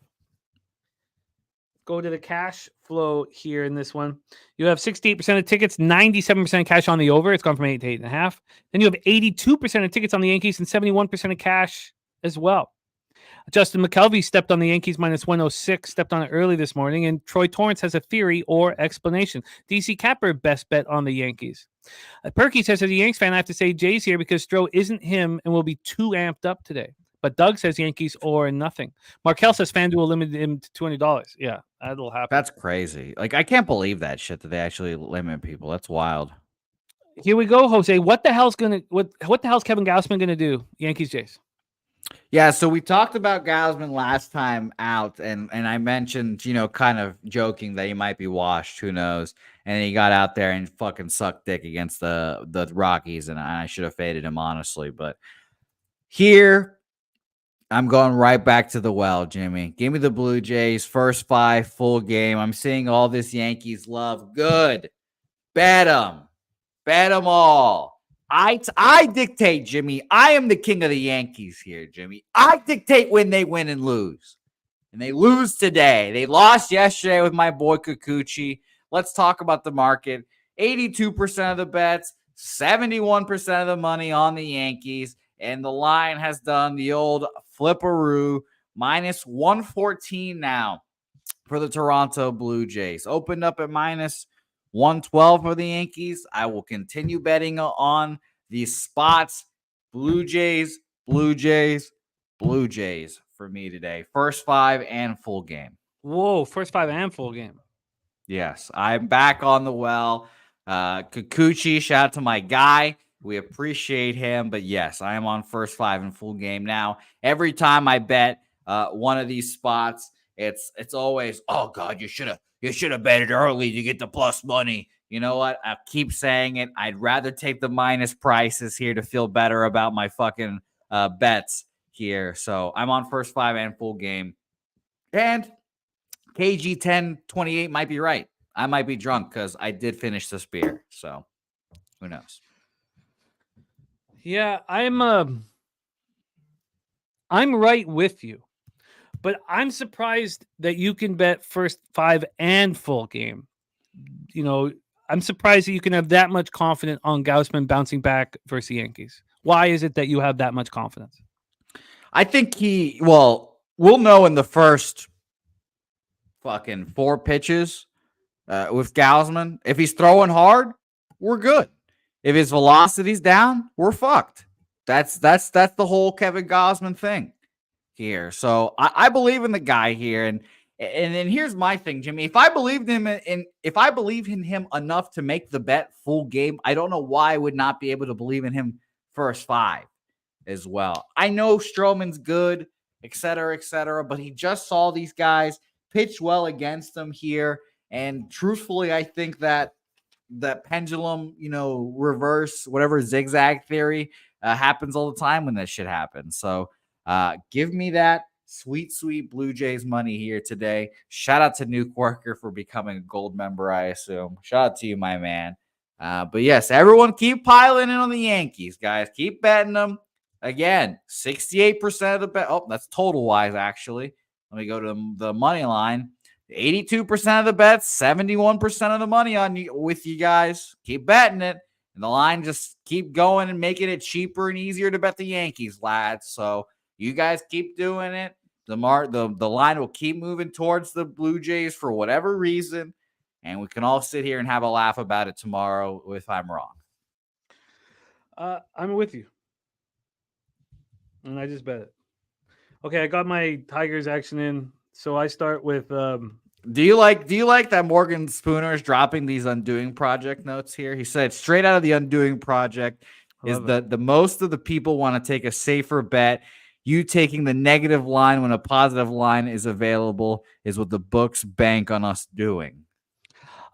[SPEAKER 5] go to the cash flow here in this one. You have 68% of tickets, 97% cash on the over. It's gone from 8 to 8.5. Then you have 82% of tickets on the Yankees and 71% of cash as well. Justin McKelvey stepped on the Yankees minus 106, stepped on it early this morning, and Troy Torrance has a theory or explanation. DC Capper, best bet on the Yankees. Perky says, as a Yanks fan, I have to say Jays here because Stroh isn't him and will be too amped up today. But Doug says Yankees or nothing. Markel says FanDuel limited him to $200. Yeah, that'll happen.
[SPEAKER 3] That's crazy. Like, I can't believe that shit that they actually limit people. That's wild.
[SPEAKER 5] Here we go, Jose. What the hell's Kevin Gausman gonna do? Yankees Jays.
[SPEAKER 3] Yeah, so we talked about Gausman last time out, and I mentioned, kind of joking that he might be washed. Who knows? And he got out there and fucking sucked dick against the Rockies, and I should have faded him, honestly. But here, I'm going right back to the well, Jimmy. Give me the Blue Jays, first 5, full game. I'm seeing all this Yankees love. Good. Bet them. Bet them all. I dictate, Jimmy. I am the king of the Yankees here, Jimmy. I dictate when they win and lose. And they lose today. They lost yesterday with my boy Kikuchi. Let's talk about the market. 82% of the bets, 71% of the money on the Yankees. And the line has done the old flipperoo, minus 114 now for the Toronto Blue Jays. Opened up at minus 112 for the Yankees. I will continue betting on these spots. Blue Jays, Blue Jays, Blue Jays for me today. First 5 and full game.
[SPEAKER 5] Whoa, first 5 and full game.
[SPEAKER 3] Yes, I'm back on the well. Kikuchi, shout out to my guy. We appreciate him. But yes, I am on first 5 and full game now. Every time I bet one of these spots, it's always, oh God, you should have bet it early to get the plus money. You know what? I keep saying it. I'd rather take the minus prices here to feel better about my fucking bets here. So I'm on first 5 and full game. And KG 1028 might be right. I might be drunk because I did finish this beer. So who knows?
[SPEAKER 5] Yeah, I'm right with you. But I'm surprised that you can bet first 5 and full game. I'm surprised that you can have that much confidence on Gausman bouncing back versus the Yankees. Why is it that you have that much confidence?
[SPEAKER 3] I think we'll know in the first fucking 4 pitches with Gausman. If he's throwing hard, we're good. If his velocity's down, we're fucked. That's the whole Kevin Gausman thing here. So I believe in the guy here, and then here's my thing, Jimmy. If I believe in him enough to make the bet full game, I don't know why I would not be able to believe in him first 5 as well. I know Stroman's good, et cetera, but he just saw these guys pitch well against them here, and truthfully, I think that pendulum, reverse, whatever zigzag theory happens all the time when that shit happens. So give me that sweet Blue Jays money here today. Shout out to Nuke Worker for becoming a gold member, I assume. Shout out to you, my man. But yes, everyone keep piling in on the Yankees, guys. Keep betting them. Again, 68% of the bet. Oh, that's total wise, actually. Let me go to the money line. 82% of the bets, 71% of the money on you with you guys. Keep betting it. And the line just keep going and making it cheaper and easier to bet the Yankees, lads. So you guys keep doing it. The line will keep moving towards the Blue Jays for whatever reason. And we can all sit here and have a laugh about it tomorrow if I'm wrong.
[SPEAKER 5] I'm with you. And I just bet it. Okay, I got my Tigers action in. So I start with
[SPEAKER 3] Do you like that Morgan Spooner is dropping these Undoing Project notes here? He said straight out of the Undoing Project is the most of the people want to take a safer bet. You taking the negative line when a positive line is available is what the books bank on us doing.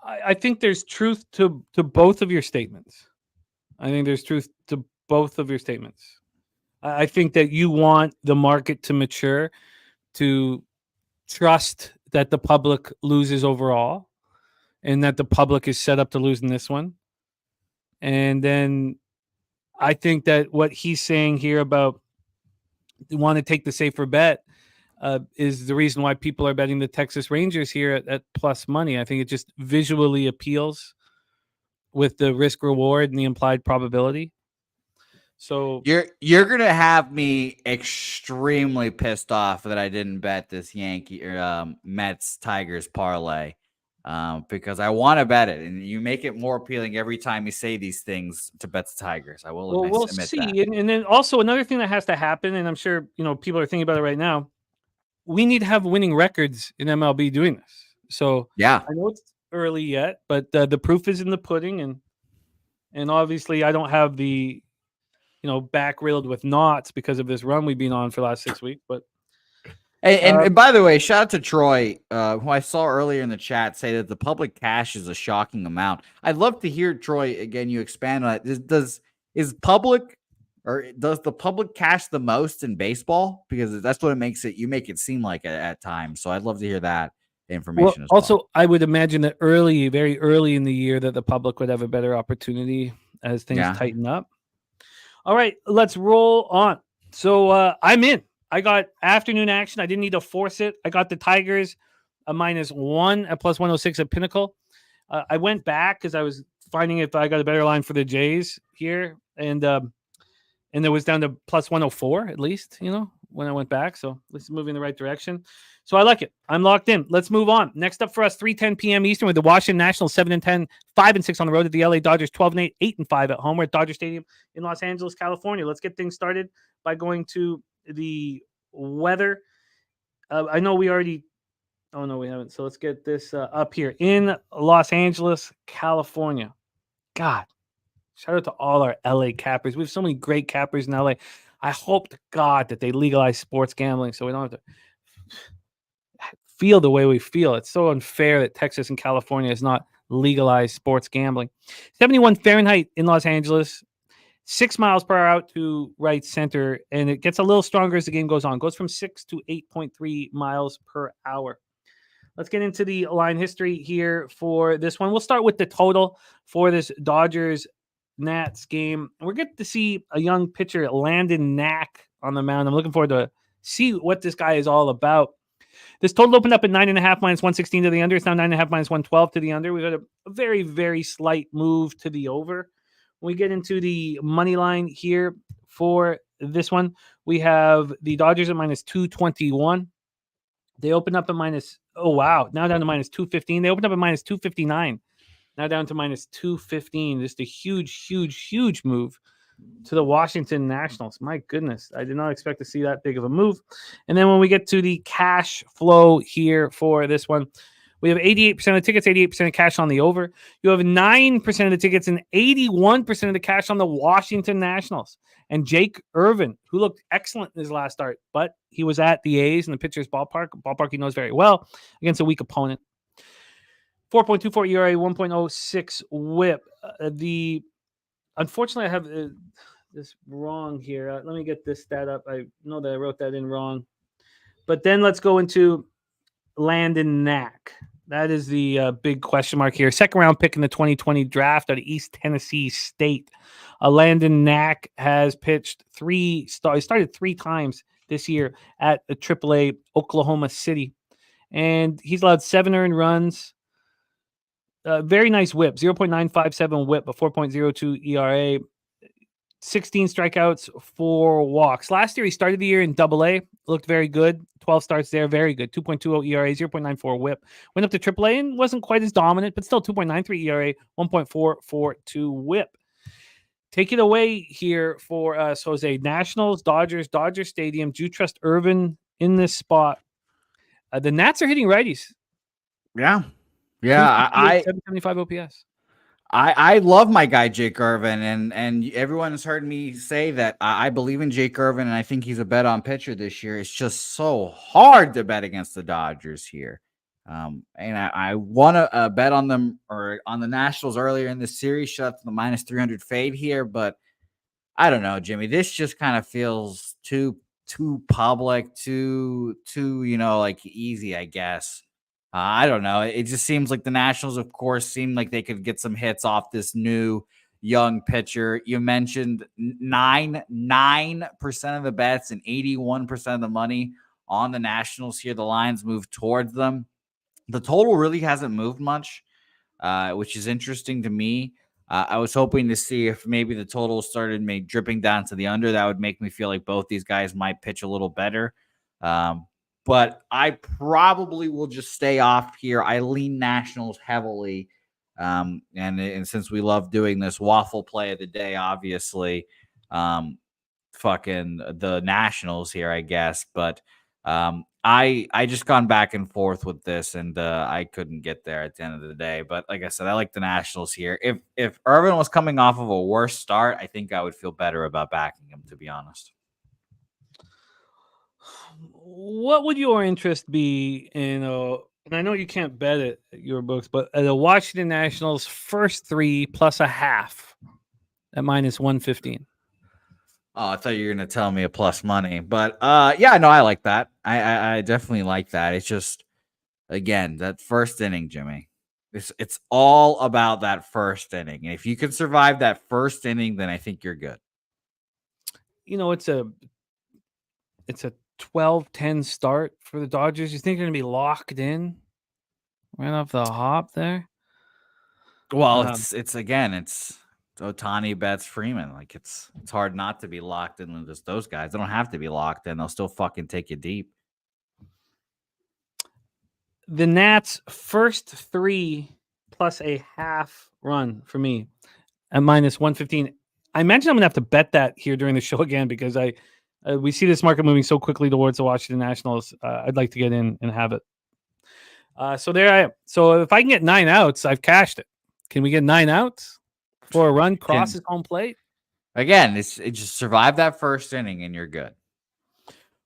[SPEAKER 5] I think there's truth to both of your statements. I think that you want the market to mature, to trust that the public loses overall and that the public is set up to lose in this one. And then I think that what he's saying here about you want to take the safer bet, is the reason why people are betting the Texas Rangers here at plus money. I think it just visually appeals with the risk reward and the implied probability. So
[SPEAKER 3] you're gonna have me extremely pissed off that I didn't bet this Yankee or Mets Tigers parlay, because I want to bet it, and you make it more appealing every time you say these things to bet the Tigers. I will
[SPEAKER 5] we'll
[SPEAKER 3] admit
[SPEAKER 5] see.
[SPEAKER 3] that.
[SPEAKER 5] And then also another thing that has to happen, and I'm sure people are thinking about it right now. We need to have winning records in MLB doing this. So
[SPEAKER 3] Yeah,
[SPEAKER 5] I know it's early yet, but the proof is in the pudding, and obviously I don't have the back riddled with knots because of this run we've been on for the last 6 weeks. But
[SPEAKER 3] and by the way, shout out to Troy, who I saw earlier in the chat say that the public cash is a shocking amount. I'd love to hear, Troy, again, you expand on it. Does the public cash the most in baseball? Because that's what you make it seem like at times. So I'd love to hear that information as well.
[SPEAKER 5] Also, I would imagine that very early in the year that the public would have a better opportunity as things tighten up. All right, let's roll on. So I'm in. I got afternoon action. I didn't need to force it. I got the Tigers a -1 at plus 106 at Pinnacle. I went back because I was finding if I got a better line for the Jays here, and it was down to plus 104 at least, when I went back. So this is moving in the right direction. So I like it. I'm locked in. Let's move on. Next up for us, 3:10 p.m. Eastern with the Washington Nationals 7-10, 5-6 on the road at the LA Dodgers 12-8, 8-5 at home. We're at Dodger Stadium in Los Angeles, California. Let's get things started by going to the weather. I know we already. Oh no, we haven't. So let's get this up here in Los Angeles, California. God. Shout out to all our LA cappers. We have so many great cappers in LA. I hope to God that they legalize sports gambling so we don't have to feel the way we feel. It's so unfair that Texas and California has not legalized sports gambling. 71 Fahrenheit in Los Angeles, 6 miles per hour out to right center, and it gets a little stronger as the game goes on. It goes from 6 to 8.3 miles per hour. Let's get into the line history here for this one. We'll start with the total for this Dodgers Nats game. We're getting to see a young pitcher, Landon Knack, on the mound. I'm looking forward to see what this guy is all about. This total opened up at 9.5 minus 116 to the under. It's now 9.5 minus 112 to the under. We got a very, very slight move to the over. When we get into the money line here for this one, we have the Dodgers at minus 221. They opened up at now down to minus 215. They opened up at minus 259. Now down to minus 215. Just a huge, huge, huge move to the Washington Nationals. My goodness, I did not expect to see that big of a move. And then when we get to the cash flow here for this one, we have 88% of the tickets, 88% of cash on the over. You have 9% of the tickets and 81% of the cash on the Washington Nationals. And Jake Irvin, who looked excellent in his last start, but he was at the A's in the pitcher's ballpark he knows very well, against a weak opponent. 4.24 ERA, 1.06 whip. Unfortunately, I have this wrong here. Let me get this stat up. I know that I wrote that in wrong. But then let's go into Landon Knack. That is the big question mark here. Second round pick in the 2020 draft out of East Tennessee State. Landon Knack has pitched he started 3 times this year at the AAA Oklahoma City. And he's allowed 7 earned runs. Very nice whip, 0.957 whip, a 4.02 ERA, 16 strikeouts, 4 walks. Last year, he started the year in AA, looked very good. 12 starts there, very good. 2.20 ERA, 0.94 whip. Went up to AAA and wasn't quite as dominant, but still 2.93 ERA, 1.442 whip. Take it away here for us, Jose. Nationals, Dodgers, Dodger Stadium. Do you trust Irvin in this spot? The Nats are hitting righties.
[SPEAKER 3] Yeah. Yeah,
[SPEAKER 5] 775 OPS.
[SPEAKER 3] I love my guy Jake Irvin, and everyone has heard me say that I believe in Jake Irvin, and I think he's a bet on pitcher this year. It's just so hard to bet against the Dodgers here, and I want to bet on them or on the Nationals earlier in this series. Shut up to the minus 300 fade here, but I don't know, Jimmy. This just kind of feels too public, too like easy, I guess. I don't know. It just seems like the Nationals, of course, seem like they could get some hits off this new young pitcher. You mentioned 9% of the bets and 81% of the money on the Nationals here. The lines move towards them. The total really hasn't moved much, which is interesting to me. I was hoping to see if maybe the total started dripping down to the under. That would make me feel like both these guys might pitch a little better. But I probably will just stay off here. I lean Nationals heavily. And since we love doing this waffle play of the day, obviously, fucking the Nationals here, I guess. But I just gone back and forth with this, and I couldn't get there at the end of the day. But like I said, I like the Nationals here. If Irvin was coming off of a worse start, I think I would feel better about backing him, to be honest.
[SPEAKER 5] What would your interest be in and I know you can't bet at your books, but the Washington Nationals first 3 plus a half at -115?
[SPEAKER 3] Oh, I thought you were going to tell me a plus money, but yeah, no, I like that. I definitely like that. It's just, again, that first inning, Jimmy, it's all about that first inning. And if you can survive that first inning, then I think you're good.
[SPEAKER 5] It's a 12-10 start for the Dodgers. You think they're going to be locked in right off the hop there?
[SPEAKER 3] Well, it's Ohtani, Betts, Freeman. Like it's hard not to be locked in with just those guys. They don't have to be locked in. They'll still fucking take you deep.
[SPEAKER 5] The Nats first 3 plus a half run for me at -115. I mentioned I'm gonna have to bet that here during the show again because we see this market moving so quickly towards the Washington Nationals. I'd like to get in and have it. So there I am. So if I can get 9 outs, I've cashed it. Can we get 9 outs for a run crosses home plate?
[SPEAKER 3] Again, it's just survive that first inning and you're good.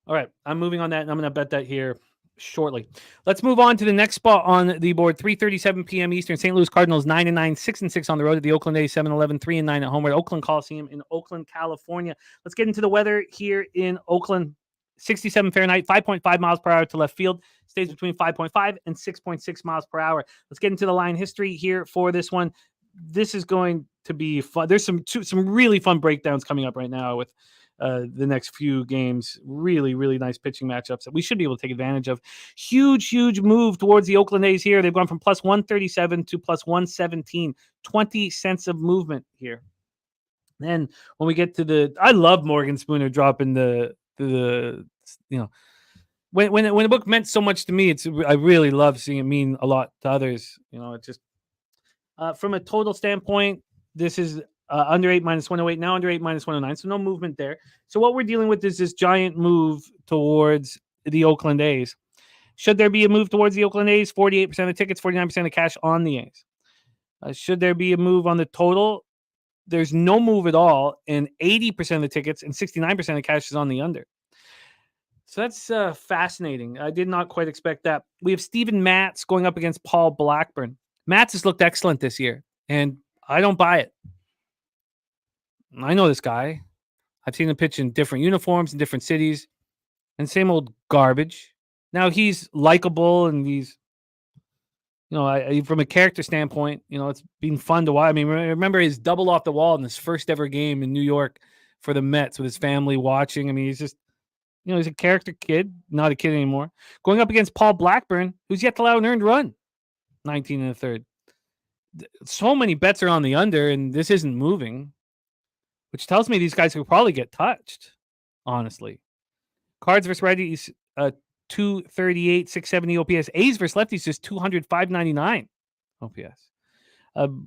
[SPEAKER 5] All right, I'm moving on that, and I'm going to bet that here shortly. Let's move on to the next spot on the board. 3:37 p.m. Eastern. St. Louis Cardinals 9-9, 6-6 on the road at the Oakland A's. 7-11, 3-9 at home at Oakland Coliseum in Oakland, California. Let's get into the weather here in Oakland. 67 Fahrenheit, 5.5 miles per hour to left field. Stays between 5.5 and 6.6 miles per hour. Let's get into the line history here for this one. This is going to be fun. There's some really fun breakdowns coming up right now with the next few games. Really, really nice pitching matchups that we should be able to take advantage of. Huge move towards the Oakland A's here. They've gone from +137 to +117. 20 cents of movement here. Then when we get to I love Morgan Spooner dropping the when a book meant so much to me, I really love seeing it mean a lot to others. It just from a total standpoint, this is under 8 -108, now under 8 -109, so no movement there. So what we're dealing with is this giant move towards the Oakland A's. Should there be a move towards the Oakland A's? 48% of tickets, 49% of cash on the A's. Should there be a move on the total? There's no move at all, and 80% of the tickets and 69% of cash is on the under. So that's fascinating. I did not quite expect that. We have Steven Matz going up against Paul Blackburn. Matz has looked excellent this year, and I don't buy it. I know this guy. I've seen him pitch in different uniforms in different cities, and same old garbage. Now he's likable, and he's, from a character standpoint, it's been fun to watch. I mean, remember his double off the wall in his first ever game in New York for the Mets with his family watching. I mean, he's just, he's a character kid, not a kid anymore. Going up against Paul Blackburn, who's yet to allow an earned run, 19 and a third. So many bets are on the under, and this isn't moving, which tells me these guys could probably get touched, honestly. Cards versus righties, 238, 670 OPS. A's versus lefties, just 200, 599 OPS.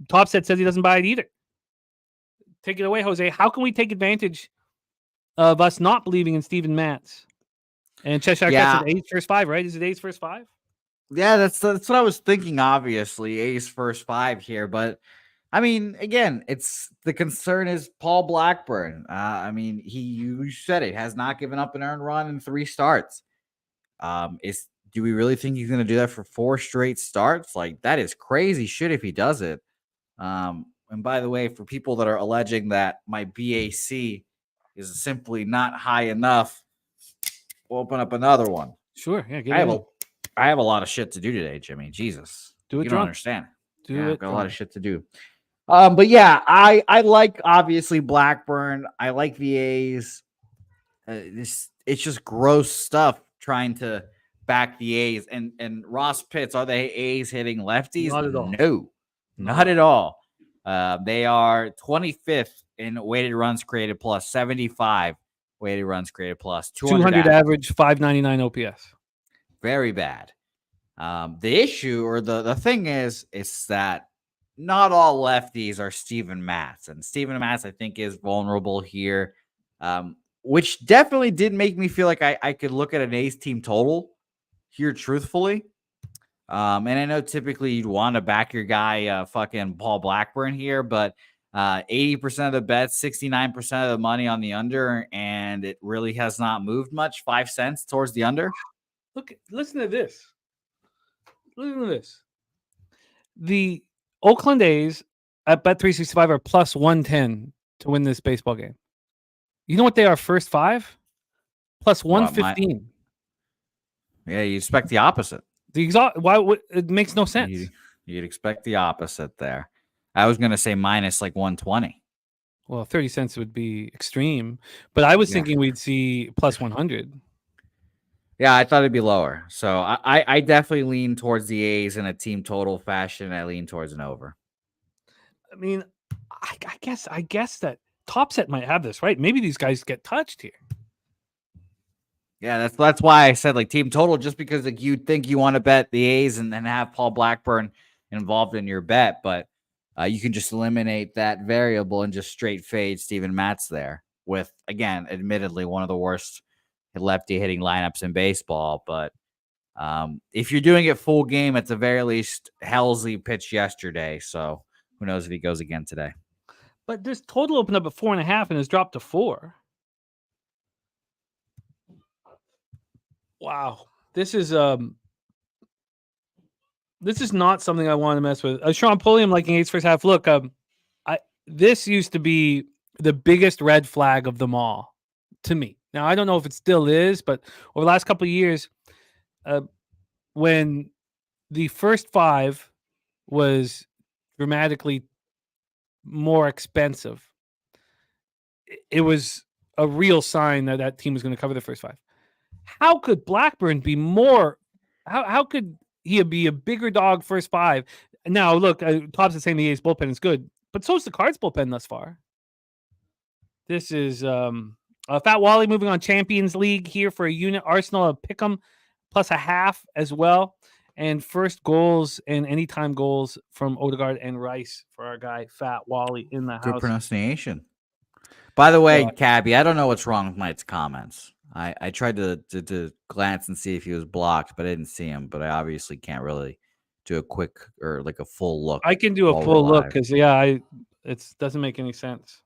[SPEAKER 5] Topset says he doesn't buy it either. Take it away, Jose. How can we take advantage of us not believing in Steven Matz? And Cheshire Cat said A's first 5, right? Is it A's first 5?
[SPEAKER 3] Yeah, that's what I was thinking, obviously. A's first 5 here. But, I mean, again, the concern is Paul Blackburn. I mean, you said it, has not given up an earned run in 3 starts. Do we really think he's going to do that for 4 straight starts? Like, that is crazy shit if he does it. And by the way, for people that are alleging that my BAC is simply not high enough, we'll open up another one.
[SPEAKER 5] Sure. Yeah.
[SPEAKER 3] I have a lot of shit to do today, Jimmy. Jesus.
[SPEAKER 5] Do it.
[SPEAKER 3] You don't understand. I've got a lot of shit to do. But yeah, I like, obviously, Blackburn. I like the A's. It's just gross stuff trying to back the A's. And Ross Pitts, are they A's hitting lefties?
[SPEAKER 5] Not at all.
[SPEAKER 3] No, not at all. They are 25th in weighted runs created plus, 75 weighted runs created plus,
[SPEAKER 5] 200 average, 599 OPS.
[SPEAKER 3] Very bad. The issue or the thing is that not all lefties are Steven Matz. And Steven Matz, I think, is vulnerable here, which definitely did make me feel like I could look at an A's team total here, truthfully. And I know typically you'd want to back your guy, fucking Paul Blackburn here, but 80% of the bets, 69% of the money on the under, and it really has not moved much, 5 cents towards the under.
[SPEAKER 5] Listen to this. Listen to this. The Oakland A's at Bet365 are plus 110 to win this baseball game. You know what they are first 5? Plus 115.
[SPEAKER 3] Yeah, you expect the opposite.
[SPEAKER 5] It makes no sense.
[SPEAKER 3] You'd expect the opposite there. I was going to say minus like 120.
[SPEAKER 5] Well, 30 cents would be extreme, but I was thinking we'd see plus 100.
[SPEAKER 3] Yeah, I thought it'd be lower. So I definitely lean towards the A's in a team total fashion. I lean towards an over.
[SPEAKER 5] I mean, I guess that Top Set might have this, right? Maybe these guys get touched here.
[SPEAKER 3] Yeah, that's why I said like team total, just because like you think you want to bet the A's and then have Paul Blackburn involved in your bet, but you can just eliminate that variable and just straight fade Steven Matz there with, again, admittedly one of the worst lefty hitting lineups in baseball. But if you're doing it full game, at the very least, Helsley pitched yesterday, so who knows if he goes again today.
[SPEAKER 5] But this total opened up at 4.5 and has dropped to 4. Wow, this is not something I want to mess with. Sean Pulliam liking A's first half. Look, this used to be the biggest red flag of them all to me. Now, I don't know if it still is, but over the last couple of years, when the first 5 was dramatically more expensive, it was a real sign that that team was going to cover the first 5. How could Blackburn be more? How could he be a bigger dog first 5? Now, look, Tops is saying the A's bullpen is good, but so is the Cards bullpen thus far. This is Fat Wally moving on Champions League here for a unit. Arsenal Pick'em plus a half as well. And first goals and anytime goals from Odegaard and Rice for our guy Fat Wally in the house.
[SPEAKER 3] Good pronunciation. By the way, Cabby, I don't know what's wrong with Mike's comments. I tried to glance and see if he was blocked, but I didn't see him. But I obviously can't really do a quick or like a full look.
[SPEAKER 5] I can do a full look because it doesn't make any sense.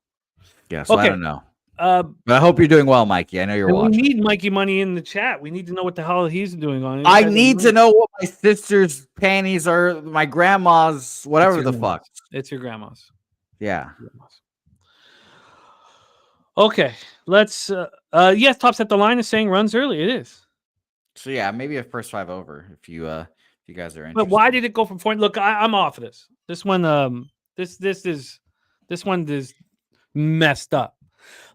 [SPEAKER 3] Yeah, so
[SPEAKER 5] okay.
[SPEAKER 3] I don't know. But I hope you're doing well, Mikey. I know you're watching.
[SPEAKER 5] We need Mikey Money in the chat. We need to know what the hell he's doing on it.
[SPEAKER 3] I need to know what my sister's panties are, my grandma's, whatever the fuck.
[SPEAKER 5] It's your grandma's.
[SPEAKER 3] Yeah.
[SPEAKER 5] Okay, let's. Yes, Top Set. The line is saying runs early. It is.
[SPEAKER 3] So yeah, maybe a first 5 over if you guys are interested.
[SPEAKER 5] But why did it go from 4? Look, I'm off of this. This one, this one is messed up.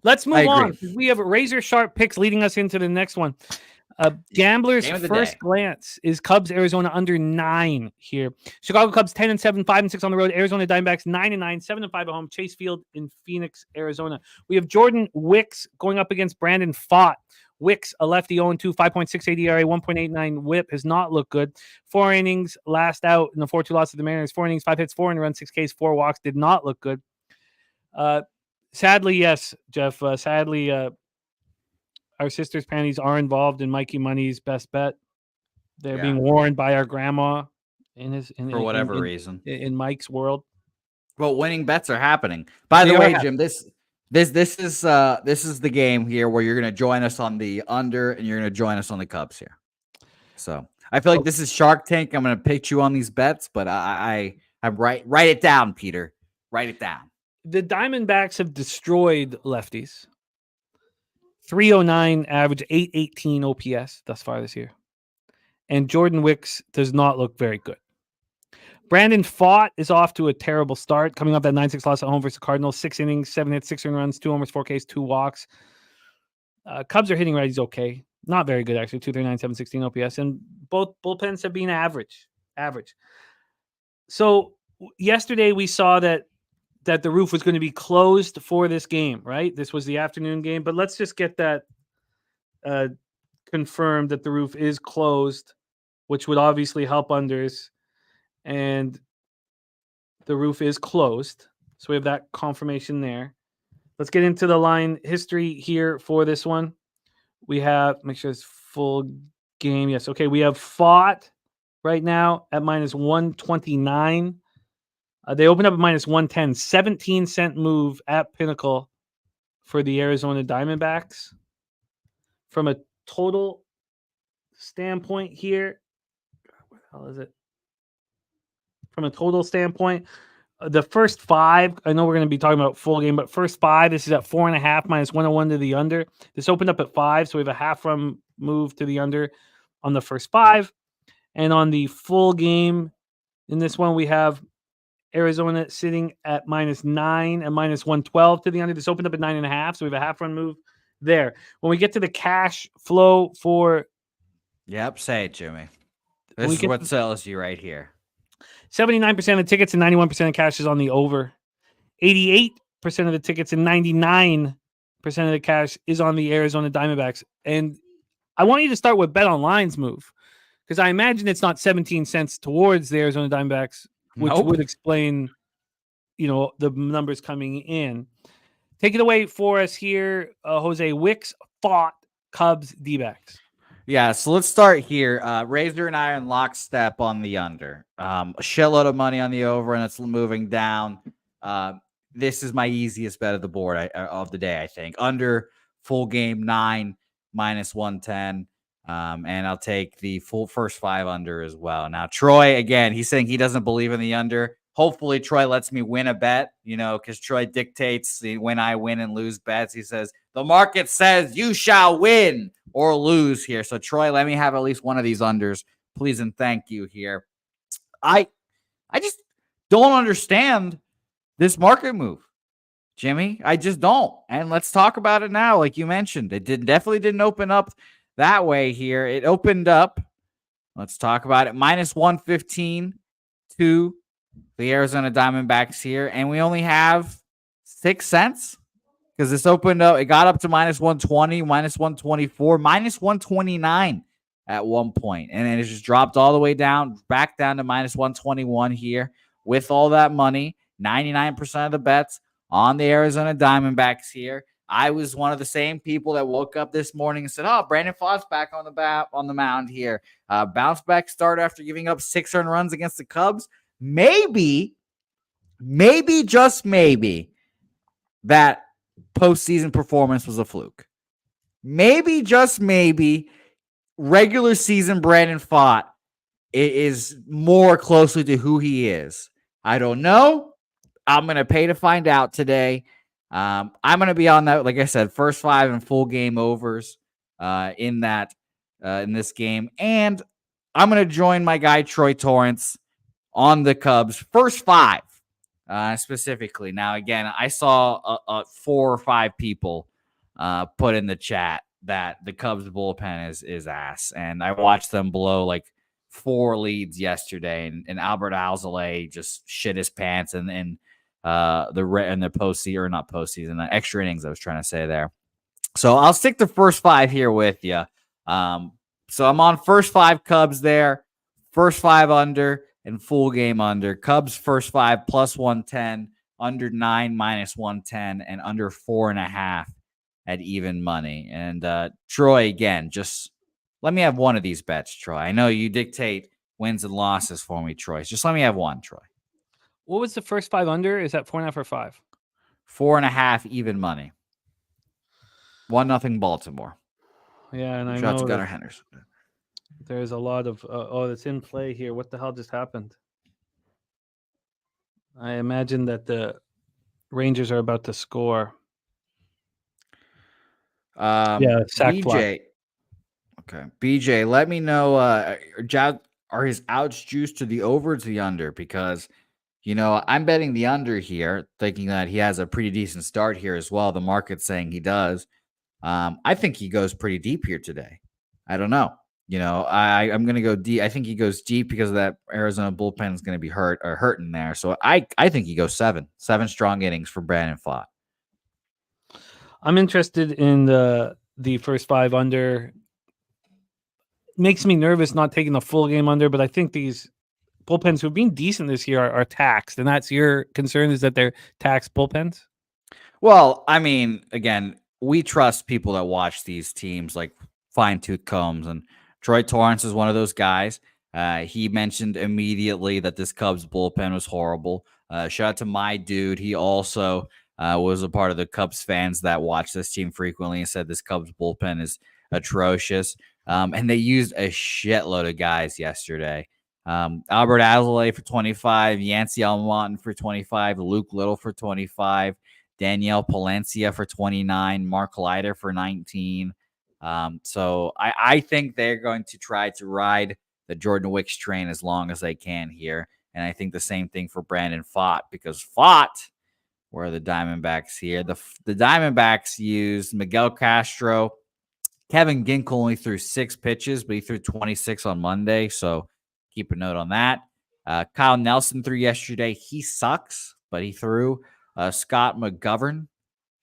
[SPEAKER 5] Let's move on. We have razor sharp picks leading us into the next one. Gamblers first glance is Cubs Arizona under 9 here. Chicago Cubs 10-7, 5-6 on the road. Arizona Diamondbacks 9-9, 7-5 at home. Chase Field in Phoenix, Arizona. We have Jordan Wicks going up against Brandon Pfaadt. Wicks, a lefty, 0-2, 5.68 ERA, 1.89 WHIP, has not looked good. 4 innings, last out in the 4-2 loss to the Mariners. 4 innings, 5 hits, 4 runs, 6 Ks, 4 walks, did not look good. Sadly, yes, Jeff. Sadly, our sister's panties are involved in Mikey Money's best bet. They're being worn by our grandma for
[SPEAKER 3] whatever reason
[SPEAKER 5] in Mike's world.
[SPEAKER 3] Well, winning bets are happening. By the way, Jim, this is the game here where you're going to join us on the under and you're going to join us on the Cubs here. So I feel like this is Shark Tank. I'm going to pitch you on these bets, but I'm write it down, Peter. Write it down.
[SPEAKER 5] The Diamondbacks have destroyed lefties. 309 average, 818 OPS thus far this year. And Jordan Wicks does not look very good. Brandon Pfaadt is off to a terrible start, coming off that 9-6 loss at home versus the Cardinals. 6 innings, 7 hits, 6 runs, 2 homers, 4 Ks, 2 walks. Cubs are hitting righties okay. Not very good, actually. 239, 716 OPS. And both bullpens have been average. So yesterday we saw that the roof was going to be closed for this game, right? This was the afternoon game. But let's just get that confirmed that the roof is closed, which would obviously help unders. And the roof is closed. So we have that confirmation there. Let's get into the line history here for this one. We have, make sure it's full game. Yes. Okay. We have fought right now at minus 129. They opened up at minus 110, 17-cent move at Pinnacle for the Arizona Diamondbacks. From a total standpoint here, what the hell is it? From a total standpoint, the first 5, I know we're going to be talking about full game, but first 5, this is at 4.5 minus 101 to the under. This opened up at 5, so we have a half run move to the under on the first 5. And on the full game in this one, we have Arizona sitting at minus 9 and minus 112 to the under. This opened up at 9.5, so we have a half run move there. When we get to the cash flow for...
[SPEAKER 3] Yep, say it, Jimmy. This is what sells you right here.
[SPEAKER 5] 79% of tickets and 91% of cash is on the over. 88% of the tickets and 99% of the cash is on the Arizona Diamondbacks. And I want you to start with Bet Online's move, because I imagine it's not 17 cents towards the Arizona Diamondbacks, which would explain, the numbers coming in. Take it away for us here, Jose. Wicks fought Cubs D-backs.
[SPEAKER 3] Yeah, so let's start here. Razor and I are in lockstep on the under. A shitload of money on the over, and it's moving down. This is my easiest bet of the board of the day, I think. Under full game 9 minus 110. And I'll take the full first 5 under as well. Now, Troy, again, he's saying he doesn't believe in the under. Hopefully, Troy lets me win a bet, because Troy dictates when I win and lose bets. He says, the market says you shall win or lose here. So, Troy, let me have at least one of these unders, please and thank you here. I just don't understand this market move, Jimmy. I just don't. And let's talk about it now. Like you mentioned, it definitely didn't open up that way here. It opened up, let's talk about it, minus 115 to the Arizona Diamondbacks here. And we only have 6 cents because this opened up. It got up to minus 120, minus 124, minus 129 at one point. And then it just dropped all the way down, back down to minus 121 here with all that money. 99% of the bets on the Arizona Diamondbacks here. I was one of the same people that woke up this morning and said, oh, Brandon Pfaadt's back on the mound here. Bounce back start after giving up 6 earned runs against the Cubs. Maybe, just maybe, that postseason performance was a fluke. Maybe, just maybe, regular season Brandon Pfaadt is more closely to who he is. I don't know. I'm going to pay to find out today. I'm going to be on that, like I said, first 5 and full game overs in this game. And I'm going to join my guy, Troy Torrance, on the Cubs first 5 specifically. Now, again, I saw 4 or 5 people put in the chat that the Cubs bullpen is ass. And I watched them blow like 4 leads yesterday, and Albert Alzolay just shit his pants and the postseason, or not postseason, the extra innings I was trying to say there. So I'll stick the first 5 here with you. So I'm on first 5 Cubs there, first 5 under, and full game under. Cubs first 5 plus 110, under 9 minus 110, and under 4.5 at even money. And Troy, again, just let me have one of these bets, Troy. I know you dictate wins and losses for me, Troy. Just let me have one, Troy.
[SPEAKER 5] What was the first 5 under? Is that 4.5 or 5?
[SPEAKER 3] 4.5 even money. 1-0 Baltimore.
[SPEAKER 5] Yeah, and I
[SPEAKER 3] Shots
[SPEAKER 5] know
[SPEAKER 3] Gunnar Henderson.
[SPEAKER 5] There's a lot of that's in play here. What the hell just happened? I imagine that the Rangers are about to score. Sack
[SPEAKER 3] BJ.
[SPEAKER 5] fly.
[SPEAKER 3] Okay, BJ, let me know. Are his outs juiced to the over or to the under? Because I'm betting the under here, thinking that he has a pretty decent start here as well. The market's saying he does. I think he goes pretty deep here today. I don't know. I'm going to go deep. I think he goes deep because of that Arizona bullpen is going to be hurting there. So I think he goes 7 strong innings for Brandon Pfaadt.
[SPEAKER 5] I'm interested in the first 5 under. Makes me nervous not taking the full game under, but I think these bullpens who've been decent this year are taxed, and that's your concern, is that they're taxed bullpens?
[SPEAKER 3] Well, I mean, again, we trust people that watch these teams like fine-tooth combs, and Troy Torrance is one of those guys. He mentioned immediately that this Cubs bullpen was horrible. Shout out to my dude. He also was a part of the Cubs fans that watch this team frequently and said this Cubs bullpen is atrocious. And they used a shitload of guys yesterday. Albert Alzolay for 25, Yancey Almonte for 25, Luke Little for 25, Danielle Palencia for 29, Mark Leiter for 19. So I think they're going to try to ride the Jordan Wicks train as long as they can here. And I think the same thing for Brandon Pfaadt, because Pfaadt, where are the Diamondbacks here? The Diamondbacks used Miguel Castro. Kevin Ginkel only threw 6 pitches, but he threw 26 on Monday. So keep a note on that. Kyle Nelson threw yesterday. He sucks, but he threw. Scott McGovern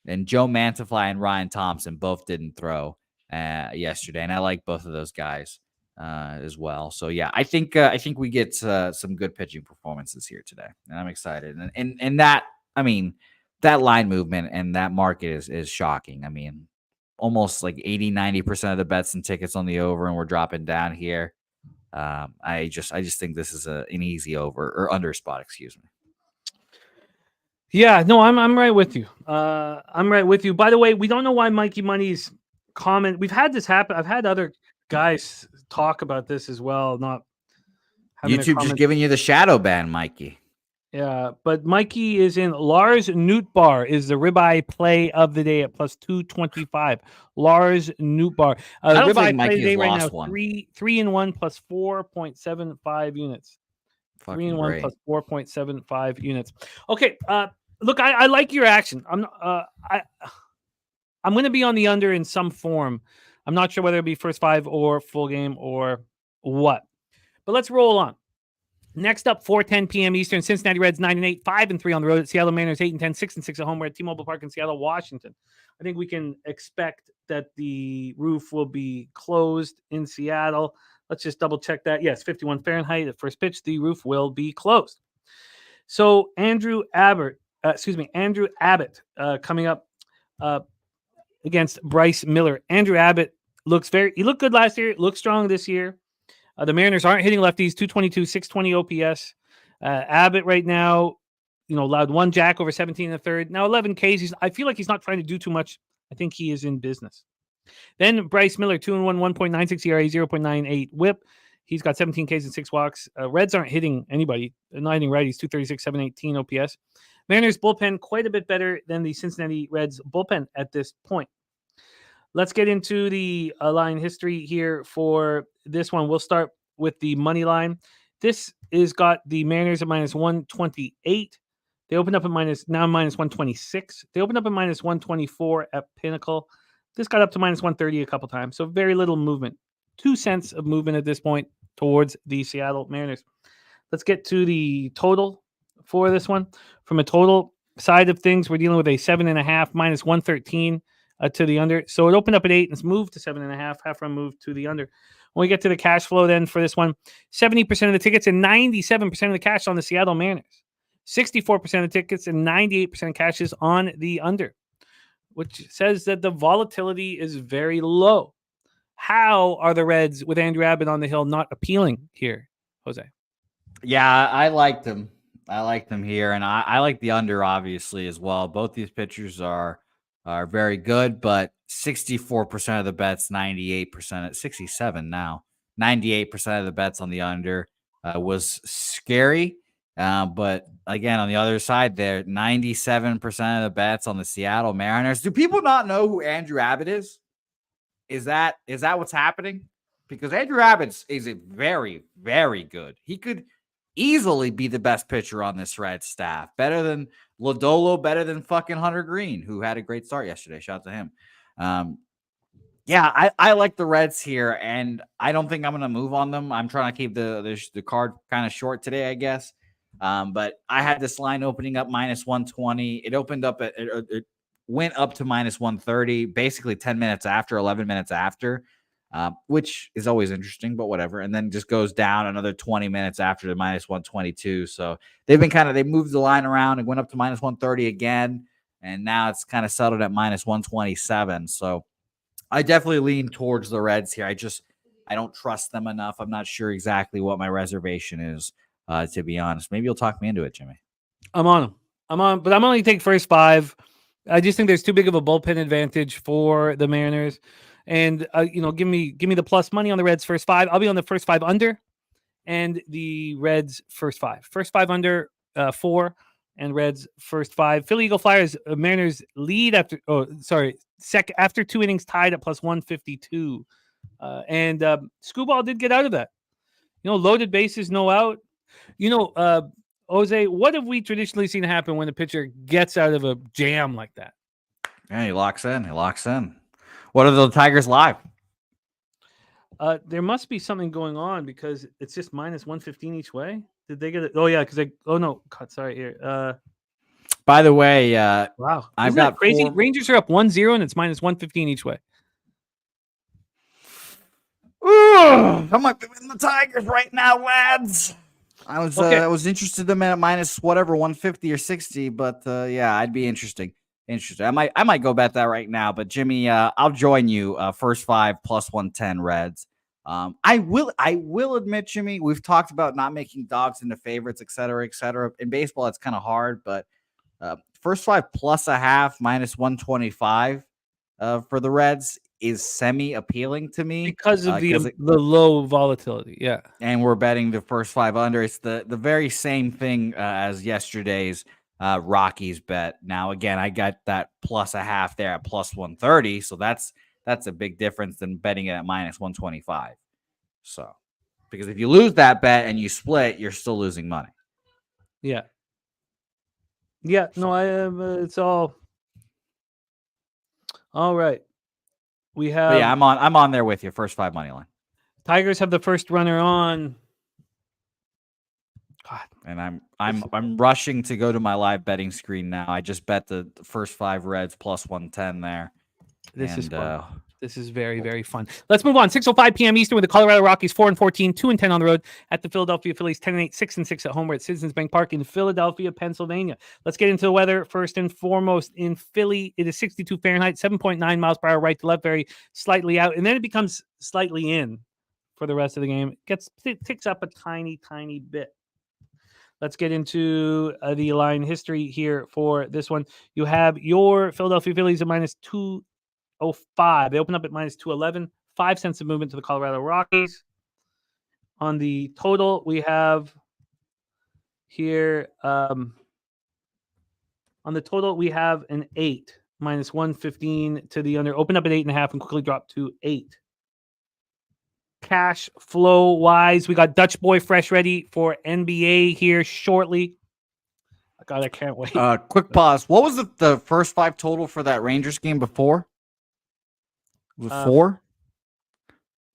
[SPEAKER 3] and Joe Mantafly and Ryan Thompson both didn't throw yesterday. And I like both of those guys as well. So yeah, I think we get some good pitching performances here today, and I'm excited. And that, I mean, that line movement and that market is shocking. I mean, almost like 80-90% of the bets and tickets on the over, and we're dropping down here. I just think this is an easy over or under spot, excuse me.
[SPEAKER 5] Yeah, no, I'm right with you. I'm right with you. By the way, we don't know why Mikey Money's comment. We've had this happen. I've had other guys talk about this as well. Not
[SPEAKER 3] YouTube just giving you the shadow ban, Mikey.
[SPEAKER 5] Yeah, but Mikey is in. Lars Nootbaar is the ribeye play of the day at plus 225. Lars Nootbaar.
[SPEAKER 3] I don't
[SPEAKER 5] ribeye
[SPEAKER 3] think Mikey
[SPEAKER 5] play of the day
[SPEAKER 3] has
[SPEAKER 5] right
[SPEAKER 3] lost
[SPEAKER 5] now,
[SPEAKER 3] one.
[SPEAKER 5] 3-1 plus 4.75 units.
[SPEAKER 3] Fucking
[SPEAKER 5] 3-1
[SPEAKER 3] great.
[SPEAKER 5] plus 4.75 units. Okay, look, I like your action. I'm going to be on the under in some form. I'm not sure whether it'll be first 5 or full game or what. But let's roll on. Next up, 4:10 p.m. Eastern, Cincinnati Reds 9-8, 5-3 on the road at Seattle Mariners 8-10, 6-6 at home. We're at T-Mobile Park in Seattle, Washington. I think we can expect that the roof will be closed in Seattle. Let's just double check that. Yes, 51 Fahrenheit at first pitch. The roof will be closed. So Andrew Abbott coming up against Bryce Miller. Andrew Abbott he looked good last year. Looks strong this year. The Mariners aren't hitting lefties, 222, 620 OPS. Abbott right now, allowed 1 jack over 17 in the third. Now 11 Ks. I feel like he's not trying to do too much. I think he is in business. Then Bryce Miller, 2-1, 1.96 ERA, 0.98 whip. He's got 17 Ks and 6 walks. Reds aren't hitting anybody. They're not hitting righties, 236, 718 OPS. Mariners bullpen quite a bit better than the Cincinnati Reds bullpen at this point. Let's get into the line history here for this one. We'll start with the money line. This is got the Mariners at minus 128. They opened up at minus 126. They opened up at minus 124 at Pinnacle. This got up to minus 130 a couple times. So very little movement. 2 cents of movement at this point towards the Seattle Mariners. Let's get to the total for this one. From a total side of things, we're dealing with a 7.5 minus 113 to the under. So it opened up at 8 and it's moved to 7.5. Half run move to the under. When we get to the cash flow then for this one, 70% of the tickets and 97% of the cash on the Seattle Mariners. 64% of the tickets and 98% of cash is on the under, which says that the volatility is very low. How are the Reds with Andrew Abbott on the hill not appealing here, Jose?
[SPEAKER 3] Yeah, I liked them. I like them here, and I like the under obviously as well. Both these pitchers are very good, but 64% of the bets, 98% at 67 now, 98% of the bets on the under was scary. But again, on the other side there, 97% of the bets on the Seattle Mariners. Do people not know who Andrew Abbott is? Is that what's happening? Because Andrew Abbott is a very, very good. He could easily be the best pitcher on this Red staff. Better than Lodolo, better than fucking Hunter Green, who had a great start yesterday. Shout out to him. Yeah, I like the Reds here, and I don't think I'm going to move on them. I'm trying to keep the card kind of short today, I guess. But I had this line opening up minus 120. It opened up it went up to minus 130, basically 10 minutes after, 11 minutes after, which is always interesting, but whatever. And then just goes down another 20 minutes after the minus 122. So they moved the line around and went up to minus 130 again, and now it's kind of settled at minus 127. So I definitely lean towards the Reds here. I don't trust them enough. I'm not sure exactly what my reservation is, to be honest. Maybe you'll talk me into it, Jimmy.
[SPEAKER 5] I'm on them. But I'm only taking first 5. I just think there's too big of a bullpen advantage for the Mariners, and give me the plus money on the Reds first 5. I'll be on the first 5 under, and the Reds first 5. First 5 under 4, and Reds first 5. Philly Eagle Flyers Mariners lead after after 2 innings tied at plus 152, and Scooball did get out of that. Loaded bases, no out. Jose, what have we traditionally seen happen when a pitcher gets out of a jam like that?
[SPEAKER 3] Yeah, he locks in. What are the Tigers live?
[SPEAKER 5] There must be something going on because it's just minus 115 each way. Did they get it? Oh, yeah, because sorry here.
[SPEAKER 3] By the way,
[SPEAKER 5] wow.
[SPEAKER 3] I've
[SPEAKER 5] Isn't
[SPEAKER 3] got
[SPEAKER 5] that crazy.
[SPEAKER 3] 4...
[SPEAKER 5] Rangers are up 1-0 and it's minus 115 each way.
[SPEAKER 3] I might be in the Tigers right now, lads. I was interested in them at minus whatever 150 or 60, but yeah, I'd be interested. I might go bet that right now. But Jimmy, I'll join you. First 5 plus 110 Reds. I will admit, Jimmy, we've talked about not making dogs into favorites, et cetera, et cetera. In baseball, it's kind of hard, but first 5 plus a half minus 125 for the Reds is semi-appealing to me
[SPEAKER 5] because of the low volatility. Yeah.
[SPEAKER 3] And we're betting the first 5 under. It's the very same thing as yesterday's Rockies bet. Now, again, I got that plus a half there at plus 130. So that's a big difference than betting it at minus 125. So, because if you lose that bet and you split, you're still losing money.
[SPEAKER 5] Yeah. Yeah. No, it's all right. We have.
[SPEAKER 3] But yeah, I'm on there with you. First 5 money line.
[SPEAKER 5] Tigers have the first runner on.
[SPEAKER 3] God, and I'm rushing to go to my live betting screen now. I just bet the first 5 Reds plus 110 there.
[SPEAKER 5] This is fun. This is very, very fun. Let's move on. 6:05 p.m. Eastern with the Colorado Rockies 4-14, 2-10 on the road at the Philadelphia Phillies 10-8, 6-6 at home. We're at Citizens Bank Park in Philadelphia, Pennsylvania. Let's get into the weather first and foremost. In Philly, it is 62 Fahrenheit, 7.9 miles per hour, right to left, very slightly out, and then it becomes slightly in for the rest of the game. It ticks up a tiny, tiny bit. Let's get into the line history here for this one. You have your Philadelphia Phillies at minus 205. They open up at minus 211. 5 cents of movement to the Colorado Rockies. On the total, we have here on the total, we have an 8 minus 115 to the under. Open up at 8.5 and quickly drop to 8. Cash flow wise, we got Dutch Boy fresh ready for NBA here shortly. God, I can't wait.
[SPEAKER 3] Quick pause. What was the first 5 total for that Rangers game before? Was it 4?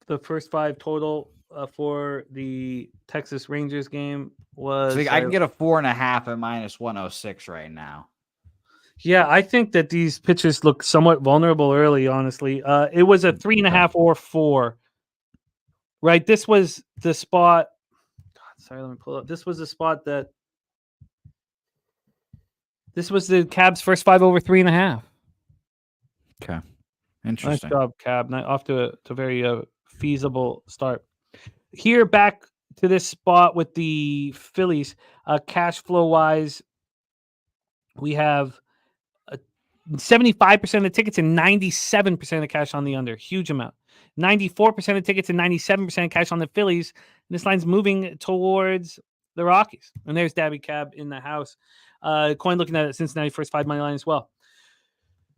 [SPEAKER 5] The first 5 total for the Texas Rangers game was.
[SPEAKER 3] So I can get a 4.5 at minus 106 right now.
[SPEAKER 5] Yeah, I think that these pitchers look somewhat vulnerable early. Honestly, it was a 3.5 or 4. Right, this was the spot. God, sorry, let me pull up. This was the spot that. This was the Cab's first 5 over 3.5.
[SPEAKER 3] Okay, interesting.
[SPEAKER 5] Nice job, Cab. Off to a very feasible start. Here, back to this spot with the Phillies. Cash flow wise, we have 75% of the tickets and 97% of the cash on the under. Huge amount. 94% of tickets and 97% of cash on the Phillies. And this line's moving towards the Rockies. And there's Daby Cab in the house. Coin looking at it, Cincinnati first 5 money line as well.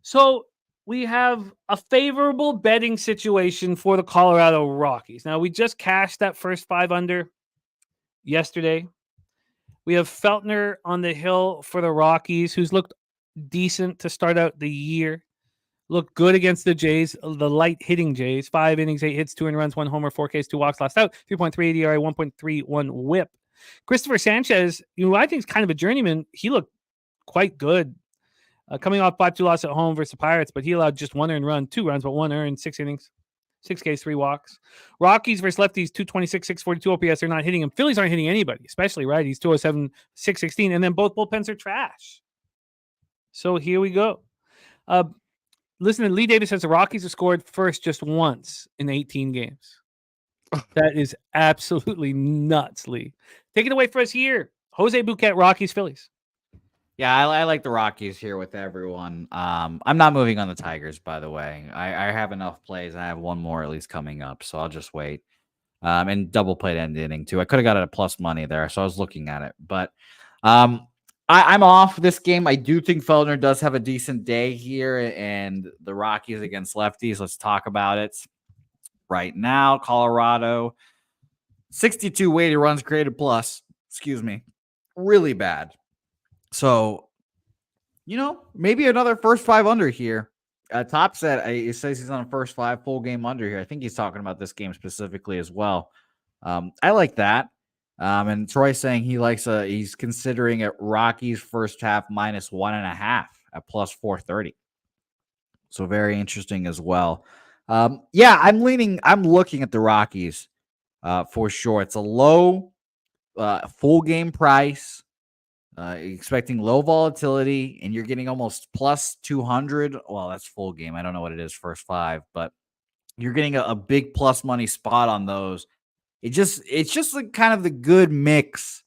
[SPEAKER 5] So we have a favorable betting situation for the Colorado Rockies. Now, we just cashed that first 5 under yesterday. We have Feltner on the hill for the Rockies, who's looked decent to start out the year. looked good against the Jays, the light hitting Jays. 5 innings, 8 hits, 2 earned runs, 1 homer, 4 Ks, 2 walks, last out, 3.3 ERA, 1.31 WHIP. Christopher Sanchez, I think is kind of a journeyman. He looked quite good. Coming off 5-2 loss at home versus the Pirates, but he allowed just 1 earned run, 2 runs, but 1 earned, 6 innings, 6 Ks, 3 walks. Rockies versus lefties, 226, 642 OPS. They're not hitting him. Phillies aren't hitting anybody, especially righties, 207, 616. And then both bullpens are trash. So here we go. Listen, Lee Davis says the Rockies have scored first just once in 18 games. That is absolutely nuts, Lee. Take it away for us here. Jose Bouquett, Rockies, Phillies.
[SPEAKER 3] Yeah, I like the Rockies here with everyone. I'm not moving on the Tigers, by the way. I have enough plays. I have one more at least coming up, so I'll just wait. And double played end inning too. I could have got it at plus money there, so I was looking at it. But I'm off this game. I do think Feldner does have a decent day here, and the Rockies against lefties. Let's talk about it right now. Colorado, 62 weighted runs created plus. Excuse me, really bad. So, maybe another first 5 under here. Top set, it says he's on a first 5 full game under here. I think he's talking about this game specifically as well. I like that. And Troy's saying he's considering a Rockies first half minus 1.5 at plus 430. So very interesting as well. I'm looking at the Rockies for sure. It's a low full game price. Expecting low volatility, and you're getting almost plus 200. Well, that's full game. I don't know what it is first 5, but you're getting a big plus money spot on those. It's just like kind of the good mix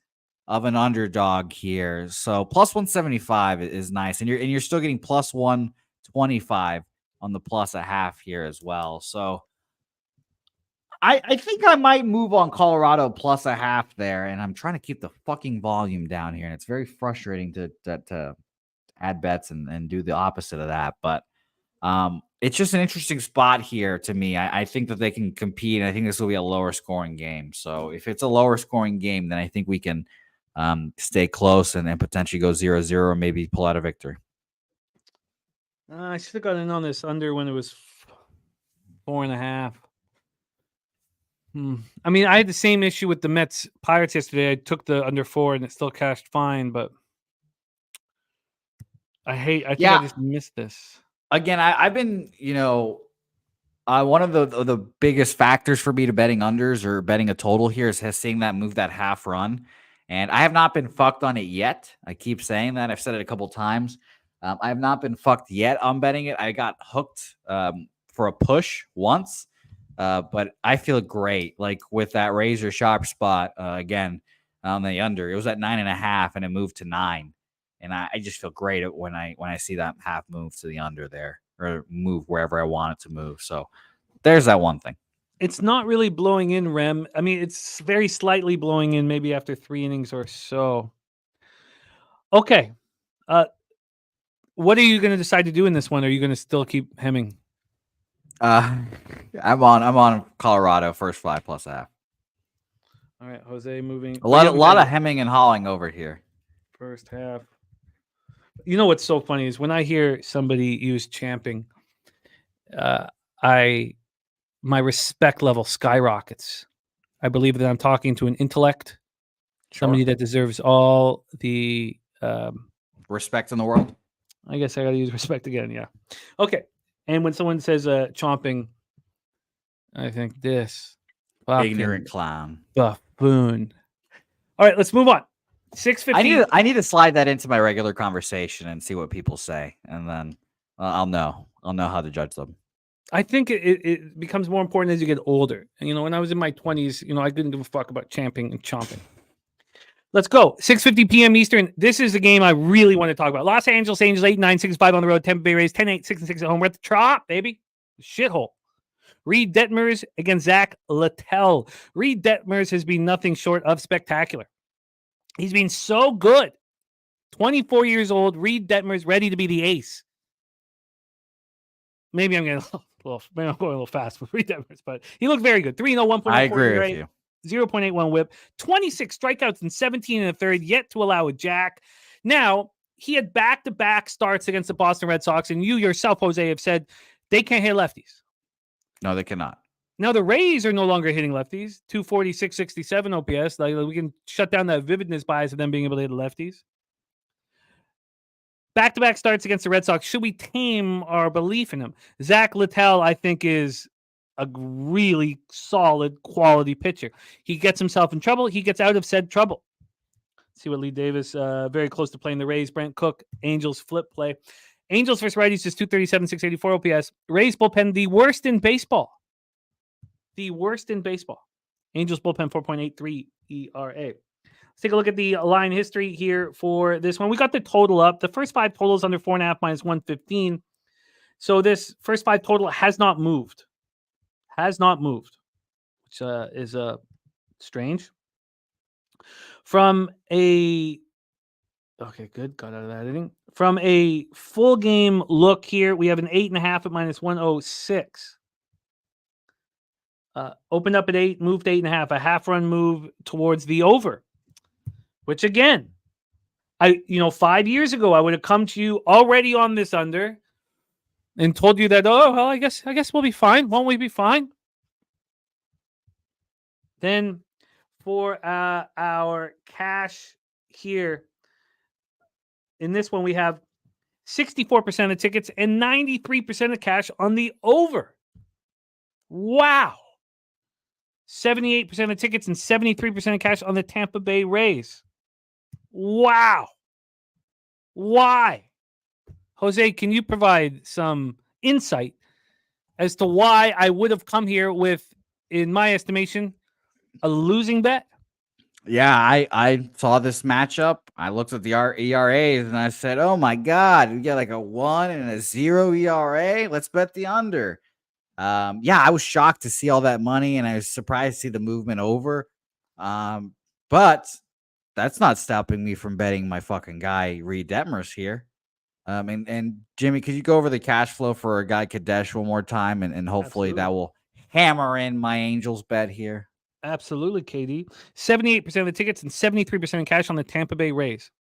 [SPEAKER 3] of an underdog here. So plus 175 is nice, and you're still getting plus 125 on the plus a half here as well. So I think I might move on Colorado plus a half there, and I'm trying to keep the fucking volume down here, and it's very frustrating to add bets and do the opposite of that. But it's just an interesting spot here to me. I think that they can compete, and I think this will be a lower scoring game. So if it's a lower scoring game, then I think we can stay close and then potentially go 0-0 or maybe pull out a victory.
[SPEAKER 5] I should have gotten in on this under when it was 4.5. I mean, I had the same issue with the Mets Pirates yesterday. I took the under 4 and it still cashed fine, but I think I just missed this.
[SPEAKER 3] Again, I've been, one of the biggest factors for me to betting unders or betting a total here is seeing that move that half run. And I have not been fucked on it yet. I keep saying that. I've said it a couple times. I have not been fucked yet on betting it. I got hooked for a push once. But I feel great, like with that razor sharp spot again on the under. It was at 9.5, and it moved to 9, and I just feel great when I see that half move to the under there or move wherever I want it to move. So there's that one thing.
[SPEAKER 5] It's not really blowing in, Rem. I mean, it's very slightly blowing in, maybe after 3 innings or so. Okay, what are you going to decide to do in this one? Are you going to still keep hemming?
[SPEAKER 3] I'm on Colorado first 5 plus a half.
[SPEAKER 5] All right, Jose moving.
[SPEAKER 3] A lot of hemming and hawing over here.
[SPEAKER 5] First half. You know what's so funny is when I hear somebody use champing, my respect level skyrockets. I believe that I'm talking to an intellect, somebody that deserves all the
[SPEAKER 3] respect in the world.
[SPEAKER 5] I guess I got to use respect again. Yeah. Okay. And when someone says chomping, I think this
[SPEAKER 3] ignorant clown
[SPEAKER 5] buffoon. All right, let's move on. 6:15.
[SPEAKER 3] I need to slide that into my regular conversation and see what people say, and then I'll know how to judge them.
[SPEAKER 5] I think it becomes more important as you get older. And when I was in my 20s, I didn't give a fuck about champing and chomping. Let's go. 6:50 p.m. Eastern. This is the game I really want to talk about. Los Angeles Angels 8-9, 6-5 on the road. Tampa Bay Rays 10-8, 6-6 at home. We're at the Trop, baby. Shithole. Reed Detmers against Zach Littell. Reed Detmers has been nothing short of spectacular. He's been so good. 24 years old. Reed Detmers ready to be the ace. Maybe I'm going going a little fast with Reed Detmers, but he looked very good. 3-0, 1.4.
[SPEAKER 3] I agree with you.
[SPEAKER 5] 0.81 whip, 26 strikeouts and 17 in the third, yet to allow a jack. Now, he had back-to-back starts against the Boston Red Sox, and you yourself, Jose, have said they can't hit lefties.
[SPEAKER 3] No, they cannot.
[SPEAKER 5] Now the Rays are no longer hitting lefties. 240, 667 OPS. Like, we can shut down that vividness bias of them being able to hit lefties. Back-to-back starts against the Red Sox. Should we tame our belief in him? Zach Littell, I think, is a really solid quality pitcher. He gets himself in trouble. He gets out of said trouble. Let's see what Lee Davis, very close to playing the Rays. Brent Cook, Angels flip play. Angels versus righties, just 237, 684 OPS. Rays bullpen, the worst in baseball. The worst in baseball. Angels bullpen, 4.83 ERA. Let's take a look at the line history here for this one. We got the total up. The first 5 totals under 4.5 minus 115. So this first 5 total has not moved. Has not moved, which is strange. From a okay, good, got out of that inning. From a full game look here, we have an 8.5 at minus 106. Opened up at 8, moved 8.5, a half run move towards the over. Which again, 5 years ago, I would have come to you already on this under and told you that, oh, well, I guess we'll be fine. Won't we be fine? Then for our cash here, in this one, we have 64% of tickets and 93% of cash on the over. Wow. 78% of tickets and 73% of cash on the Tampa Bay Rays. Wow. Why? Jose, can you provide some insight as to why I would have come here with, in my estimation, a losing bet?
[SPEAKER 3] Yeah, I saw this matchup. I looked at the ERAs and I said, oh my God, we get like a 1 and a 0 ERA. Let's bet the under. Yeah, I was shocked to see all that money and I was surprised to see the movement over. But that's not stopping me from betting my fucking guy, Reed Detmers here. And Jimmy, could you go over the cash flow for a guy Kadesh one more time? And hopefully that will hammer in my Angels bet here.
[SPEAKER 5] Absolutely, KD. 78% of the tickets and 73% of cash on the Tampa Bay Rays.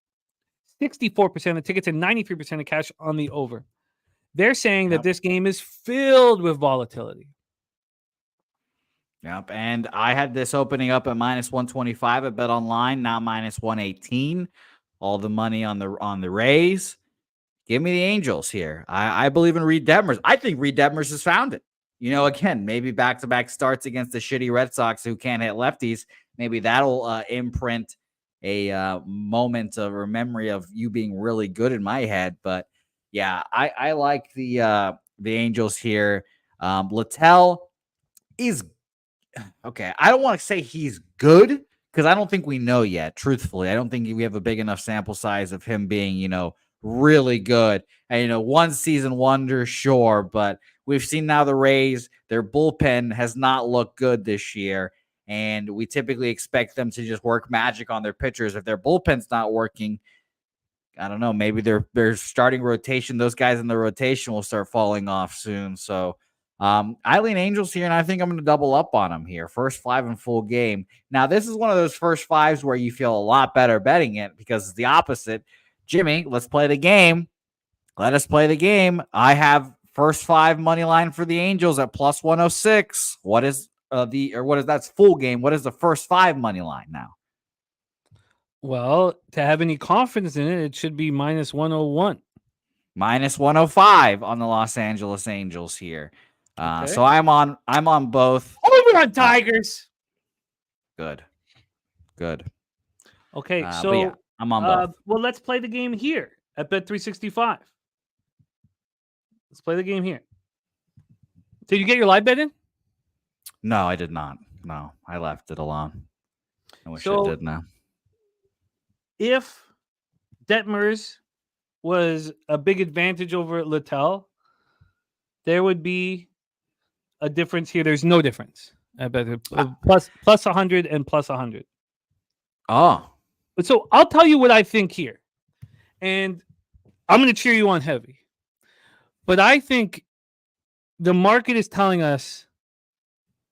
[SPEAKER 5] 64% of tickets and 93% of cash on the over. They're saying that this game is filled with volatility.
[SPEAKER 3] Yep, and I had this opening up at minus 125 at Bet Online, now minus 118. All the money on the Rays. Give me the Angels here. I believe in Reed Detmers. I think Reed Detmers has found it. Again, maybe back-to-back starts against the shitty Red Sox who can't hit lefties. Maybe that'll imprint a moment of or memory of you being really good in my head. But yeah, I like the Angels here. Littell is okay. I don't want to say he's good because I don't think we know yet. Truthfully, I don't think we have a big enough sample size of him being, really good. And, one season wonder, sure, but we've seen now the Rays, their bullpen has not looked good this year. And we typically expect them to just work magic on their pitchers. If their bullpen's not working, I don't know, maybe their starting rotation, those guys in the rotation will start falling off soon. So I lean Angels here, and I think I'm going to double up on them here. First 5 in full game. Now, this is one of those first 5s where you feel a lot better betting it because it's the opposite. Jimmy, let's play the game. Let us play the game. I have first 5 money line for the Angels at plus 106. What is that's full game? What is the first 5 money line now?
[SPEAKER 5] Well, to have any confidence in it, it should be minus 101.
[SPEAKER 3] Minus 105 on the Los Angeles Angels here.
[SPEAKER 5] Okay.
[SPEAKER 3] So I'm on both.
[SPEAKER 5] Over on Tigers.
[SPEAKER 3] Good.
[SPEAKER 5] Okay,
[SPEAKER 3] so yeah, I'm on both.
[SPEAKER 5] Well, let's play the game here at Bet365. Let's play the game here. Did you get your live bet in?
[SPEAKER 3] No, I did not. No, I left it alone. I wish I did now.
[SPEAKER 5] If Detmers was a big advantage over Littell, there would be a difference here. There's no difference. I bet plus 100 and plus 100.
[SPEAKER 3] Oh.
[SPEAKER 5] But so I'll tell you what I think here. And I'm going to cheer you on heavy. But I think the market is telling us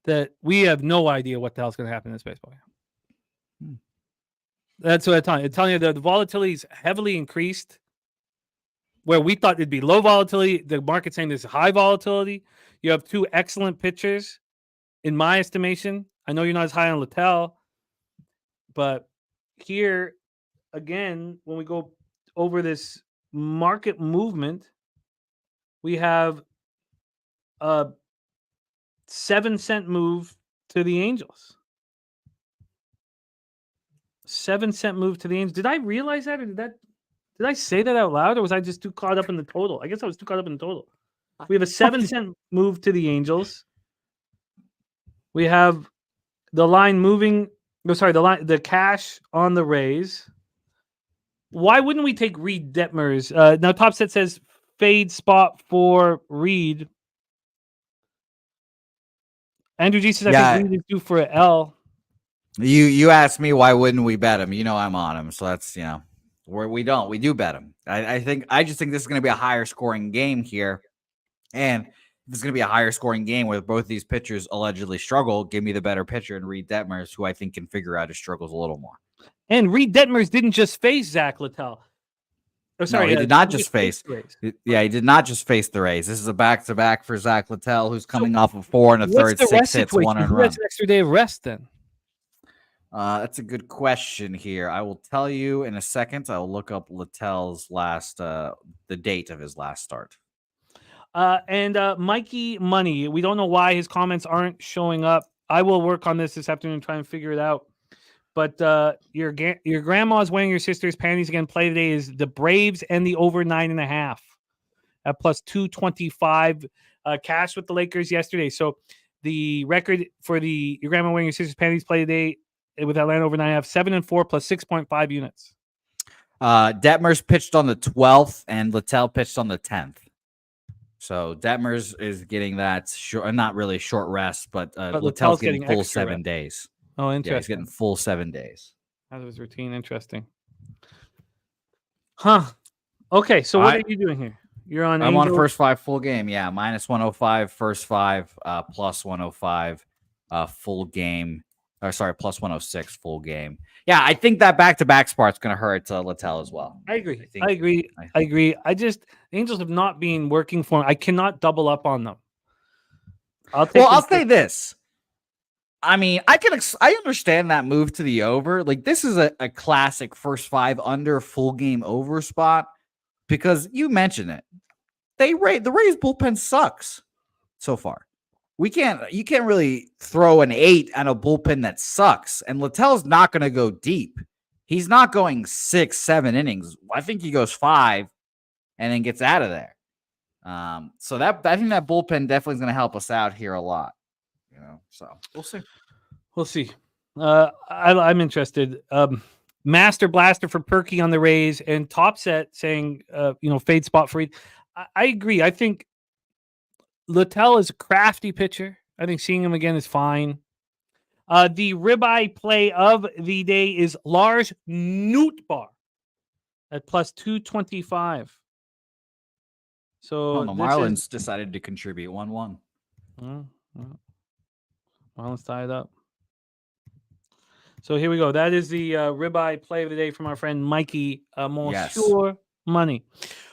[SPEAKER 5] that we have no idea what the hell's going to happen in this baseball game. That's what I'm telling you. It's telling you that the volatility is heavily increased where we thought it'd be low volatility. The market's saying there's high volatility. You have two excellent pitchers, in my estimation. I know you're not as high on Littell, but here again, when we go over this market movement, we have a 7-cent move to the Angels. 7-cent move to the Angels. Did I realize that, or did I say that out loud, or was I just too caught up in the total? I guess I was too caught up in the total. We have a 7-cent move to the Angels. We have the line moving. No, sorry, the cash on the Rays. Why wouldn't we take Reed Detmers? Now, Top Set says fade spot for Reed. Andrew G says I think Reed is due for an L.
[SPEAKER 3] You asked me why wouldn't we bet him? You know I'm on him, so that's we do bet him. I just think this is going to be a higher scoring game here, and if it's going to be a higher scoring game where both these pitchers allegedly struggle, give me the better pitcher and Reed Detmers, who I think can figure out his struggles a little more.
[SPEAKER 5] And Reed Detmers didn't just face Zach Littell. Oh, sorry,
[SPEAKER 3] no, he did not just face. Yeah, he did not just face the Rays. This is a back-to-back for Zach Littell, who's coming off of 4 1/3, 6 hits, 1 earned run.
[SPEAKER 5] What's an extra day of rest then?
[SPEAKER 3] That's a good question here. I will tell you in a second. I will look up Littell's the date of his last start.
[SPEAKER 5] And Mikey Money, we don't know why his comments aren't showing up. I will work on this afternoon and try and figure it out. But your grandma's wearing your sister's panties again. Play today is the Braves and the over 9.5 at plus 225. Cash with the Lakers yesterday. So the record for your grandma wearing your sister's panties play today with Atlanta over 9.5, 7-4 plus 6.5 units.
[SPEAKER 3] Detmers pitched on the 12th and Littell pitched on the 10th. So Detmers is getting that not really short rest, but Littell's getting full 7 days.
[SPEAKER 5] Oh, interesting.
[SPEAKER 3] Yeah, he's getting full 7 days.
[SPEAKER 5] Out of his routine. Interesting. Huh. Okay, so what are you doing here? You're on.
[SPEAKER 3] I'm on first 5 full game. Yeah, minus 105 first 5, plus 105 full game. Or sorry, plus 106 full game. Yeah, I think that back-to-back spot's going to hurt Littell as well.
[SPEAKER 5] I agree. I agree. The Angels have not been working for him. I cannot double up on them.
[SPEAKER 3] I'll say this. I mean, I understand that move to the over. Like, this is a classic first 5 under full game over spot because you mentioned it. The Rays bullpen sucks so far. You can't really throw an 8 on a bullpen that sucks. And Littell's not going to go deep. He's not going 6, 7 innings. I think he goes 5 and then gets out of there. So I think that bullpen definitely is going to help us out here a lot. So we'll see.
[SPEAKER 5] I'm interested. Master Blaster for Perky on the Rays and Top Set saying, fade spot for Reed. I agree. I think Littell is a crafty pitcher. I think seeing him again is fine. The ribeye play of the day is Lars Nootbaar at plus 225. So
[SPEAKER 3] the Marlins decided to contribute 1-1.
[SPEAKER 5] Marlins tied up. So here we go. That is the ribeye play of the day from our friend Mikey Monsieur Money.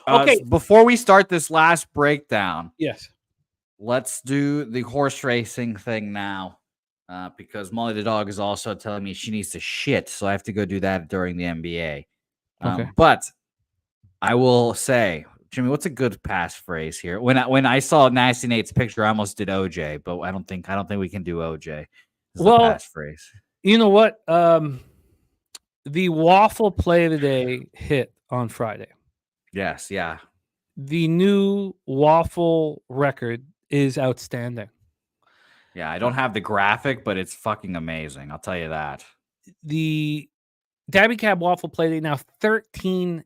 [SPEAKER 5] Okay.
[SPEAKER 3] Before we start this last breakdown,
[SPEAKER 5] yes, let's
[SPEAKER 3] do the horse racing thing now, because Molly the dog is also telling me she needs to shit, so I have to go do that during the NBA.
[SPEAKER 5] Okay.
[SPEAKER 3] But I will say, Jimmy, what's a good passphrase here? When I saw Nasty Nate's picture, I almost did OJ, but I don't think we can do OJ. Well, passphrase.
[SPEAKER 5] You know what? The waffle play of the day hit on Friday.
[SPEAKER 3] Yes, yeah.
[SPEAKER 5] The new waffle record is outstanding.
[SPEAKER 3] Yeah, I don't have the graphic, but it's fucking amazing. I'll tell you that.
[SPEAKER 5] The Daby Cab waffle play day now 13-1.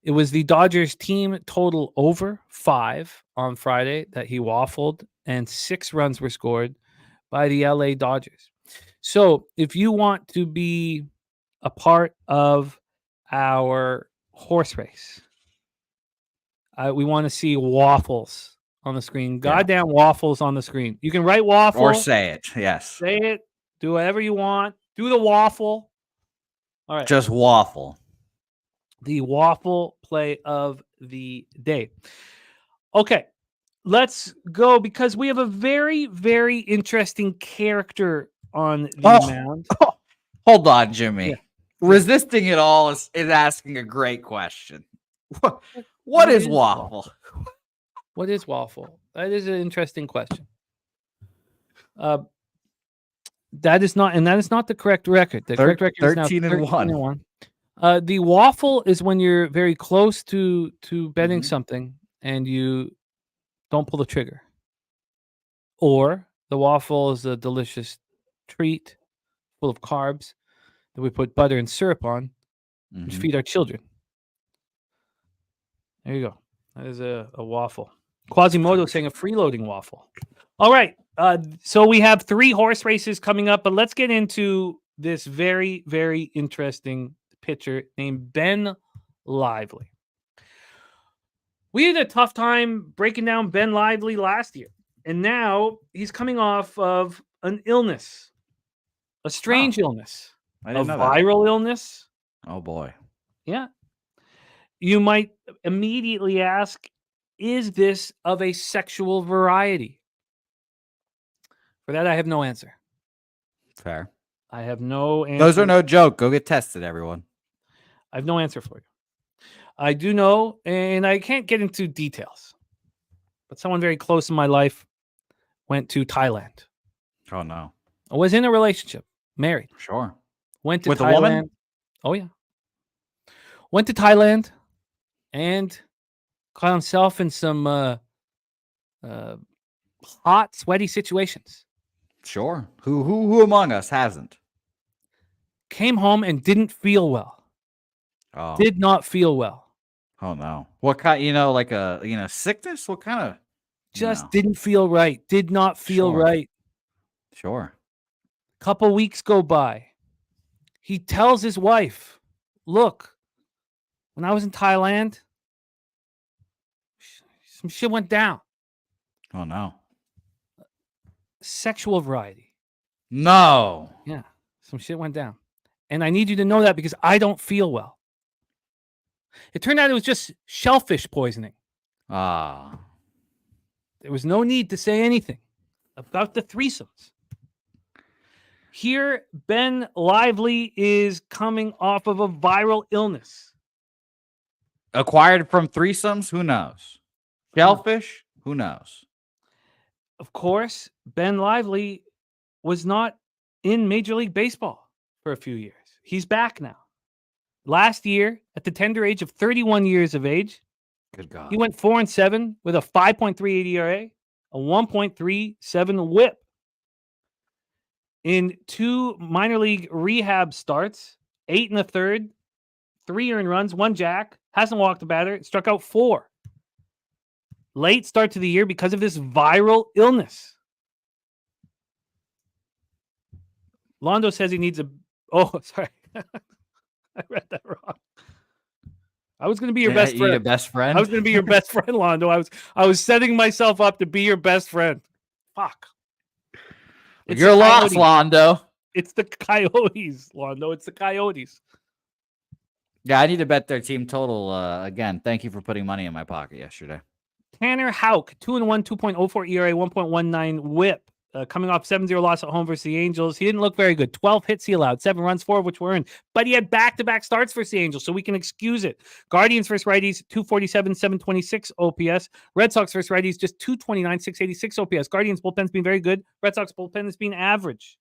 [SPEAKER 5] It was the Dodgers team total over 5 on Friday that he waffled, and 6 runs were scored by the LA Dodgers. So if you want to be a part of our horse race, we want to see waffles on the screen. Goddamn waffles on the screen. You can write waffle.
[SPEAKER 3] Or say it. Yes.
[SPEAKER 5] Say it. Do whatever you want. Do the waffle. All right.
[SPEAKER 3] Just waffle.
[SPEAKER 5] The waffle play of the day. Okay, let's go because we have a very, very interesting character on the mound.
[SPEAKER 3] Hold on, Jimmy.
[SPEAKER 5] Yeah.
[SPEAKER 3] Resisting it all is asking a great question. What is waffle?
[SPEAKER 5] What is waffle? That is an interesting question. That is not the correct record. The correct record is now 13-1. The waffle is when you're very close to betting something and you don't pull the trigger. Or the waffle is a delicious treat full of carbs that we put butter and syrup on, which feed our children. There you go. That is a waffle. Quasimodo saying a freeloading waffle. All right. So we have 3 horse races coming up, but let's get into this very, very interesting pitcher named Ben Lively. We had a tough time breaking down Ben Lively last year, and now he's coming off of an illness, a strange illness, a viral illness.
[SPEAKER 3] Oh, boy.
[SPEAKER 5] Yeah. You might immediately ask, is this of a sexual variety? For that, I have no answer.
[SPEAKER 3] Fair.
[SPEAKER 5] I have no answer.
[SPEAKER 3] Those are no joke. Go get tested, everyone.
[SPEAKER 5] I have no answer for you. I do know, and I can't get into details, but someone very close in my life went to Thailand.
[SPEAKER 3] Oh, no.
[SPEAKER 5] I was in a relationship, married.
[SPEAKER 3] Sure.
[SPEAKER 5] Went to
[SPEAKER 3] With
[SPEAKER 5] Thailand.
[SPEAKER 3] a woman?
[SPEAKER 5] Oh, yeah. Went to Thailand and caught himself in some hot, sweaty situations.
[SPEAKER 3] Sure. Who among us hasn't?
[SPEAKER 5] Came home and didn't feel well.
[SPEAKER 3] Oh.
[SPEAKER 5] Did not feel well.
[SPEAKER 3] Oh, no. What kind, like a, sickness? What kind of?
[SPEAKER 5] Just didn't feel right. Did not feel right.
[SPEAKER 3] Sure.
[SPEAKER 5] Couple weeks go by. He tells his wife, look, when I was in Thailand, some shit went down.
[SPEAKER 3] Oh, no.
[SPEAKER 5] Sexual variety.
[SPEAKER 3] No.
[SPEAKER 5] Yeah, some shit went down. And I need you to know that because I don't feel well. It turned out it was just shellfish poisoning.
[SPEAKER 3] Ah.
[SPEAKER 5] There was no need to say anything about the threesomes. Here, Ben Lively is coming off of a viral illness.
[SPEAKER 3] Acquired from threesomes? Who knows? Shellfish? Who knows?
[SPEAKER 5] Of course, Ben Lively was not in Major League Baseball for a few years. He's back now. Last year, at the tender age of 31 years of age,
[SPEAKER 3] Good God.
[SPEAKER 5] he went 4-7 with a 5.38 ERA, a 1.37 WHIP. In 2 minor league rehab starts, 8 1/3, 3 earned runs, 1 jack, hasn't walked a batter, struck out 4. Late start to the year because of this viral illness. Londo says he needs a... Oh, sorry. I read that wrong. I was going to be your best friend.
[SPEAKER 3] Your best friend?
[SPEAKER 5] I was going to be your best friend, Londo. I was setting myself up to be your best friend. Fuck. It's
[SPEAKER 3] You're lost, Londo.
[SPEAKER 5] It's the Coyotes, Londo. It's the Coyotes.
[SPEAKER 3] Yeah, I need to bet their team total again. Thank you for putting money in my pocket yesterday.
[SPEAKER 5] Tanner Houck, 2-1, 2.04 ERA, 1.19 WHIP. Coming off 7-0 loss at home versus the Angels. He didn't look very good. 12 hits he allowed, 7 runs, 4 of which were earned. But he had back-to-back starts versus the Angels, so we can excuse it. Guardians versus righties, 247, 726 OPS. Red Sox versus righties, just 229, 686 OPS. Guardians bullpen's been very good. Red Sox bullpen has been average.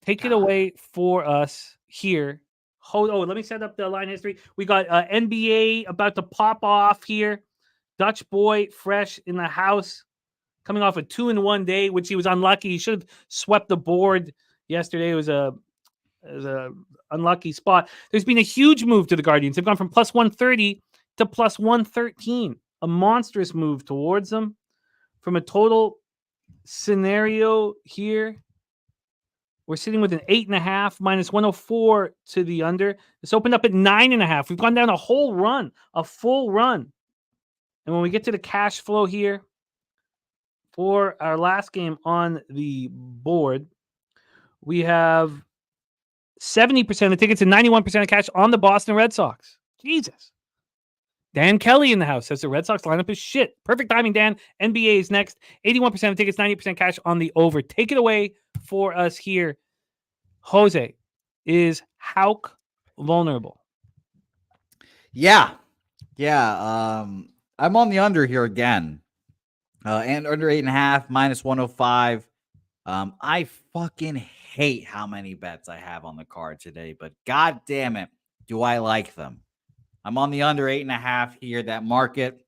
[SPEAKER 5] Take it away for us here. Let me set up the line history. We got NBA about to pop off here. Dutch boy fresh in the house. Coming off a 2-1 day, which he was unlucky. He should have swept the board yesterday. It was a unlucky spot. There's been a huge move to the Guardians. They've gone from plus 130 to plus 113. A monstrous move towards them. From a total scenario here, we're sitting with an 8.5 minus 104 to the under. It's opened up at 9.5. We've gone down a full run. And when we get to the cash flow here, for our last game on the board, we have 70% of tickets and 91% of cash on the Boston Red Sox. Jesus. Dan Kelly in the house says the Red Sox lineup is shit. Perfect timing, Dan. NBA is next. 81% of tickets, 90% cash on the over. Take it away for us here. Jose, is Hauk vulnerable?
[SPEAKER 3] Yeah. I'm on the under here again. And under 8.5, minus 105. I fucking hate how many bets I have on the card today, but god damn it, do I like them. I'm on the under 8.5 here. That market,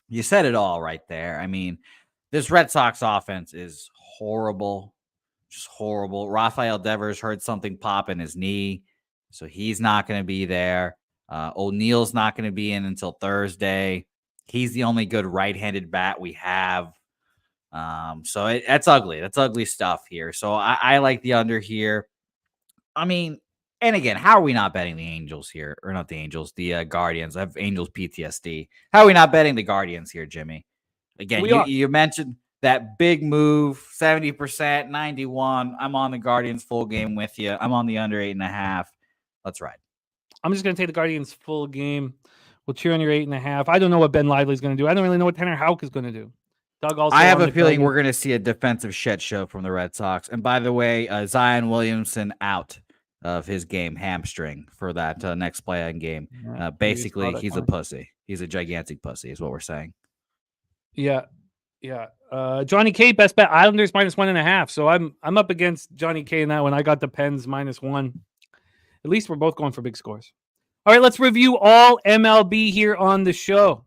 [SPEAKER 3] you said it all right there. I mean, this Red Sox offense is horrible. Just horrible. Rafael Devers heard something pop in his knee, so he's not going to be there. O'Neill's not going to be in until Thursday. He's the only good right-handed bat we have. So that's ugly. That's ugly stuff here. So I like the under here. I mean, and again, how are we not betting the Angels here? Or not the Angels, the Guardians. I have Angels PTSD. How are we not betting the Guardians here, Jimmy? Again, you mentioned that big move, 70%, 91. I'm on the Guardians full game with you. I'm on the under 8.5. Let's ride.
[SPEAKER 5] I'm just going to take the Guardians full game. We'll cheer on your 8.5. I don't know what Ben Lively's going to do. I don't really know what Tanner Houck is going to do. Doug also.
[SPEAKER 3] I have a feeling we're going to see a defensive shit show from the Red Sox. And by the way, Zion Williamson out of his game, hamstring, for that next play-in game. Basically, he's a pussy. He's a gigantic pussy is what we're saying.
[SPEAKER 5] Yeah. Johnny K, best bet, Islanders minus 1.5. So I'm up against Johnny K in that one. I got the Pens -1. At least we're both going for big scores. All right, let's review all MLB here on the show.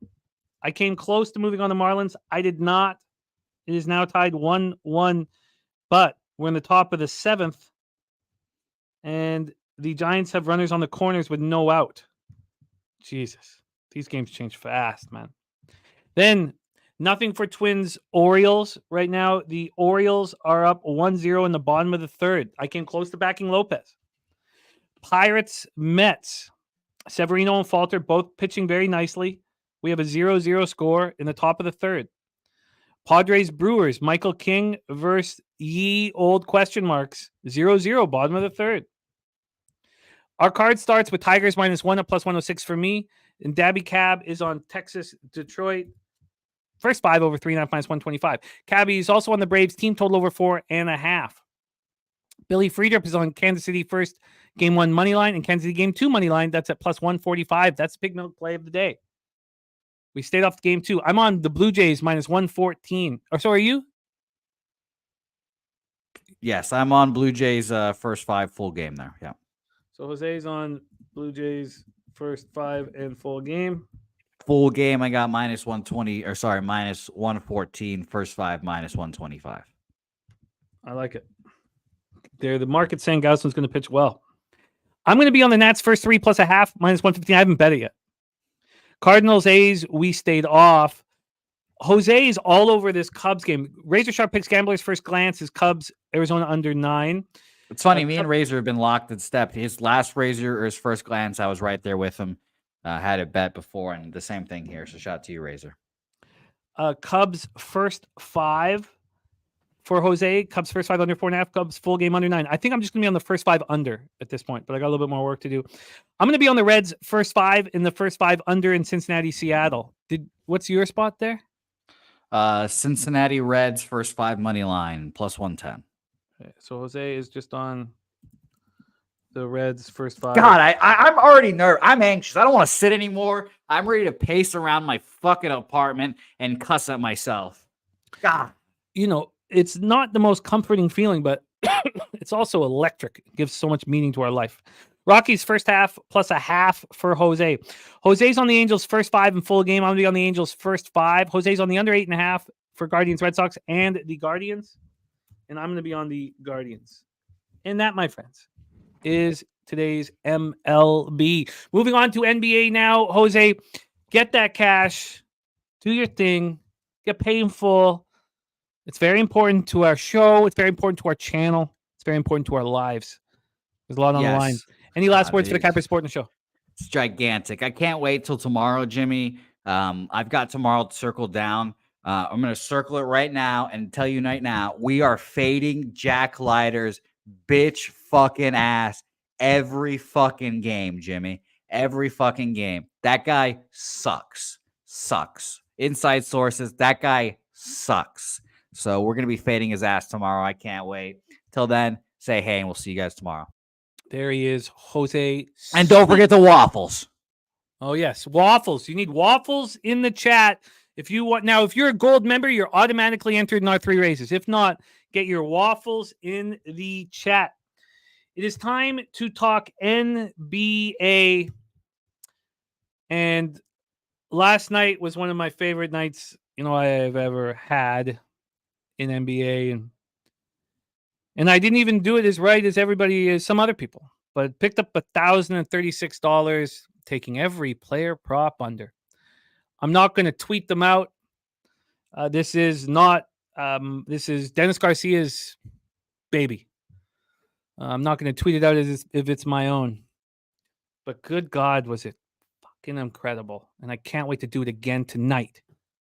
[SPEAKER 5] I came close to moving on the Marlins. I did not. It is now tied 1-1, but we're in the top of the 7th, and the Giants have runners on the corners with no out. Jesus, these games change fast, man. Then nothing for Twins Orioles right now. The Orioles are up 1-0 in the bottom of the 3rd. I came close to backing Lopez. Pirates Mets. Severino and Falter both pitching very nicely. We have a 0-0 score in the top of the 3rd. Padres Brewers, Michael King versus ye old question marks. 0-0, bottom of the 3rd. Our card starts with Tigers -1 at +106 for me. And Daby Cab is on Texas, Detroit. First 5 over 3.5 -125. Cabby is also on the Braves, team total over 4.5. Billy Friedrich is on Kansas City first game 1 money line and Kansas City game 2 money line. That's at +145. That's the big milk play of the day. We stayed off the game 2. I'm on the Blue Jays -114. Or so are you?
[SPEAKER 3] Yes, I'm on Blue Jays first 5 full game there. Yeah.
[SPEAKER 5] So Jose's on Blue Jays first 5 and full game.
[SPEAKER 3] Full game, I got -114. First 5 -125.
[SPEAKER 5] I like it. There, the market's saying Gausman's going to pitch well. I'm going to be on the Nats first 3 +0.5 -115. I haven't bet it yet. Cardinals A's, we stayed off. Jose is all over this Cubs game. Razor Sharp picks Gamblers first glance is Cubs Arizona under 9.
[SPEAKER 3] It's funny. Me and Razor have been locked in step. His last Razor or his first glance, I was right there with him. Had a bet before, and the same thing here. So shout out to you, Razor.
[SPEAKER 5] Cubs first 5 for Jose. Cubs first 5 under 4.5. Cubs full game under 9. I think I'm just going to be on the first 5 under at this point, but I got a little bit more work to do. I'm going to be on the Reds first 5 in the first 5 under in Cincinnati, Seattle. What's your spot there?
[SPEAKER 3] Cincinnati Reds first 5 money line +110.
[SPEAKER 5] Okay, so Jose is just on the Reds first 5.
[SPEAKER 3] God, I'm already nervous. I'm anxious. I don't want to sit anymore. I'm ready to pace around my fucking apartment and cuss at myself. God.
[SPEAKER 5] You know, it's not the most comforting feeling, but it's also electric. It gives so much meaning to our life. Rockies first half +0.5 for Jose. Jose's on the Angels first 5 in full game. I'm going to be on the Angels first 5. Jose's on the under 8.5 for Guardians, Red Sox, and the Guardians. And I'm going to be on the Guardians. And that, my friends, is today's MLB. Moving on to NBA now. Jose, get that cash. Do your thing. Get paid in full. It's very important to our show. It's very important to our channel. It's very important to our lives. There's a lot on the line. Any last words for the Capper Sport in the show?
[SPEAKER 3] It's gigantic. I can't wait till tomorrow, Jimmy. I've got tomorrow circled down. I'm going to circle it right now and tell you right now, we are fading Jack Leiter's bitch fucking ass every fucking game, Jimmy. every fucking game. That guy sucks. Inside sources, that guy sucks. So we're going to be fading his ass tomorrow. I can't wait. Till then, say hey, and we'll see you guys tomorrow.
[SPEAKER 5] There he is, Jose.
[SPEAKER 3] And don't forget the waffles.
[SPEAKER 5] Oh, yes. Waffles. You need waffles in the chat. If you want, now, if you're a gold member, you're automatically entered in our 3 races. If not, get your waffles in the chat. It is time to talk NBA. And last night was one of my favorite nights, I have ever had in NBA. And I didn't even do it as right as some other people, but picked up $1,036, taking every player prop under. I'm not going to tweet them out. This is Dennis Garcia's baby. I'm not going to tweet it out as if it's my own. But good God, was it fucking incredible. And I can't wait to do it again tonight.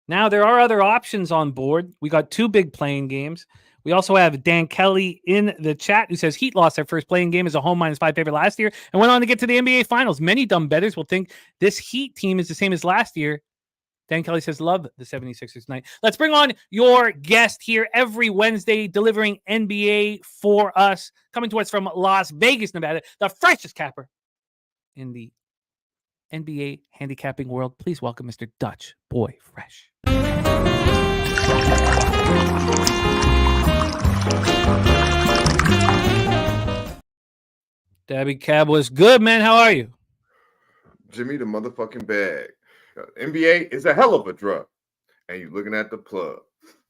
[SPEAKER 5] Now, there are other options on board. We got 2 big playing games. We also have Dan Kelly in the chat who says Heat lost their first playing game as a home -5 favorite last year and went on to get to the NBA Finals. Many dumb bettors will think this Heat team is the same as last year. Dan Kelly says, love the 76ers tonight. Let's bring on your guest here every Wednesday, delivering NBA for us, coming to us from Las Vegas, Nevada, the freshest capper in the NBA handicapping world. Please welcome Mr. Dutch Boy Fresh. Daby Cab was good, man. How are you?
[SPEAKER 6] Jimmy the motherfucking bag. NBA is a hell of a drug. And you're looking at the plug.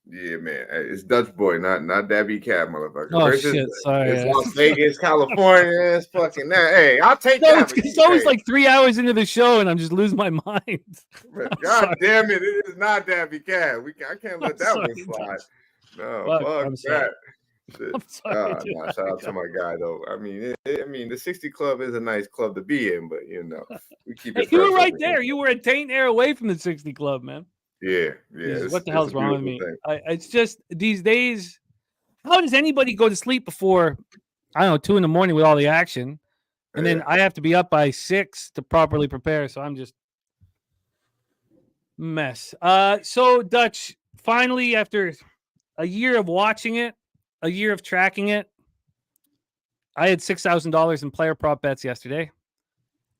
[SPEAKER 6] Yeah, man. It's Dutch Boy, not Daby Cab, motherfucker.
[SPEAKER 5] Oh,
[SPEAKER 6] Versus,
[SPEAKER 5] shit. Sorry.
[SPEAKER 6] It's Las Vegas, California. It's fucking that. Hey, I'll take that.
[SPEAKER 5] It's always like 3 hours into the show, and I'm just losing my mind.
[SPEAKER 6] God damn it. It is not Daby Cab. I can't let that one slide. No, fuck that. Shit.
[SPEAKER 5] I'm sorry,
[SPEAKER 6] nah, shout out to my guy though. I mean, the 60 Club is a nice club to be in, but we keep it.
[SPEAKER 5] Hey, you were right there. You were a taint air away from the 60 Club, man.
[SPEAKER 6] Yeah.
[SPEAKER 5] What the hell's wrong with me? It's just these days. How does anybody go to sleep before 2 a.m. with all the action, and then I have to be up by 6 to properly prepare? So I'm just mess. So Dutch, finally, after a year of watching it. A year of tracking it, I had $6,000 in player prop bets yesterday,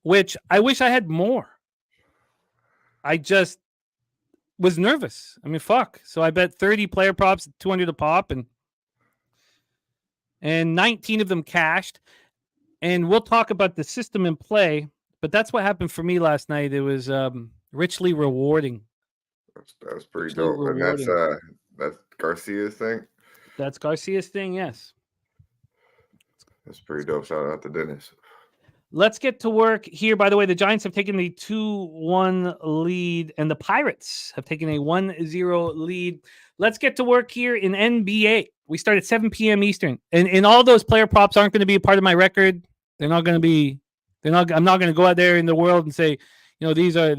[SPEAKER 5] which I wish I had more. I just was nervous. I mean, fuck. So I bet 30 player props, 200 a pop, and 19 of them cashed. And we'll talk about the system in play, but that's what happened for me last night. It was richly rewarding.
[SPEAKER 6] That's pretty dope. Rewarding. And that's Garcia's thing.
[SPEAKER 5] That's Garcia's thing, yes.
[SPEAKER 6] That's pretty dope. Shout out to Dennis.
[SPEAKER 5] Let's get to work here. By the way, the Giants have taken the 2-1 lead, and the Pirates have taken a 1-0 lead. Let's get to work here in NBA. We start at 7 p.m. Eastern, and all those player props aren't going to be a part of my record. I'm not going to go out there in the world and say, these are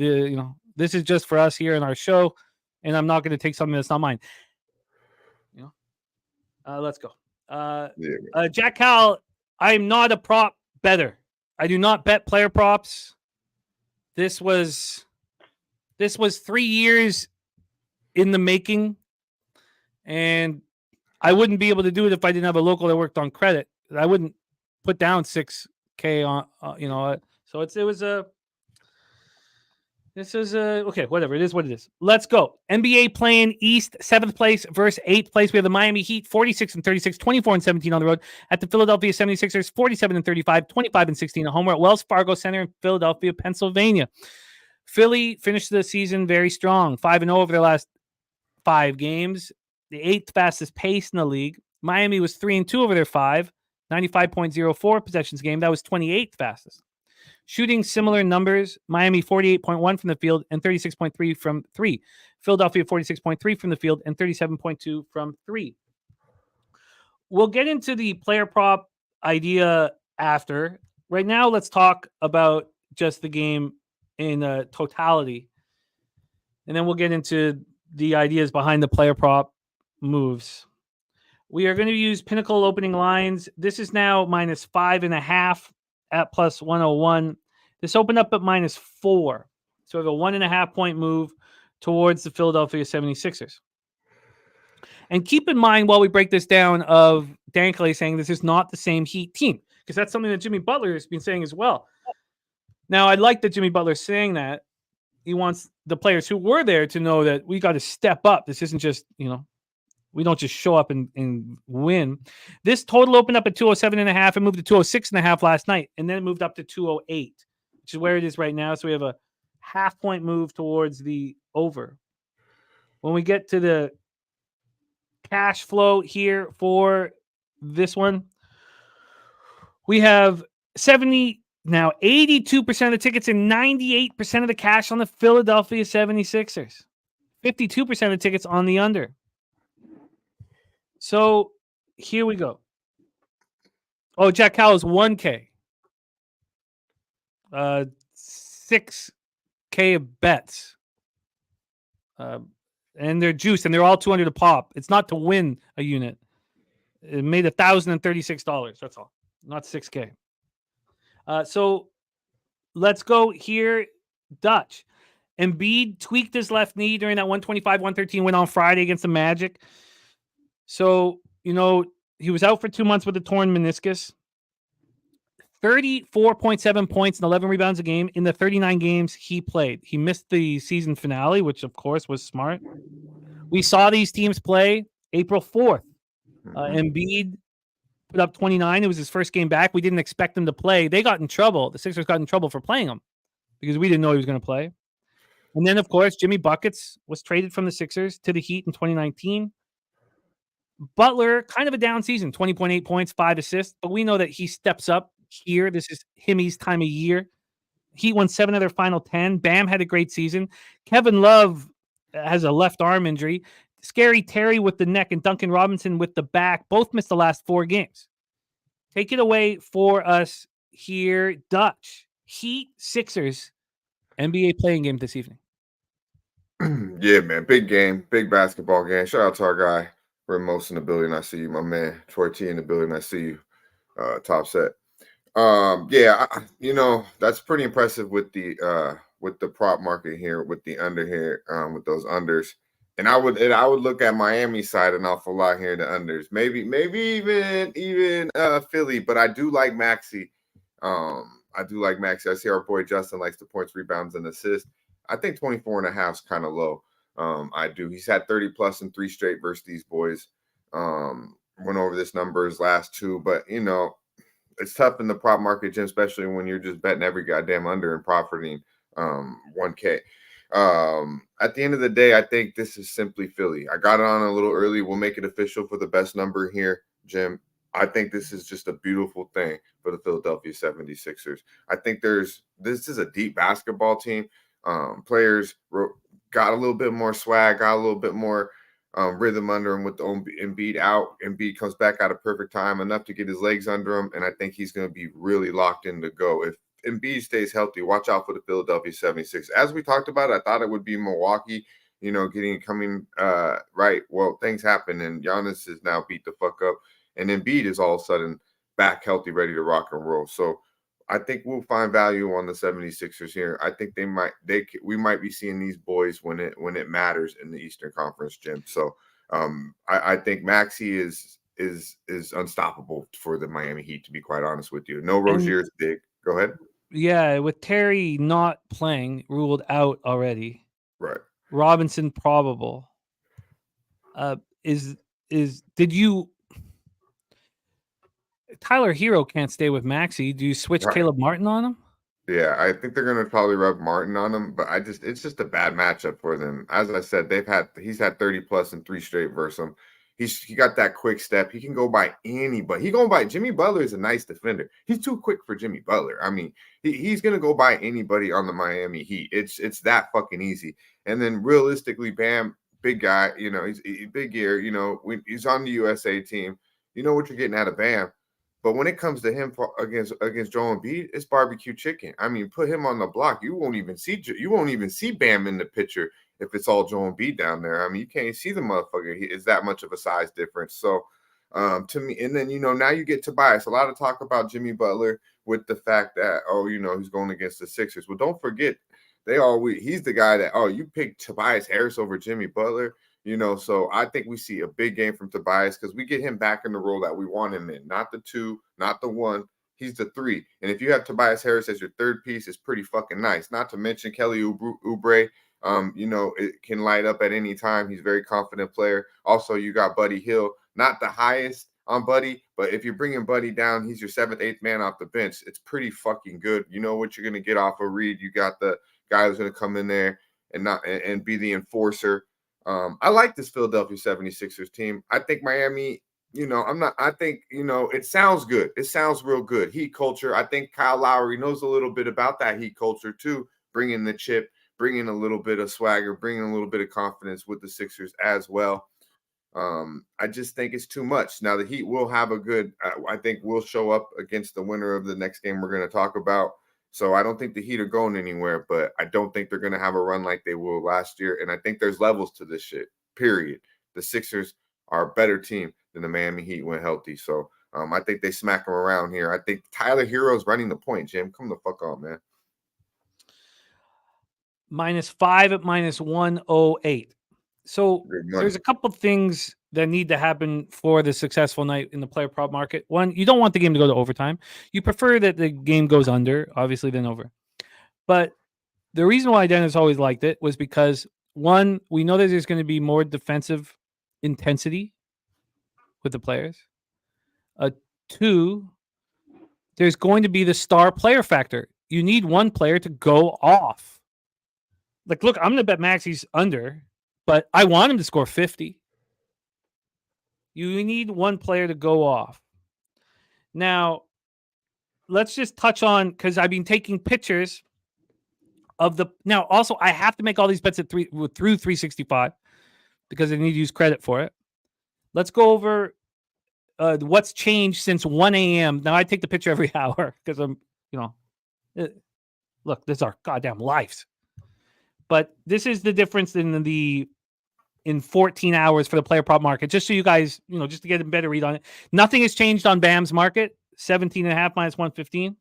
[SPEAKER 5] this is just for us here in our show, and I'm not going to take something that's not mine. Let's go. Jack Cal, I'm not a prop better. I do not bet player props. This was 3 years in the making, and I wouldn't be able to do it if I didn't have a local that worked on credit. I wouldn't put down $6K on, So it was a. This is okay, whatever. It is what it is. Let's go. NBA playing East, 7th place versus 8th place. We have the Miami Heat, 46-36, 24-17 on the road. At the Philadelphia 76ers, 47-35, 25-16 at home. We're at Wells Fargo Center in Philadelphia, Pennsylvania. Philly finished the season very strong, 5-0 over their last 5 games. The 8th fastest pace in the league. Miami was 3-2 over their 5, 95.04 possessions game. That was 28th fastest. Shooting similar numbers, Miami 48.1 from the field and 36.3 from 3. Philadelphia 46.3 from the field and 37.2 from 3. We'll get into the player prop idea after. Right now, let's talk about just the game in totality. And then we'll get into the ideas behind the player prop moves. We are going to use Pinnacle opening lines. This is now -5.5 at +101. This opened up at -4. So we have a 1.5-point move towards the Philadelphia 76ers. And keep in mind while we break this down of Dan Clay saying this is not the same Heat team, because that's something that Jimmy Butler has been saying as well. Now, I like that Jimmy Butler's saying that. He wants the players who were there to know that we got to step up. This isn't just, we don't just show up and win. This total opened up at 207.5 and moved to 206.5 last night. And then it moved up to 208, which is where it is right now. So we have a half-point move towards the over. When we get to the cash flow here for this one, we have 82% of the tickets and 98% of the cash on the Philadelphia 76ers. 52% of the tickets on the under. So here we go. Oh, Jack Cal is 1K. 6K of bets. And they're juiced, and they're all $200 a pop. It's not to win a unit. It made $1,036. That's all, not 6K. So let's go here, Dutch. Embiid tweaked his left knee during that 125-113 win on Friday against the Magic. So, he was out for 2 months with a torn meniscus. 34.7 points and 11 rebounds a game in the 39 games he played. He missed the season finale, which, of course, was smart. We saw these teams play April 4th. Embiid put up 29. It was his first game back. We didn't expect him to play. They got in trouble. The Sixers got in trouble for playing him because we didn't know he was going to play. And then, of course, Jimmy Buckets was traded from the Sixers to the Heat in 2019. Butler, kind of a down season, 20.8 points, 5 assists, but we know that he steps up here. This is Himmy's time of year. Heat won 7 of their final 10. Bam had a great season. Kevin Love has a left arm injury. Scary Terry with the neck and Duncan Robinson with the back both missed the last 4 games. Take it away for us here, Dutch. Heat, Sixers, NBA playing game this evening.
[SPEAKER 6] Yeah, man. Big game. Big basketball game. Shout out to our guy, Ramos in the building. I see you, my man. Troy T in the building. I see you. Top set. That's pretty impressive with the prop market here, with the under here, with those unders. And I would look at Miami side an awful lot here, the unders. Maybe even Philly, but I do like Maxey. I see our boy Justin likes the points, rebounds, and assists. I think 24.5 is kind of low. I do. He's had 30 plus in 3 straight versus these boys. Went over this number his last 2, but it's tough in the prop market, Jim, especially when you're just betting every goddamn under and profiting 1K. At the end of the day, I think this is simply Philly. I got it on a little early. We'll make it official for the best number here, Jim. I think this is just a beautiful thing for the Philadelphia 76ers. I think this is a deep basketball team. Players got a little bit more swag, got a little bit more rhythm under him with the Embiid out. Embiid comes back at a perfect time, enough to get his legs under him, and I think he's going to be really locked in to go. If Embiid stays healthy, watch out for the Philadelphia 76ers. As we talked about, I thought it would be Milwaukee, coming right. Well, things happen, and Giannis is now beat the fuck up, and Embiid is all of a sudden back healthy, ready to rock and roll. So I think we'll find value on the 76ers here. I think we might be seeing these boys when it matters in the Eastern Conference, Jim. So I think Maxey is unstoppable for the Miami Heat, to be quite honest with you. No Rozier is big. Go ahead.
[SPEAKER 5] Yeah, with Terry not playing, ruled out already.
[SPEAKER 6] Right.
[SPEAKER 5] Robinson probable. Tyler Hero can't stay with Maxey. Do you switch Caleb Martin on him?
[SPEAKER 6] Yeah, I think they're going to probably rub Martin on him, but it's just a bad matchup for them. As I said, he's had 30 plus in 3 straight versus him. He got that quick step. He can go by anybody. Jimmy Butler is a nice defender. He's too quick for Jimmy Butler. I mean, he's going to go by anybody on the Miami Heat. It's that fucking easy. And then realistically, Bam, big guy, he's big year, he's on the USA team. You know what you're getting out of Bam. But when it comes to him against Joel Embiid, it's barbecue chicken. I mean, put him on the block. You won't even see Bam in the picture if it's all Joel Embiid down there. I mean, you can't see the motherfucker. It's that much of a size difference. So To me. And then, now you get Tobias. A lot of talk about Jimmy Butler with the fact that, he's going against the Sixers. Well, don't forget, he's the guy that, you picked Tobias Harris over Jimmy Butler. So I think we see a big game from Tobias because we get him back in the role that we want him in. Not the 2, not the 1. He's the 3. And if you have Tobias Harris as your third piece, it's pretty fucking nice. Not to mention Kelly Oubre. It can light up at any time. He's a very confident player. Also, you got Buddy Hield. Not the highest on Buddy, but if you're bringing Buddy down, he's your 7th, 8th man off the bench. It's pretty fucking good. You know what you're going to get off of Reed. You got the guy who's going to come in there and be the enforcer. I like this Philadelphia 76ers team. I think Miami, I think, it sounds good. It sounds real good. Heat culture. I think Kyle Lowry knows a little bit about that heat culture too, bringing the chip, bringing a little bit of swagger, bringing a little bit of confidence with the Sixers as well. I just think it's too much. Now the Heat will have I think we'll show up against the winner of the next game we're going to talk about. So I don't think the Heat are going anywhere, but I don't think they're going to have a run like they will last year. And I think there's levels to this shit, period. The Sixers are a better team than the Miami Heat when healthy. So I think they smack them around here. I think Tyler Hero's running the point, Jim. Come the fuck on, man.
[SPEAKER 5] -5 at -108. So there's a couple things that need to happen for the successful night in the player prop market. One, you don't want the game to go to overtime. You prefer that the game goes under, obviously, than over. But the reason why Dennis always liked it was because, one, we know that there's going to be more defensive intensity with the players. 2, there's going to be the star player factor. You need one player to go off. Like, look, I'm going to bet Maxi's under, but I want him to score 50. You need one player to go off. Now, let's just touch on, because I've been taking pictures of the. Now, also, I have to make all these bets at through 365 because I need to use credit for it. Let's go over what's changed since 1 a.m. Now, I take the picture every hour because I'm, look, this is our goddamn lives. But this is the difference in 14 hours for the player prop market, just so you guys, just to get a better read on it. Nothing has changed on Bam's market, 17.5 -115.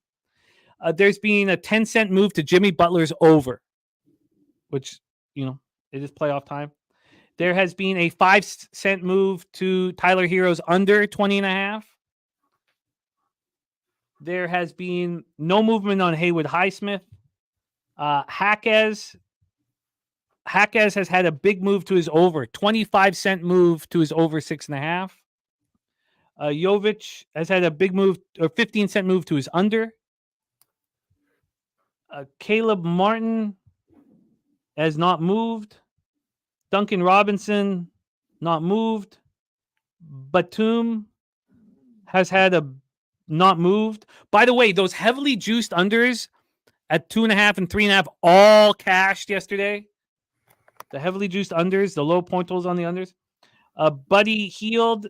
[SPEAKER 5] There's been a 10-cent move to Jimmy Butler's over, which, it is playoff time. There has been a 5-cent move to Tyler Hero's under 20.5. There has been no movement on Haywood Highsmith. Jaquez has had a big move to his over, 25-cent move to his over 6.5. Jovic has had a big move, or 15-cent move to his under. Caleb Martin has not moved. Duncan Robinson, not moved. Batum has had a not moved. By the way, those heavily juiced unders at 2.5 and 3.5 all cashed yesterday. The heavily juiced unders, the low point totals on the unders. Buddy Hield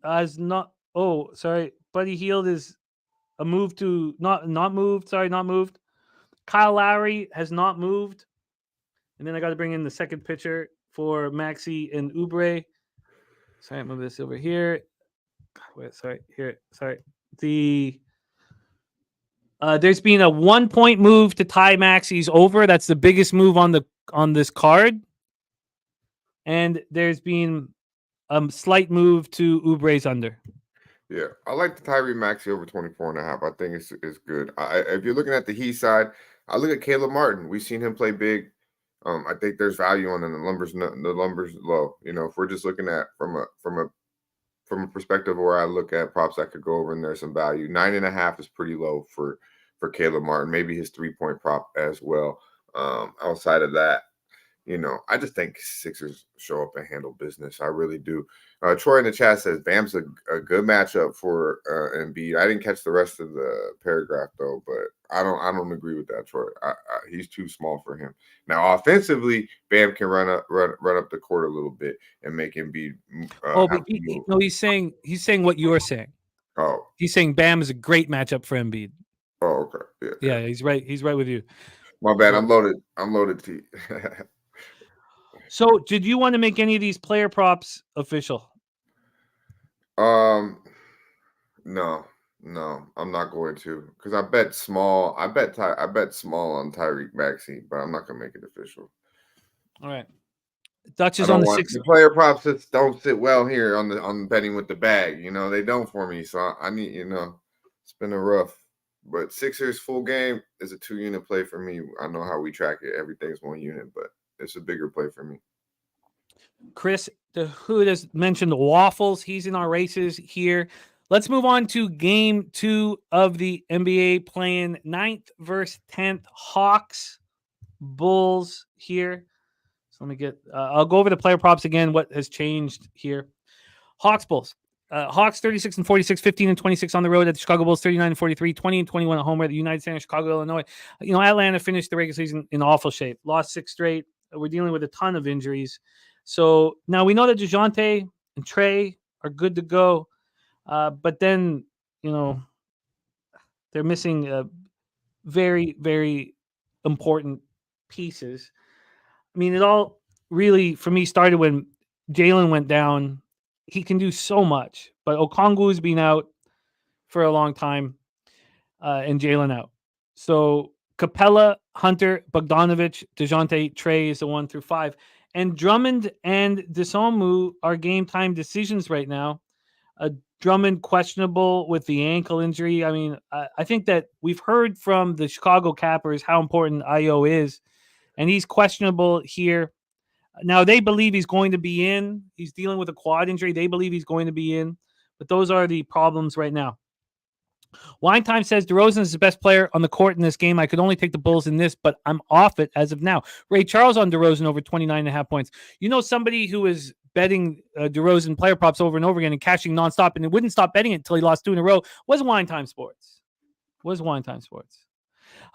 [SPEAKER 5] has not. Oh, sorry. Buddy Hield is a move to not moved. Sorry, not moved. Kyle Lowry has not moved. And then I got to bring in the second pitcher for Maxi and Oubre. Sorry, move this over here. Wait, sorry, here. Sorry. There's been a 1-point move to tie Maxi's over. That's the biggest move on this card. And there's been a slight move to Oubre's under.
[SPEAKER 6] Yeah, I like the Tyree Maxey over 24.5. I think it's good. If you're looking at the Heat side, I look at Caleb Martin. We've seen him play big. I think there's value on the numbers. The numbers low. If we're just looking at from a perspective where I look at props that could go over and there's some value. 9.5 is pretty low for Caleb Martin. Maybe his 3-point prop as well. Outside of that, I just think Sixers show up and handle business. I really do. Troy in the chat says Bam's a good matchup for Embiid. I didn't catch the rest of the paragraph though, but I don't agree with that, Troy. He's too small for him. Now offensively, Bam can run up the court a little bit and make Embiid.
[SPEAKER 5] He's saying what you're saying.
[SPEAKER 6] Oh,
[SPEAKER 5] he's saying Bam is a great matchup for Embiid.
[SPEAKER 6] Oh, okay.
[SPEAKER 5] Yeah, he's right. He's right with you.
[SPEAKER 6] My bad. I'm loaded. T.
[SPEAKER 5] So, did you want to make any of these player props official?
[SPEAKER 6] Um, no, I'm not going to because I bet small. I bet small on Tyreek Maxey, but I'm not gonna make it official.
[SPEAKER 5] All right. Dutch
[SPEAKER 6] I
[SPEAKER 5] is on
[SPEAKER 6] don't
[SPEAKER 5] the
[SPEAKER 6] want
[SPEAKER 5] six.
[SPEAKER 6] the player props just don't sit well here on betting with the bag. They don't for me. So I need it's been a rough. But Sixers full game is a 2-unit play for me. I know how we track it. Everything's 1 unit, but it's a bigger play for me.
[SPEAKER 5] Chris, who has mentioned waffles. He's in our races here. Let's move on to game 2 of the NBA, playing 9th versus 10th Hawks Bulls here. So let me get, I'll go over the player props again, what has changed here. Hawks Bulls. Hawks 36 and 46, 15 and 26 on the road at the Chicago Bulls, 39 and 43, 20 and 21 at home at the United Center, Chicago, Illinois. Atlanta finished the regular season in awful shape, lost 6 straight. We're dealing with a ton of injuries. So now we know that DeJounte and Trey are good to go. But then, they're missing very, very important pieces. I mean, it all really, for me, started when Jalen went down. He can do so much, but Okongwu's been out for a long time, and Jalen out. So Capella, Hunter, Bogdanovich, DeJounte, Trey is the 1 through 5. And Drummond and Desomu are game time decisions right now. Drummond questionable with the ankle injury. I mean, I think that we've heard from the Chicago Cappers how important Io is, and he's questionable here. Now, they believe he's going to be in. He's dealing with a quad injury. They believe he's going to be in. But those are the problems right now. Wine Time says DeRozan is the best player on the court in this game. I could only take the Bulls in this, but I'm off it as of now. Ray Charles on DeRozan over 29.5 points. Somebody who is betting DeRozan player props over and over again and cashing nonstop, and it wouldn't stop betting it until he lost 2 in a row, was Wine Time Sports.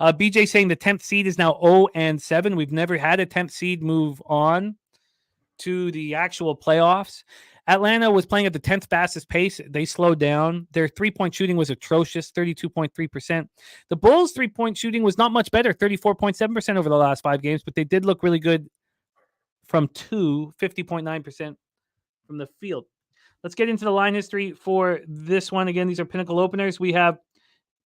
[SPEAKER 5] BJ saying the 10th seed is now 0-7. We've never had a 10th seed move on to the actual playoffs. Atlanta was playing at the 10th fastest pace. They slowed down. Their 3-point shooting was atrocious, 32.3%. The Bulls' 3-point shooting was not much better, 34.7% over the last 5 games, but they did look really good from 50.9% from the field. Let's get into the line history for this one. Again, these are pinnacle openers. We have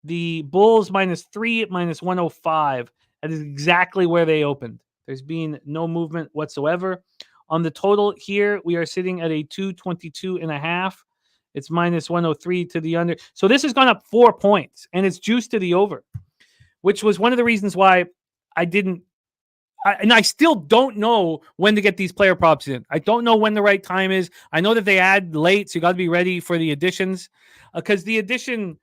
[SPEAKER 5] the Bulls -3 at -105. That is exactly where they opened. There's been no movement whatsoever. On the total here, we are sitting at a 222.5. It's -103 to the under. So this has gone up 4 points, and it's juiced to the over, which was one of the reasons why I didn't. I still don't know when to get these player props in. I don't know when the right time is. I know that they add late, so you got to be ready for the additions. Because the addition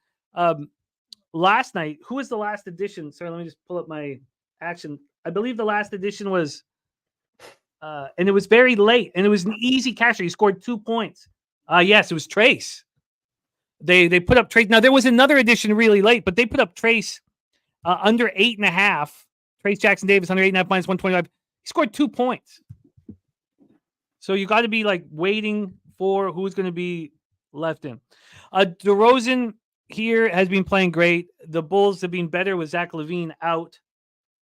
[SPEAKER 5] last night, who was the last addition? Sorry, let me just pull up my action. I believe the last addition was, and it was very late, and it was an easy casher. He scored 2 points. Yes, it was Trace. They put up Trace. Now, there was another addition really late, but they put up Trace under 8.5. Trace Jackson Davis under 8.5 -125. He scored 2 points. So you got to be waiting for who's going to be left in. DeRozan here has been playing great. The Bulls have been better with Zach LaVine out.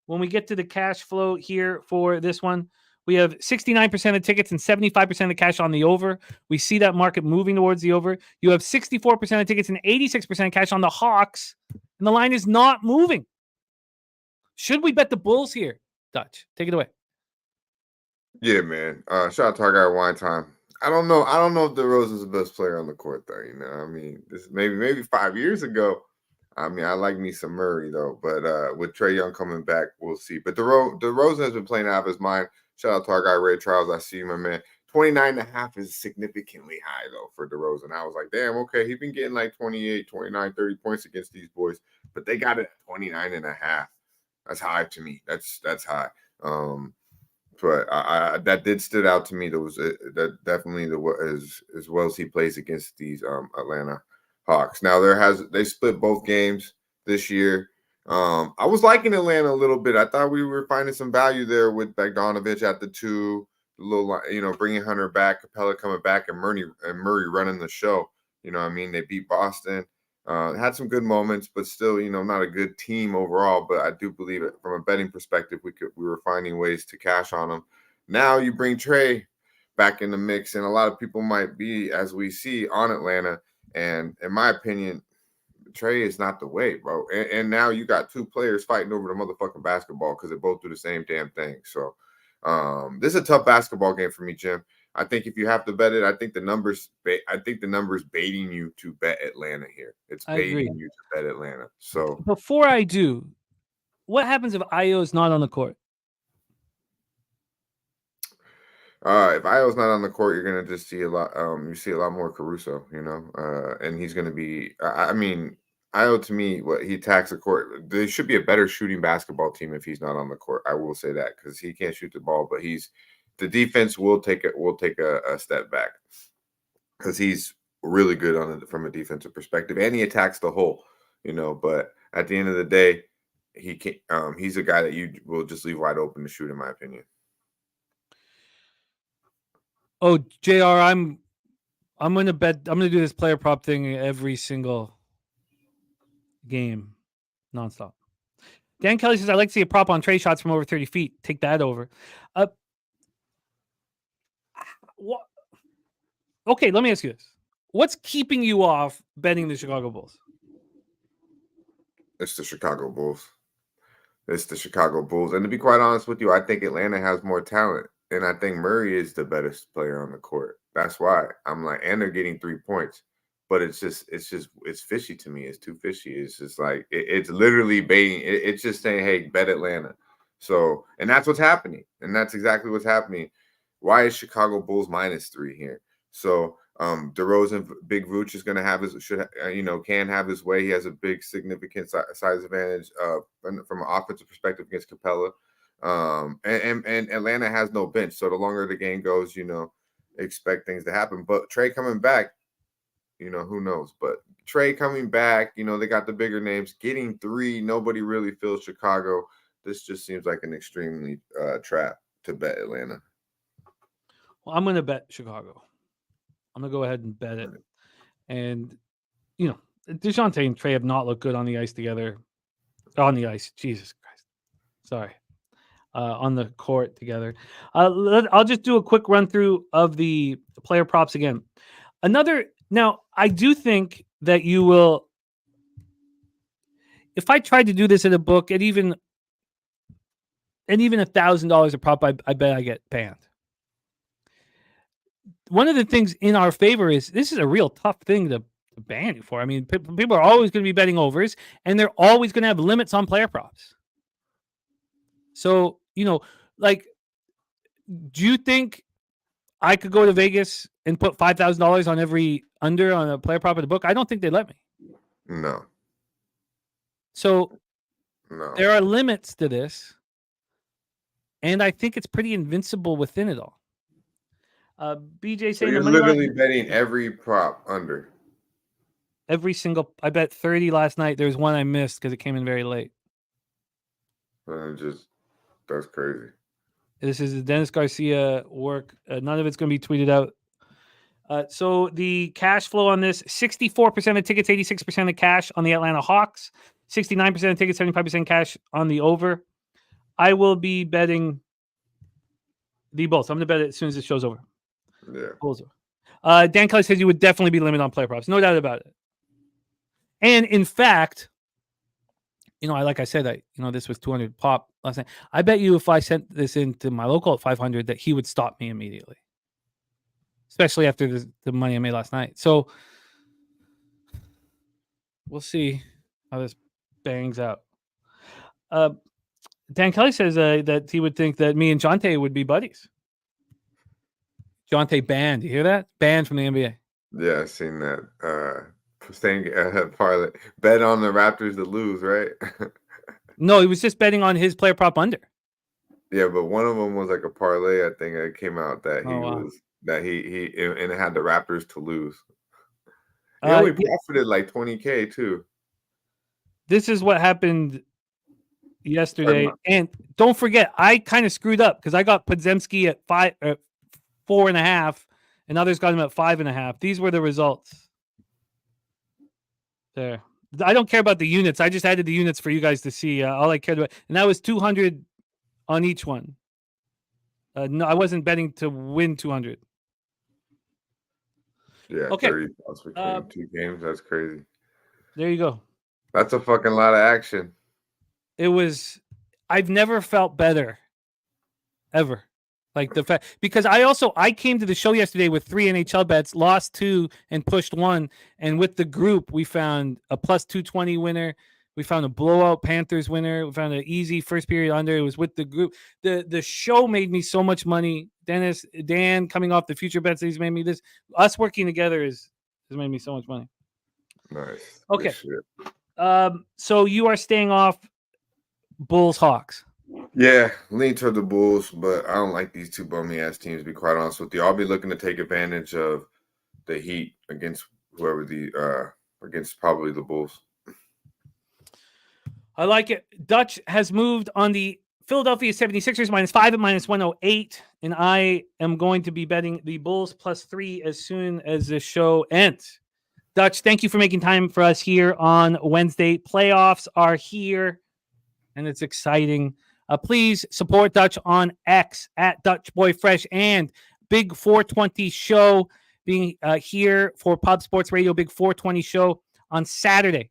[SPEAKER 5] When we get to the cash flow here for this one, we have 69% of tickets and 75% of cash on the over. We see that market moving towards the over. You have 64% of tickets and 86% cash on the Hawks, and the line is not moving. Should we bet the Bulls here? Dutch, take it away.
[SPEAKER 6] Yeah, man. Shout out to our guy Wine Time. I don't know if DeRozan's the best player on the court, though. I mean, this maybe 5 years ago. I mean, I like me some Murray though, but with Trae Young coming back, we'll see. But DeRozan has been playing out of his mind. Shout out to our guy Ray Charles. I see you, my man. 29.5 is significantly high though for DeRozan. I was like, damn, okay, he's been getting 28, 29, 30 points against these boys, but they got it at 29.5. That's high to me. That's high. But I that did stood out to me. That definitely as well as he plays against these Atlanta Hawks. Now they split both games this year. I was liking Atlanta a little bit. I thought we were finding some value there with Bogdanovich at the 2, the little bringing Hunter back, Capella coming back, and Murray running the show. They beat Boston. Had some good moments, but still, not a good team overall. But I do believe it from a betting perspective, we were finding ways to cash on them. Now you bring Trae back in the mix, and a lot of people might be, as we see, on Atlanta. And in my opinion, Trey is not the way, bro. And now you got two players fighting over the motherfucking basketball because they both do the same damn thing. So this is a tough basketball game for me, Jim. I think if you have to bet it, I think the numbers baiting you to bet Atlanta here. It's baiting you to bet Atlanta. So
[SPEAKER 5] before I do, what happens if Io is not on the court?
[SPEAKER 6] If Io's not on the court, you're gonna just see a lot. You see a lot more Caruso, and he's gonna be. I mean, Io to me, what he attacks the court. There should be a better shooting basketball team if he's not on the court. I will say that because he can't shoot the ball, but the defense will take a step back because he's really good on it from a defensive perspective, and he attacks the hole, But at the end of the day, he can. He's a guy that you will just leave wide open to shoot, in my opinion.
[SPEAKER 5] Oh, JR, I'm gonna bet. I'm gonna do this player prop thing every single game, nonstop. Dan Kelly says, "I'd like to see a prop on Trey shots from over 30 feet. Take that over." What? Okay, let me ask you this: what's keeping you off betting the Chicago Bulls?
[SPEAKER 6] It's the Chicago Bulls. It's the Chicago Bulls, and to be quite honest with you, I think Atlanta has more talent. And I think Murray is the better player on the court. That's why I'm like, and they're getting 3 points, but it's fishy to me. It's too fishy. It's just like, it's literally baiting. It's just saying, hey, bet Atlanta. So, and that's what's happening. And that's exactly what's happening. Why is Chicago Bulls -3 here? So, DeRozan, Big Vooch is going to have can have his way. He has a big, significant size advantage from an offensive perspective against Capella. And Atlanta has no bench, so the longer the game goes, expect things to happen. But Trey coming back, who knows? But Trey coming back, they got the bigger names getting 3. Nobody really feels Chicago. This just seems like an extremely trap to bet Atlanta.
[SPEAKER 5] Well, I'm going to bet Chicago. I'm going to go ahead and bet it. And DeJounte and Trey have not looked good on the ice together. On the ice, Jesus Christ. Sorry. On the court together. I'll just do a quick run through of the player props again. Now, I do think that you will, if I tried to do this in a book at even $1,000 a prop, I bet I get banned. One of the things in our favor is this is a real tough thing to ban you for. I mean, people are always going to be betting overs, and they're always going to have limits on player props. So, do you think I could go to Vegas and put $5,000 on every under on a player prop in the book? I don't think they'd let me.
[SPEAKER 6] No.
[SPEAKER 5] So
[SPEAKER 6] no.
[SPEAKER 5] There are limits to this, and I think it's pretty invincible within it all. BJ saying
[SPEAKER 6] you're literally betting every prop under.
[SPEAKER 5] Every single. I bet 30 last night. There's one I missed because it came in very late.
[SPEAKER 6] That's crazy.
[SPEAKER 5] This is the Dennis Garcia work. None of it's going to be tweeted out. So the cash flow on this, 64% of tickets, 86% of cash on the Atlanta Hawks, 69% of tickets, 75% cash on the over. I will be betting the Bulls. I'm going to bet it as soon as this show's over.
[SPEAKER 6] Yeah.
[SPEAKER 5] Bulls. Dan Kelly says you would definitely be limited on player props. No doubt about it. And in fact, like I said, this was 200 pop last night. I bet you if I sent this into my local at 500 that he would stop me immediately. Especially after the money I made last night. So we'll see how this bangs out. Dan Kelly says that he would think that me and Jonte would be buddies. Jonte banned. You hear that? Banned from the NBA.
[SPEAKER 6] Yeah, I've seen that. Saying parlay bet on the Raptors to lose, right?
[SPEAKER 5] No, he was just betting on his player prop under.
[SPEAKER 6] Yeah, but one of them was like a parlay. I think it came out that he and it had the Raptors to lose. He only profited like $20K too.
[SPEAKER 5] This is what happened yesterday, and don't forget, I kind of screwed up because I got Podziemski at 4.5, and others got him at 5.5. These were the results. There. I don't care about the units. I just added the units for you guys to see. All I cared about, and that was 200 on each one. No, I wasn't betting to win 200.
[SPEAKER 6] Yeah,
[SPEAKER 5] Okay.
[SPEAKER 6] 30 points between 2 games. That's crazy.
[SPEAKER 5] There you go.
[SPEAKER 6] That's a fucking lot of action.
[SPEAKER 5] It was. I've never felt better, ever. Like the fact, because I came to the show yesterday with 3 NHL bets, lost 2 and pushed 1, and with the group we found a plus 220 winner. We found a blowout Panthers winner. We found an easy first period under. It was with the group. The show made me so much money. Dan coming off the future bets, he's made me this. Us working together has made me so much money.
[SPEAKER 6] Nice.
[SPEAKER 5] Okay.
[SPEAKER 6] Good shit.
[SPEAKER 5] So you are staying off Bulls Hawks.
[SPEAKER 6] Yeah, lean toward the Bulls, but I don't like these two bummy ass teams, to be quite honest with you. I'll be looking to take advantage of the Heat against whoever against probably the Bulls.
[SPEAKER 5] I like it. Dutch has moved on the Philadelphia 76ers -5 at -108, and I am going to be betting the Bulls +3 as soon as the show ends. Dutch, thank you for making time for us here on Wednesday. Playoffs are here, and it's exciting. Please support Dutch on X at Dutch Boy Fresh and Big 420 Show being here for Pub Sports Radio. Big 420 Show on Saturday.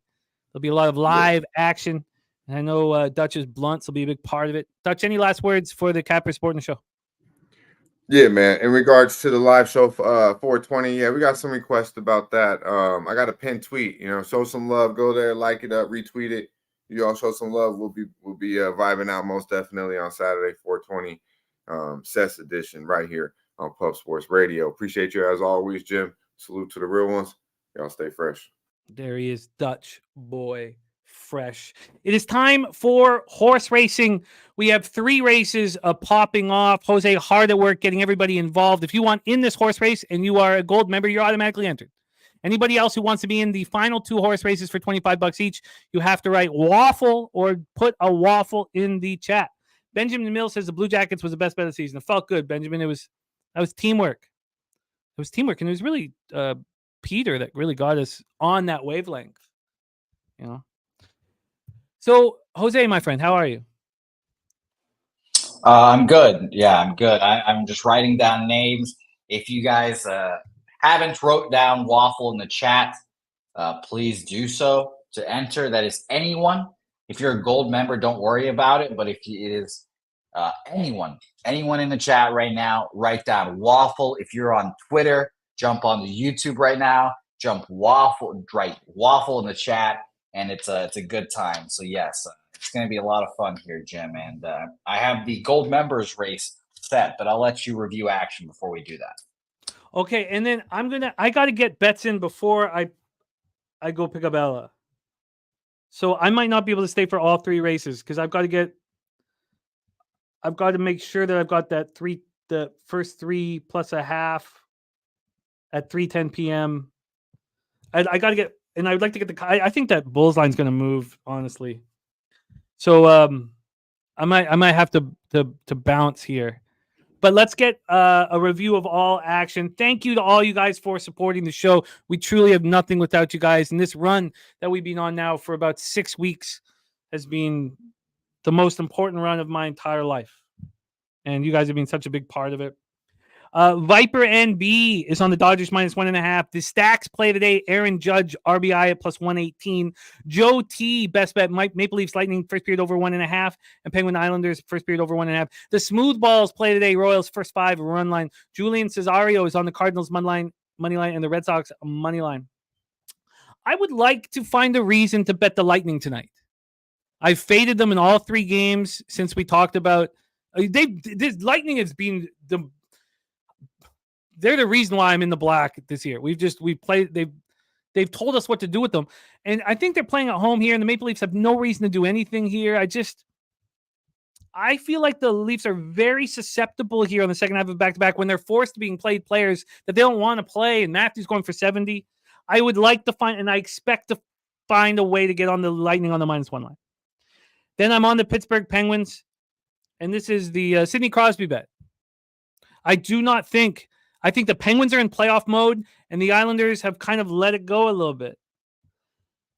[SPEAKER 5] There'll be a lot of live action. And I know Dutch's blunts will be a big part of it. Dutch, any last words for the Capper Sporting Show?
[SPEAKER 6] Yeah, man. In regards to the live show 420, yeah, we got some requests about that. I got a pinned tweet. Show some love. Go there, like it up, retweet it. You all show some love. We'll be vibing out most definitely on Saturday 420 Sess edition right here on Pub Sports Radio. Appreciate you as always, Jim. Salute to the real ones. Y'all stay fresh.
[SPEAKER 5] There he is, Dutch Boy Fresh. It is time for horse racing. We have 3 races popping off. Jose hard at work getting everybody involved. If you want in this horse race and you are a gold member, you're automatically entered. Anybody else who wants to be in the final 2 horse races for $25 each, you have to write waffle or put a waffle in the chat. Benjamin Mills says the Blue Jackets was the best bet of the season. It felt good, Benjamin. That was teamwork. It was teamwork, and it was really Peter that really got us on that wavelength. So, Jose, my friend, how are you?
[SPEAKER 7] I'm good. Yeah, I'm good. I'm just writing down names. If you guys haven't wrote down waffle in the chat, please do so to enter. That is anyone. If you're a gold member, don't worry about it. But if it is anyone in the chat right now, write down waffle. If you're on Twitter, jump on the YouTube right now. Write waffle in the chat, and it's a good time. So yes, it's going to be a lot of fun here, Jim. And I have the gold members race set, but I'll let you review action before we do that.
[SPEAKER 5] Okay, and then I got to get bets in before I go pick up Ella. So I might not be able to stay for all 3 races because I've got to make sure that I've got the first 3 plus a half at 3:10 p.m. I got to get, and I'd like to get I think that Bulls line's going to move, honestly. So I might have to bounce here. But let's get a review of all action. Thank you to all you guys for supporting the show. We truly have nothing without you guys. And this run that we've been on now for about 6 weeks has been the most important run of my entire life. And you guys have been such a big part of it. Viper NB is on the Dodgers -1.5. The stacks play today. Aaron Judge, RBI at +118. Joe T, best bet, Maple Leafs Lightning, first period over 1.5. And Penguin Islanders, first period over 1.5. The smooth balls play today. Royals, first 5, run line. Julian Cesario is on the Cardinals money line, and the Red Sox money line. I would like to find a reason to bet the Lightning tonight. I've faded them in all 3 games since we talked about. This Lightning has been they're the reason why I'm in the black this year. They've told us what to do with them. And I think they're playing at home here, and the Maple Leafs have no reason to do anything here. I feel like the Leafs are very susceptible here on the second half of back-to-back when they're forced to being played players that they don't want to play, and Matthews going for 70. I would like to find, and I expect to find a way to get on the Lightning on the -1 line. Then I'm on the Pittsburgh Penguins, and this is the Sidney Crosby bet. I think the Penguins are in playoff mode, and the Islanders have kind of let it go a little bit.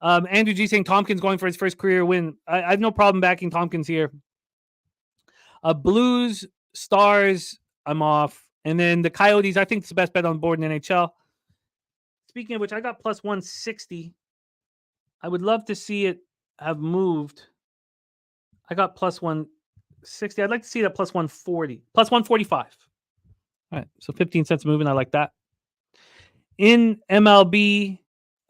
[SPEAKER 5] Andrew G saying Tompkins going for his first career win. I have no problem backing Tompkins here. Blues, Stars, I'm off. And then the Coyotes, I think it's the best bet on board in NHL. Speaking of which, I got plus 160. I would love to see it have moved. I got plus 160. I'd like to see it at plus 140, plus 145. All right, so 15 cents moving. I like that. In MLB,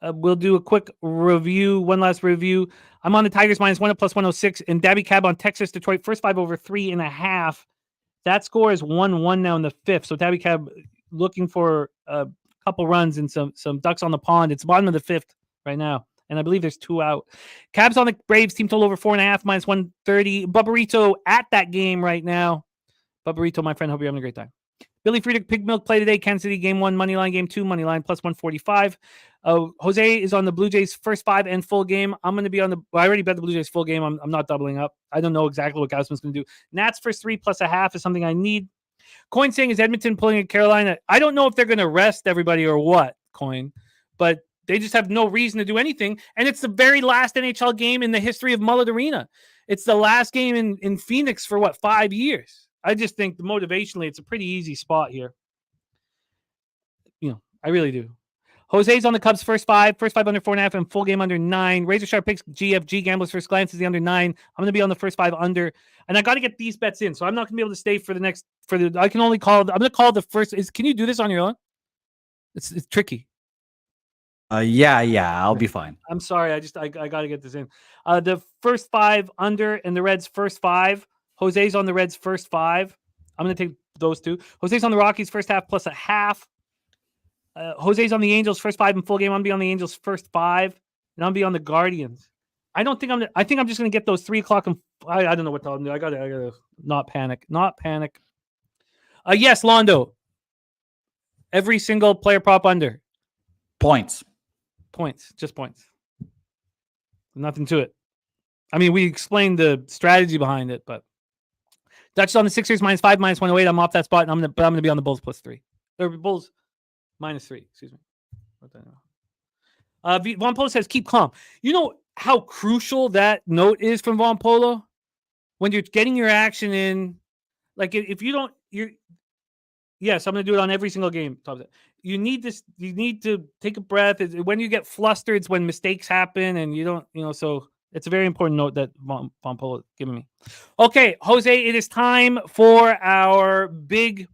[SPEAKER 5] we'll do a quick review. One last review. I'm on the Tigers -1 at plus 106, and Daby Cab on Texas Detroit first 5 over 3.5. That score is 1-1 now in the 5th. So Daby Cab looking for a couple runs and some ducks on the pond. It's bottom of the 5th right now, and I believe there's 2 out. Cabs on the Braves team total over 4.5 -130. Bubbarito at that game right now. Bubbarito, my friend, hope you're having a great time. Billy Friedrich Pig Milk play today. Kansas City game 1 money line, game 2 money line plus 145. Jose is on the Blue Jays first 5 and full game. I'm going to be on the. Well, I already bet the Blue Jays full game. I'm not doubling up. I don't know exactly what Gausman's going to do. Nats first 3 plus a half is something I need. Coin saying is Edmonton pulling at Carolina. I don't know if they're going to rest everybody or what, Coin, but they just have no reason to do anything. And it's the very last NHL game in the history of Mullet Arena. It's the last game in Phoenix for 5 years. I just think motivationally, it's a pretty easy spot here. I really do. Jose's on the Cubs first 5 under 4.5 and full game under 9. Razor Sharp picks GFG Gamblers first glance is the under 9. I'm going to be on the first 5 under, and I got to get these bets in. So I'm not going to be able to stay for the next. I can only call. I'm going to call the first. Can you do this on your own? It's tricky.
[SPEAKER 3] Yeah, I'll be fine.
[SPEAKER 5] I'm sorry. I got to get this in. The first 5 under and the Reds first 5. Jose's on the Reds first 5. I'm going to take those 2. Jose's on the Rockies first half plus a half. Jose's on the Angels first 5 and full game. I'm going to be on the Angels first 5, and I'll be on the Guardians. I think I'm just going to get those 3 o'clock. And I don't know what to do. I got to not panic. Not panic. Yes, Londo. Every single player prop under.
[SPEAKER 3] Points.
[SPEAKER 5] Just points. Nothing to it. I mean, we explained the strategy behind it, but Dutch on the Sixers -5, -108. I'm off that spot, and I'm going to be on the Bulls +3. Or Bulls -3. Excuse me. Von Polo says, keep calm. You know how crucial that note is from Von Polo? When you're getting your action in, like if you don't, yes, I'm going to do it on every single game. You need this. You need to take a breath. When you get flustered, it's when mistakes happen, and you don't, so it's a very important note that Von Polo is giving me. Okay, Jose, it is time for our big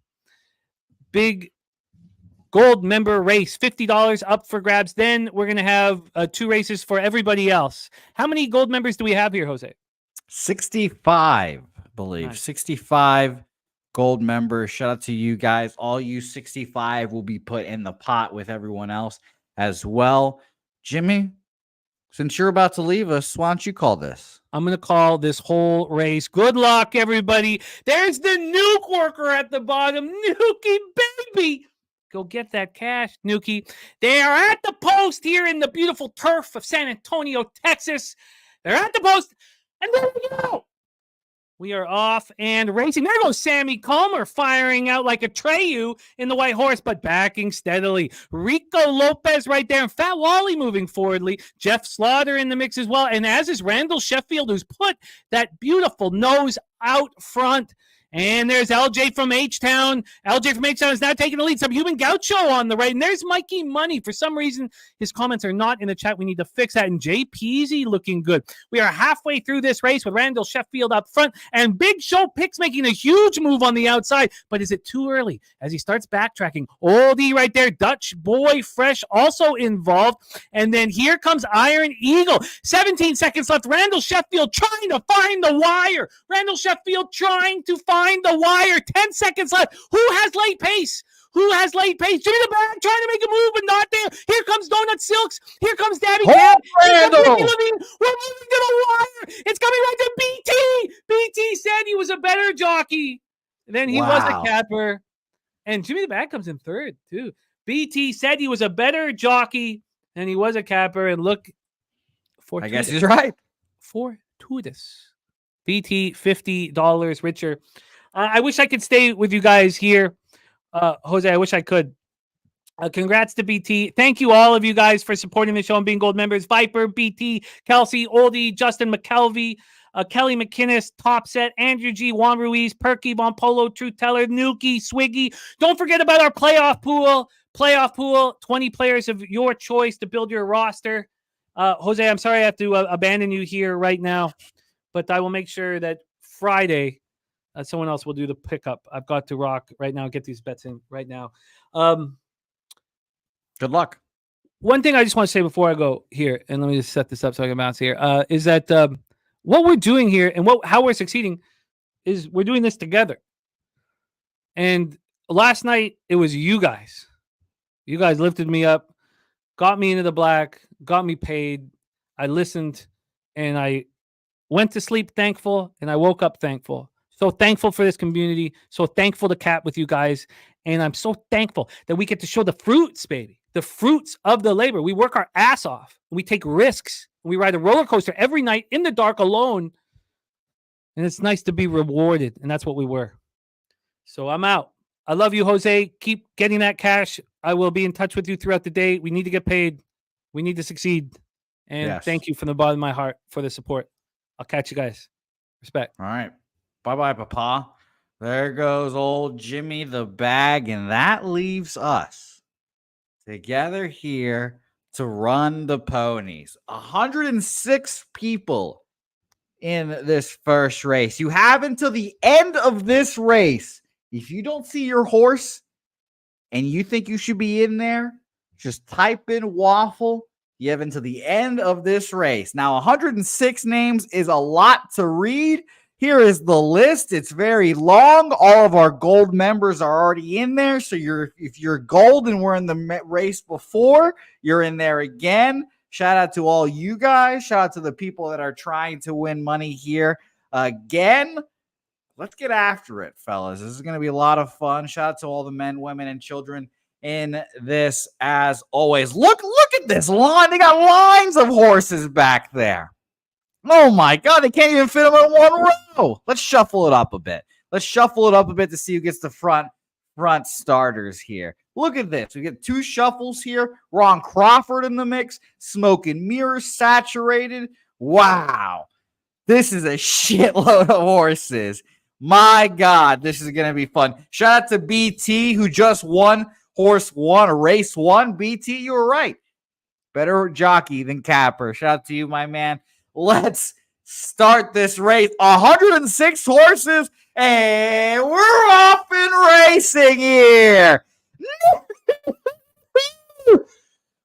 [SPEAKER 5] gold member race. $50 up for grabs. Then we're going to have 2 races for everybody else. How many gold members do we have here, Jose?
[SPEAKER 3] 65, I believe. Nice. 65 gold members. Shout out to you guys. All you 65 will be put in the pot with everyone else as well. Jimmy, since you're about to leave us, why don't you call this?
[SPEAKER 5] I'm going to call this whole race. Good luck, everybody. There's the Nuke worker at the bottom. Nukey, baby. Go get that cash, Nuki. They are at the post here in the beautiful turf of San Antonio, Texas. They're at the post, and there we go. We are off and racing. There goes Sammy Comer firing out like a Treyu in the White Horse, but backing steadily. Rico Lopez right there, and Fat Wally moving forwardly. Jeff Slaughter in the mix as well, and as is Randall Sheffield, who's put that beautiful nose out front. And there's LJ from H-Town. LJ from H-Town is now taking the lead. Some Human Gaucho on the right. And there's Mikey Money. For some reason, his comments are not in the chat. We need to fix that. And Jay Peasy looking good. We are halfway through this race with Randall Sheffield up front. And Big Show Picks making a huge move on the outside. But is it too early? As he starts backtracking. Oldie right there. Dutch Boy Fresh also involved. And then here comes Iron Eagle. 17 seconds left. Randall Sheffield trying to find the wire. Randall Sheffield trying to find the wire. 10 seconds left. Who has late pace? Jimmy the Bag trying to make a move, but not there. Here comes Donut Silks. Here comes Daby Cab. We're moving to the wire. It's coming right to BT. BT said he was a better jockey than he was a capper. And Jimmy the Bag comes in third, too. BT said he was a better jockey than he was a capper. And look,
[SPEAKER 3] I guess he's right.
[SPEAKER 5] Fortuitous. BT, $50 richer. I wish I could stay with you guys here. Jose, I wish I could. Congrats to BT. Thank you, all of you guys, for supporting the show and being gold members. Viper, BT, Kelsey, Oldie, Justin McKelvey, Kelly McKinnis, Topset, Andrew G, Juan Ruiz, Perky, Von Polo, Truth Teller, Nuki, Swiggy. Don't forget about our playoff pool. playoff pool, 20 players of your choice to build your roster. Jose, I'm sorry I have to abandon you here right now, but I will make sure that Friday someone else will do the pickup. I've got to rock right now, get these bets in right now.
[SPEAKER 3] Good luck.
[SPEAKER 5] One thing I just want to say before I go here, and let me just set this up so I can bounce here, is that what we're doing here and how we're succeeding is we're doing this together. And last night, it was you guys. You guys lifted me up, got me into the black, got me paid. I listened, and I went to sleep thankful, and I woke up thankful. So thankful for this community. So thankful to Cap with you guys. And I'm so thankful that we get to show the fruits, baby. The fruits of the labor. We work our ass off. We take risks. We ride a roller coaster every night in the dark alone. And it's nice to be rewarded. And that's what we were. So I'm out. I love you, Jose. Keep getting that cash. I will be in touch with you throughout the day. We need to get paid. We need to succeed. And thank you from the bottom of my heart for the support. I'll catch you guys. Respect.
[SPEAKER 3] All right. Bye-bye, Papa. There goes old Jimmy the Bag, and that leaves us together here to run the ponies. 106 people in this first race. You have until the end of this race. If you don't see your horse and you think you should be in there, just type in waffle. You have until the end of this race. Now, 106 names is a lot to read. Here is the list. It's very long. All of our gold members are already in there. So if you're gold and were in the race before, you're in there again. Shout out to all you guys. Shout out to the people that are trying to win money here again. Let's get after it, fellas. This is going to be a lot of fun. Shout out to all the men, women, and children in this as always. Look at this line. They got lines of horses back there. Oh my God, they can't even fit them in one row. Let's shuffle it up a bit. Let's shuffle it up a bit to see who gets the front starters here. Look at this. We get two shuffles here. Ron Crawford in the mix. Smoke and Mirrors saturated. Wow. This is a shitload of horses. My God, this is going to be fun. Shout out to BT who just won horse one, race one. BT, you were right. Better jockey than Capper. Shout out to you, my man. Let's start this race. 106 horses, and we're off and racing here.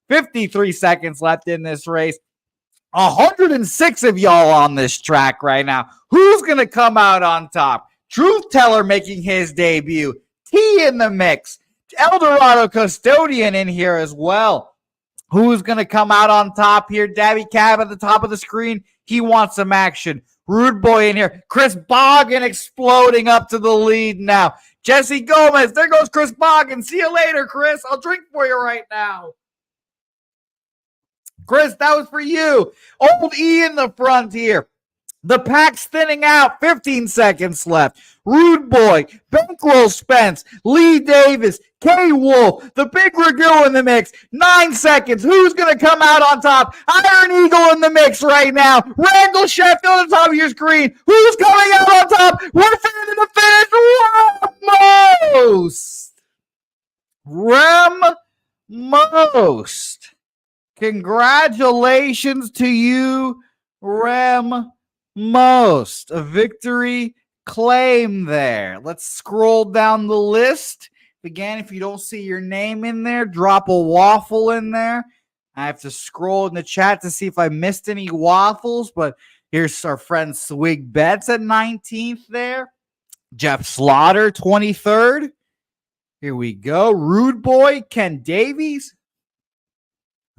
[SPEAKER 3] 53 seconds left in this race. 106 of y'all on this track right now. Who's going to come out on top? Truth Teller making his debut. T in the mix. Eldorado Custodian in here as well. Who's going to come out on top here? Daby Cab at the top of the screen. He wants some action. Rude Boy in here. Chris Boggin exploding up to the lead now. Jesse Gomez. There goes Chris Boggin. See you later, Chris. I'll drink for you right now. Chris, that was for you. Old E in the front here. The pack's thinning out. 15 seconds left. Rude Boy, Bankroll Spence, Lee Davis, K Wolf, the Big Ragu in the mix. 9 seconds. Who's going to come out on top? Iron Eagle in the mix right now. Randall Sheffield on the top of your screen. Who's coming out on top? We're finishing the finish. Rem Most. Congratulations to you, Rem Most. A victory claim there. Let's scroll down the list. Again, if you don't see your name in there, drop a waffle in there. I have to scroll in the chat to see if I missed any waffles, but here's our friend Swig Betts at 19th there. Jeff Slaughter, 23rd. Here we go. Rude Boy, Ken Davies.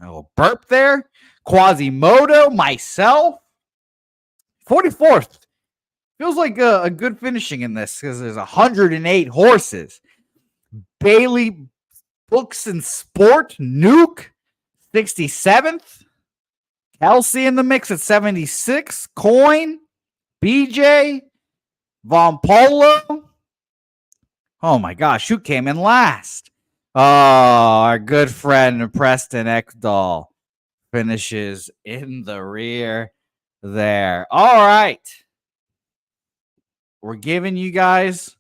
[SPEAKER 3] A little burp there. Quasimodo, myself. 44th. Feels like a good finishing in this because there's 108 horses. Bailey Books and Sport, Nuke, 67th. Kelsey in the mix at 76. Coin, BJ, Von Polo. Oh my gosh, who came in last? Oh, our good friend Preston Ekdahl finishes in the rear there. All right. We're giving you guys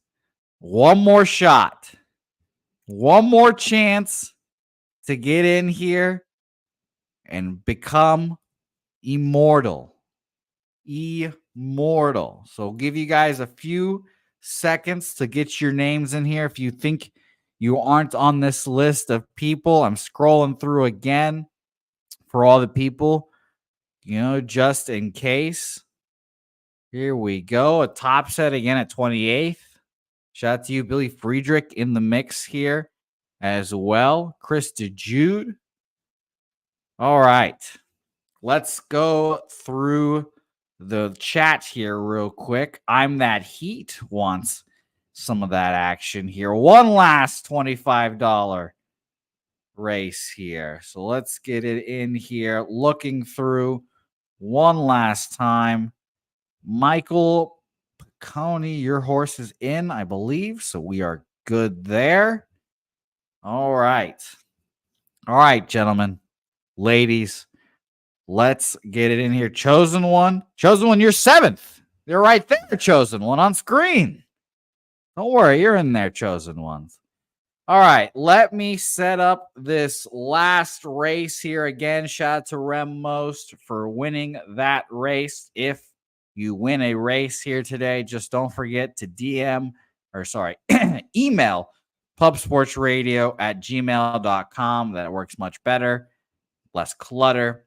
[SPEAKER 3] one more shot. One more chance to get in here and become immortal. Immortal. So I'll give you guys a few seconds to get your names in here. If you think you aren't on this list of people, I'm scrolling through again for all the people, just in case. Here we go. A top set again at 28th. Shout out to you, Billy Friedrich, in the mix here as well. Chris DeJude. All right. Let's go through the chat here real quick. I'm That Heat wants some of that action here. One last $25 race here. So let's get it in here. Looking through one last time. Michael Piccone, your horse is in, I believe. So we are good there. All right. All right, gentlemen, ladies. Let's get it in here. Chosen One, you're 7th. You're right there, Chosen One, on screen. Don't worry, you're in there, Chosen Ones. All right, let me set up this last race here again. Shout out to Rem Most for winning that race. If you win a race here today, just don't forget to email pubsportsradio@gmail.com. That works much better, less clutter.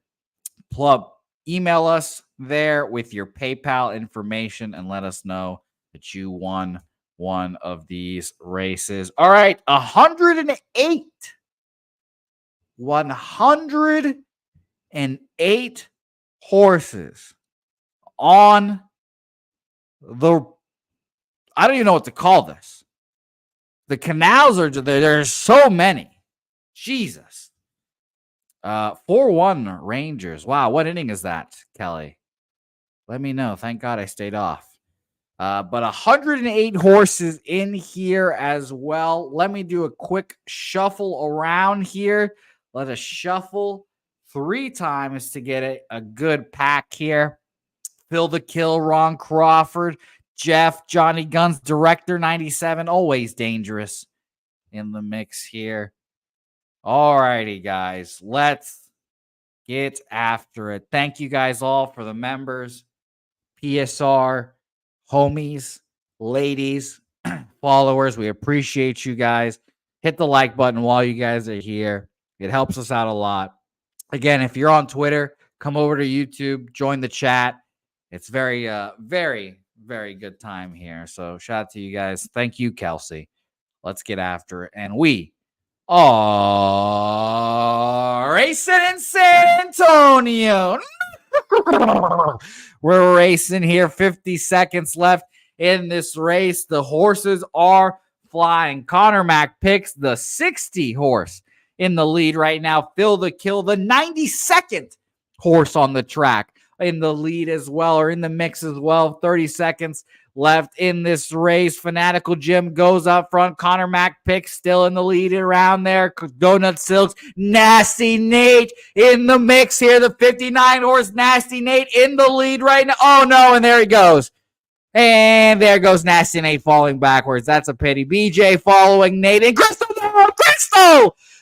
[SPEAKER 3] Email us there with your PayPal information and let us know that you won one of these races. All right, 108 horses on the, I don't even know what to call this. The canals are, there's so many. Jesus. 4-1 Rangers. Wow, what inning is that, Kelly? Let me know. Thank God I stayed off. But 108 horses in here as well. Let me do a quick shuffle around here. Let us shuffle 3 times to get a good pack here. Phil the Kill, Ron Crawford, Jeff, Johnny Guns, Director 97, always dangerous in the mix here. All righty, guys, let's get after it. Thank you guys all for the members, PSR, homies, ladies, followers. We appreciate you guys. Hit the like button while you guys are here. It helps us out a lot. Again, if you're on Twitter, come over to YouTube, join the chat. It's very, very, very good time here. So shout out to you guys. Thank you, Kelsey. Let's get after it. And we are racing in San Antonio. We're racing here. 50 seconds left in this race. The horses are flying. Connor Mack picks the 60 horse in the lead right now. Phil the Kill, the 92nd horse on the track, in the lead as well, or in the mix as well. 30 seconds left in this race. Fanatical Jim goes up front. Connor Mack picks still in the lead around there. Donut Silks, Nasty Nate in the mix here. The 59 horse Nasty Nate in the lead right now. Oh no, and there he goes. And there goes Nasty Nate falling backwards. That's a pity. BJ following Nate, and Crystal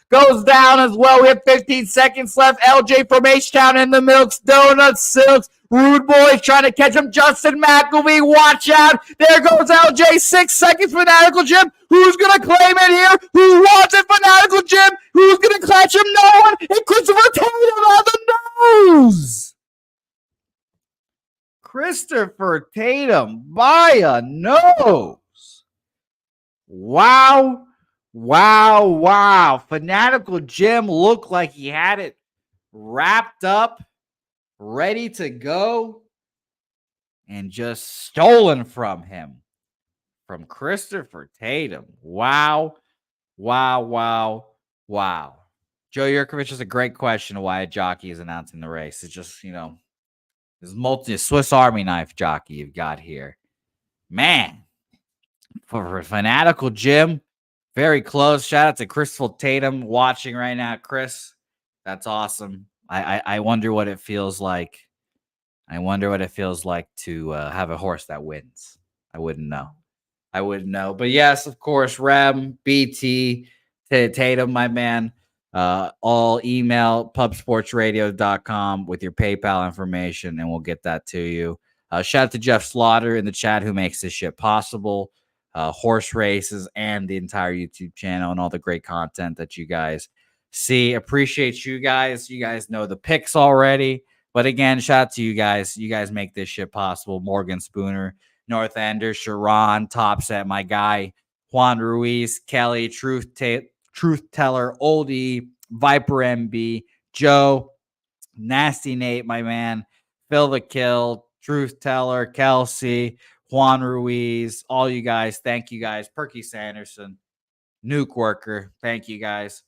[SPEAKER 3] goes down as well. We have 15 seconds left. LJ from H-Town in the milks. Donut Silks. Rude Boys trying to catch him. Justin McElvey, watch out. There goes LJ. 6 seconds. Fanatical Jim. Who's going to claim it here? Who wants it? Fanatical Jim. Who's going to catch him? No one. And Christopher Tatum on the nose. Christopher Tatum by a nose. Wow. Wow, wow. Fanatical Jim looked like he had it wrapped up, ready to go, and just stolen from him, from Christopher Tatum. Wow, wow, wow, wow. Joe Yurkovich is a great question of why a jockey is announcing the race. It's just, this Swiss Army knife jockey you've got here. Man, for Fanatical Jim, very close. Shout out to Crystal Tatum watching right now. Chris, that's awesome. I wonder what it feels like. I wonder what it feels like to have a horse that wins. I wouldn't know. But yes, of course, Rem, BT, Tatum, my man. All email pubsportsradio.com with your PayPal information, and we'll get that to you. Shout out to Jeff Slaughter in the chat who makes this shit possible. Horse races and the entire YouTube channel and all the great content that you guys see. Appreciate you guys. You guys know the picks already. But again, shout out to you guys. You guys make this shit possible. Morgan Spooner, North Ender, Sharon, Topset, my guy, Juan Ruiz, Kelly, Truth Teller, Oldie, Viper MB, Joe, Nasty Nate, my man, Phil the Kill, Truth Teller, Kelsey, Juan Ruiz, all you guys. Thank you guys. Perky Sanderson, Nuke Worker. Thank you guys.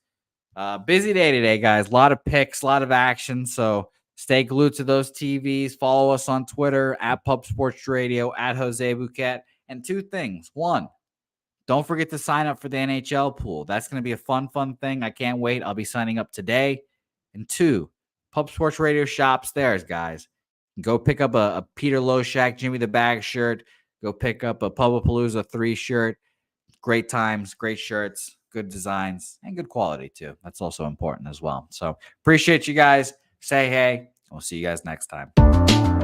[SPEAKER 3] Busy day today, guys. A lot of picks, a lot of action. So stay glued to those TVs. Follow us on Twitter at Pub Sports Radio, at Jose Bouquett. And two things. One, don't forget to sign up for the NHL pool. That's going to be a fun thing. I can't wait. I'll be signing up today. And two, Pub Sports Radio shops theirs, guys. Go pick up a Peter Loshak, Jimmy the Bag shirt. Go pick up a Pubapalooza 3 shirt. Great times, great shirts, good designs, and good quality too. That's also important as well. So appreciate you guys. Say hey. We'll see you guys next time.